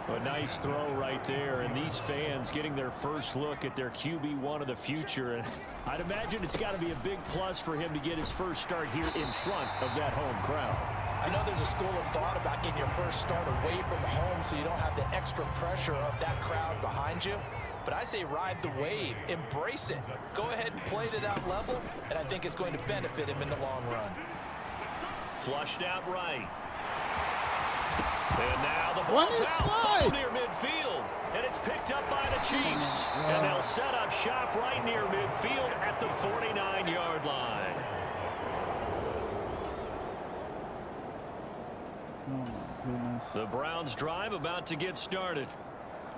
A nice throw right there, and these fans getting their first look at their QB1 of the future. And I'd imagine it's got to be a big plus for him to get his first start here in front of that home crowd. I know there's a school of thought about getting your first start away from home so you don't have the extra pressure of that crowd behind you. But I say ride the wave, embrace it. Go ahead and play to that level, and I think it's going to benefit him in the long run. Flushed out right. And now the ball's out near midfield. And it's picked up by the Chiefs. And they'll set up shop right near midfield at the 49-yard line. Oh, my goodness. The Browns drive about to get started.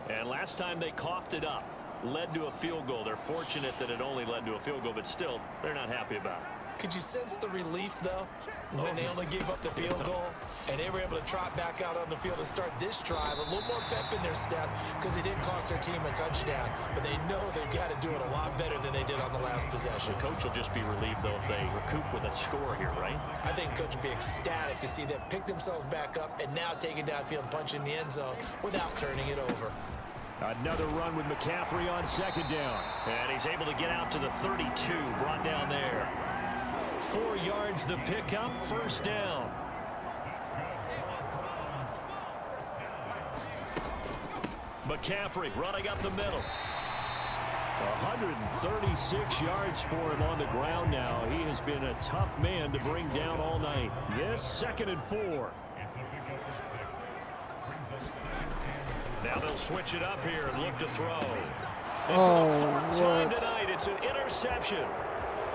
And last time they coughed it up, led to a field goal. They're fortunate that it only led to a field goal, but still, they're not happy about it. Could you sense the relief, though, when they only gave up the field goal and they were able to trot back out on the field and start this drive? A little more pep in their step because they didn't cost their team a touchdown, but they know they've got to do it a lot better than they did on the last possession. The coach will just be relieved, though, if they recoup with a score here, right? I think coach will be ecstatic to see them pick themselves back up and now take it downfield and punch in the end zone without turning it over. Another run with McCaffrey on 2nd down. And he's able to get out to the 32, brought down there. 4 yards the pickup, first down. McCaffrey running up the middle. 136 yards for him on the ground now. He has been a tough man to bring down all night. This 2nd and 4. Now they'll switch it up here and look to throw. And for the 4th time tonight, it's an interception.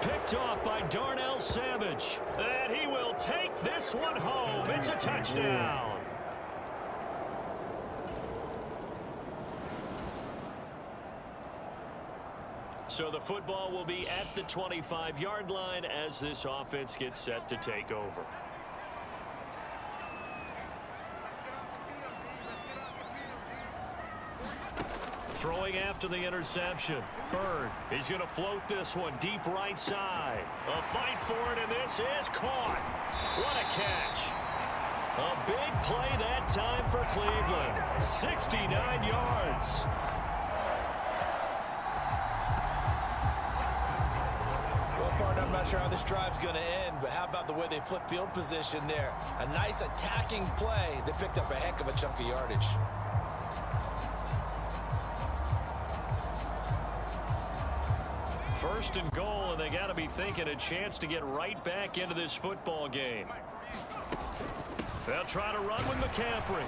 Picked off by Darnell Savage. And he will take this one home. It's a touchdown. So the football will be at the 25-yard line as this offense gets set to take over. Throwing after the interception. Bird, he's going to float this one deep right side. A fight for it, and this is caught. What a catch. A big play that time for Cleveland. 69 yards. Well, partner, I'm not sure how this drive's going to end, but how about the way they flip field position there? A nice attacking play. They picked up a heck of a chunk of yardage. First and goal, and they got to be thinking a chance to get right back into this football game. They'll try to run with McCaffrey.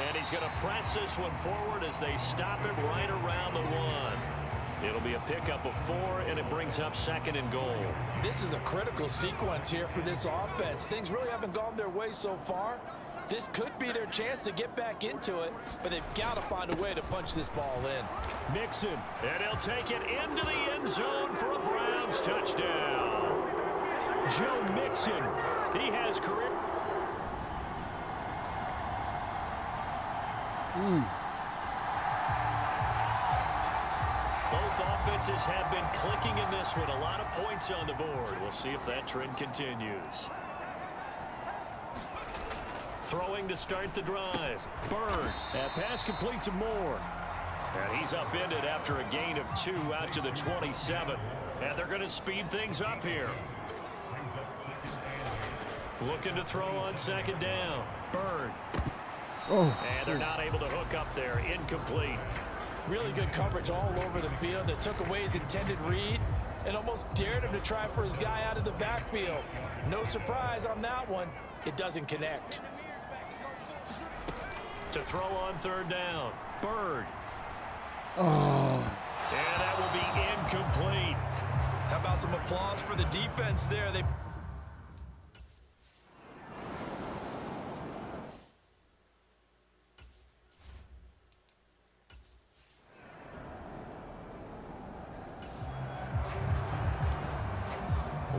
And he's going to press this one forward as they stop him right around the 1. It'll be a pickup of 4, and it brings up 2nd and goal. This is a critical sequence here for this offense. Things really haven't gone their way so far. This could be their chance to get back into it, but they've got to find a way to punch this ball in. Mixon, and he'll take it into the end zone for a Browns touchdown. Joe Mixon, he has career. Both offenses have been clicking in this one. A lot of points on the board. We'll see if that trend continues. Throwing to start the drive. Bird. That pass complete to Moore. And he's upended after a gain of 2 out to the 27. And they're going to speed things up here. Looking to throw on 2nd down. Bird. And they're not able to hook up there. Incomplete. Really good coverage all over the field. It took away his intended read and almost dared him to try for his guy out of the backfield. No surprise on that one. It doesn't connect. To throw on 3rd down. Bird. Oh. And that will be incomplete. How about some applause for the defense there?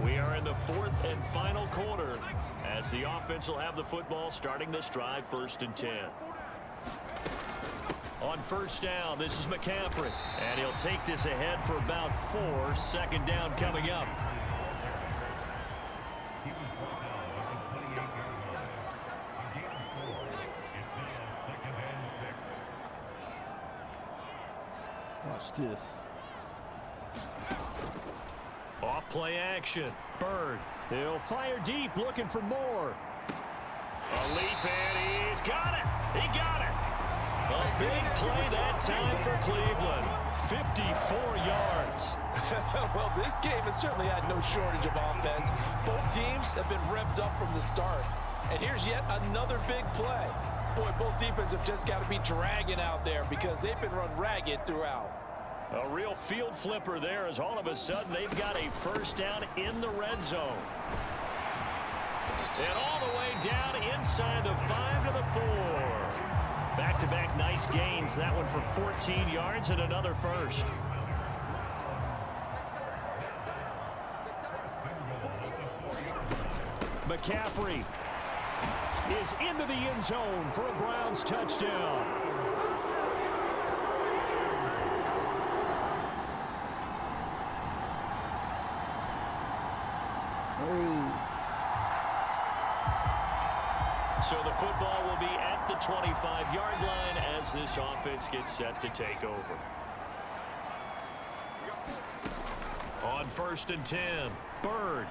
We are in the 4th and final quarter as the offense will have the football starting this drive 1st and 10. On 1st down, this is McCaffrey. And he'll take this ahead for about 4. 2nd down coming up. Watch this. Off play action. Bird. He'll fire deep, looking for more. A leap, and he's got it. He got it. A big play that time for Cleveland. 54 yards. Well, this game has certainly had no shortage of offense. Both teams have been revved up from the start. And here's yet another big play. Boy, both defenses have just got to be dragging out there because they've been run ragged throughout. A real field flipper there as all of a sudden they've got a 1st down in the red zone. And all the way down inside the 5 to the 4. Back-to-back nice gains. That one for 14 yards and another 1st. McCaffrey is into the end zone for a Browns touchdown. So the football will be at the 25-yard line as this offense gets set to take over. On 1st and 10, Bird.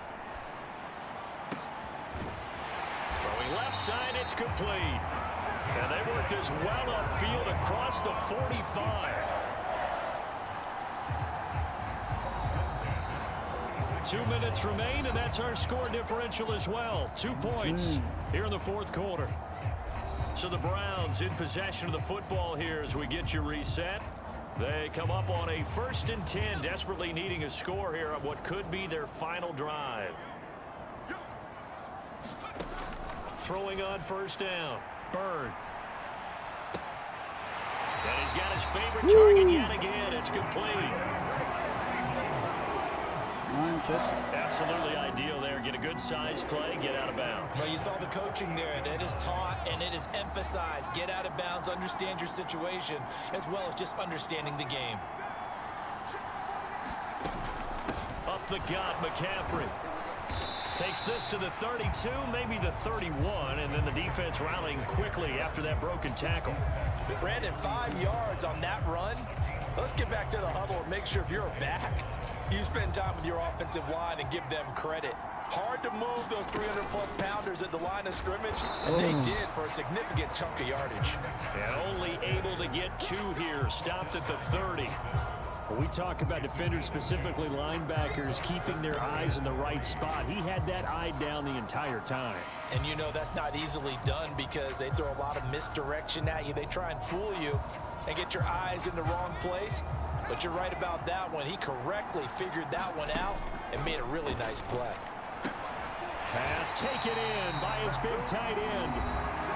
Throwing left side, it's complete. And they work this well upfield across the 45. 2 minutes remain, and that's our score differential as well. 2 points here in the 4th quarter. So the Browns in possession of the football here as we get you reset. They come up on a 1st and 10, desperately needing a score here on what could be their final drive. Throwing on 1st down. Bird. And he's got his favorite target yet again. It's complete. 9 catches. Absolutely ideal there. Get a good size play, get out of bounds. Well, you saw the coaching there. That is taught and it is emphasized. Get out of bounds, understand your situation, as well as just understanding the game. Up the gut, McCaffrey. Takes this to the 32, maybe the 31, and then the defense rallying quickly after that broken tackle. Brandon, 5 yards on that run. Let's get back to the huddle and make sure if you're back, you spend time with your offensive line and give them credit. Hard to move those 300-plus pounders at the line of scrimmage, and they did for a significant chunk of yardage. And only able to get 2 here, stopped at the 30. When we talk about defenders, specifically linebackers, keeping their eyes in the right spot, he had that eye down the entire time. And you know that's not easily done because they throw a lot of misdirection at you. They try and fool you and get your eyes in the wrong place. But you're right about that one. He correctly figured that one out and made a really nice play. Pass taken in by his big tight end.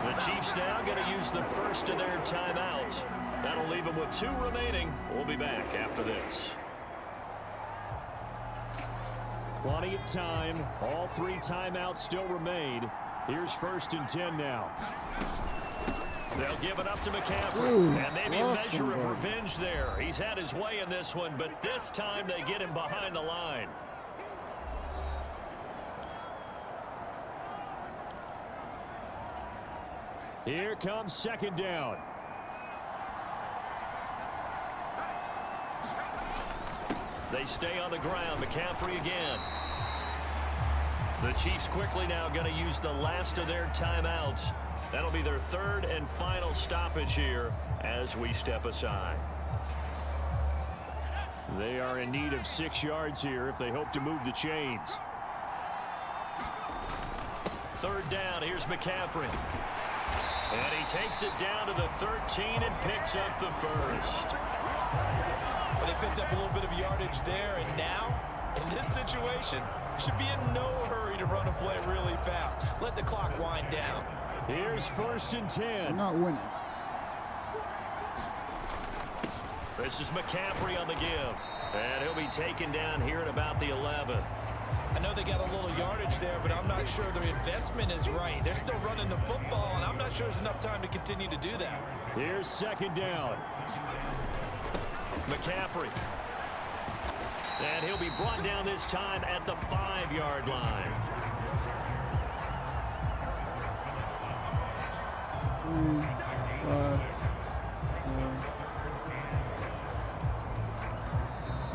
The Chiefs now going to use the first of their timeouts. That'll leave them with 2 remaining. We'll be back after this. Plenty of time. All 3 timeouts still remain. Here's 1st and 10 now. They'll give it up to McCaffrey. And maybe a measure of revenge there. He's had his way in this one, but this time they get him behind the line. Here comes 2nd down. They stay on the ground. McCaffrey again. The Chiefs quickly now going to use the last of their timeouts. That'll be their 3rd and final stoppage here as we step aside. They are in need of 6 yards here if they hope to move the chains. 3rd down. Here's McCaffrey. And he takes it down to the 13 and picks up the 1st. Well, they picked up a little bit of yardage there, and now, in this situation, should be in no hurry to run a play really fast. Let the clock wind down. Here's 1st and 10. We're not winning. This is McCaffrey on the give. And he'll be taken down here at about the 11. I know they got a little yardage there, but I'm not sure their investment is right. They're still running the football, and I'm not sure there's enough time to continue to do that. Here's 2nd down. McCaffrey. And he'll be brought down this time at the 5-yard line. 3, 5, 4.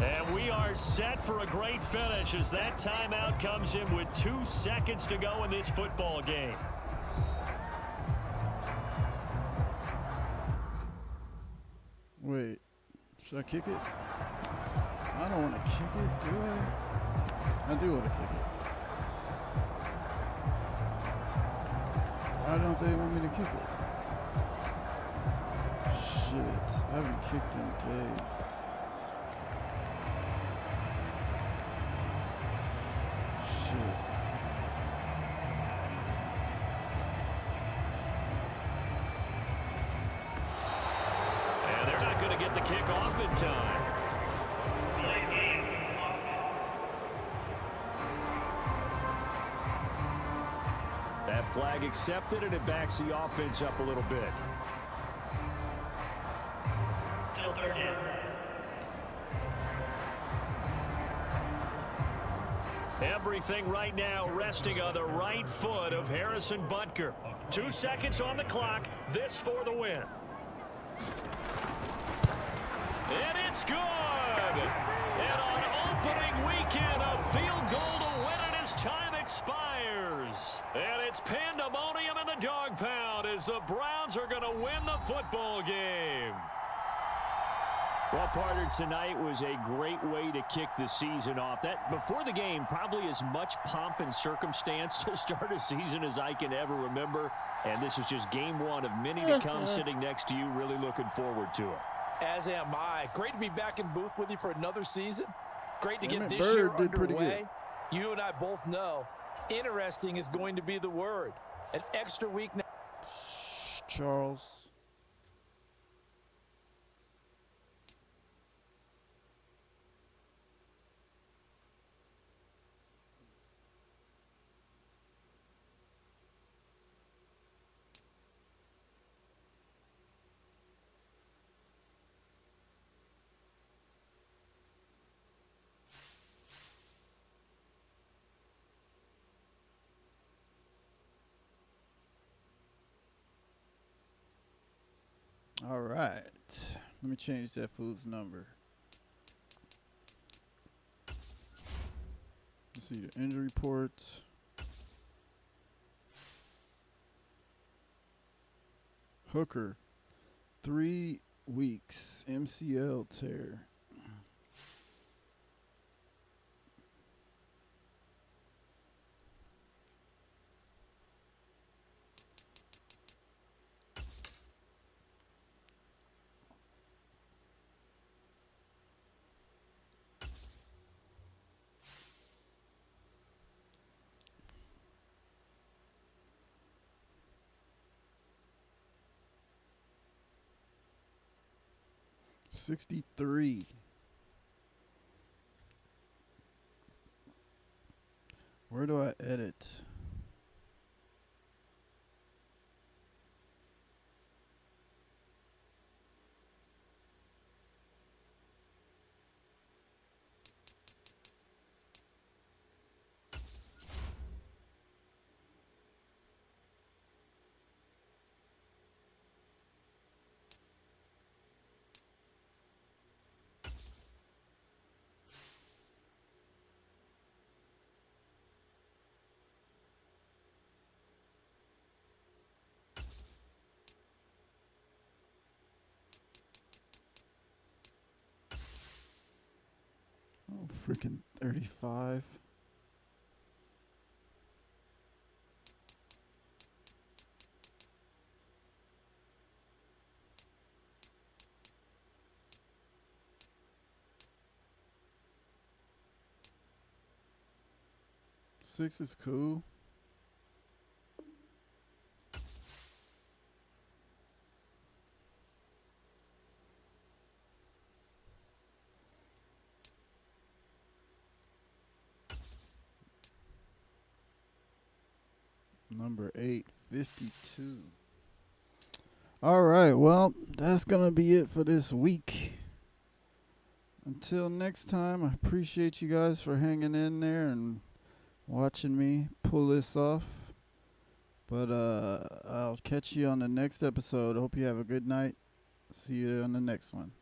And we are set for a great finish as that timeout comes in with 2 seconds to go in this football game. Wait, should I kick it? I don't want to kick it, do I? I do want to kick it. Why don't they want me to kick it? Shit, I haven't kicked in days. Shit. And they're not going to get the kick off in time. That flag accepted, and it backs the offense up a little bit. Still 3rd down. Everything right now resting on the right foot of Harrison Butker. 2 seconds on the clock. This for the win. And it's good. And on opening weekend, a field goal to win it as time expires. And it's pandemonium in the dog pound as the Browns are going to win the football game. Well, partner, tonight was a great way to kick the season off. That, before the game, probably as much pomp and circumstance to start a season as I can ever remember. And this is just game 1 of many to come sitting next to you. Really looking forward to it. As am I. Great to be back in booth with you for another season. Great to get this Bird year did pretty underway. good. You and I both know interesting is going to be the word. An extra week now. Charles. All right. Let me change that fool's number. Let's see the injury report. Hooker, 3 weeks, MCL tear. $63. Where do I edit? Oh, freaking 35. Six is cool. Number 852. All right, well, that's going to be it for this week. Until next time, I appreciate you guys for hanging in there and watching me pull this off. But I'll catch you on the next episode. Hope you have a good night. See you on the next one.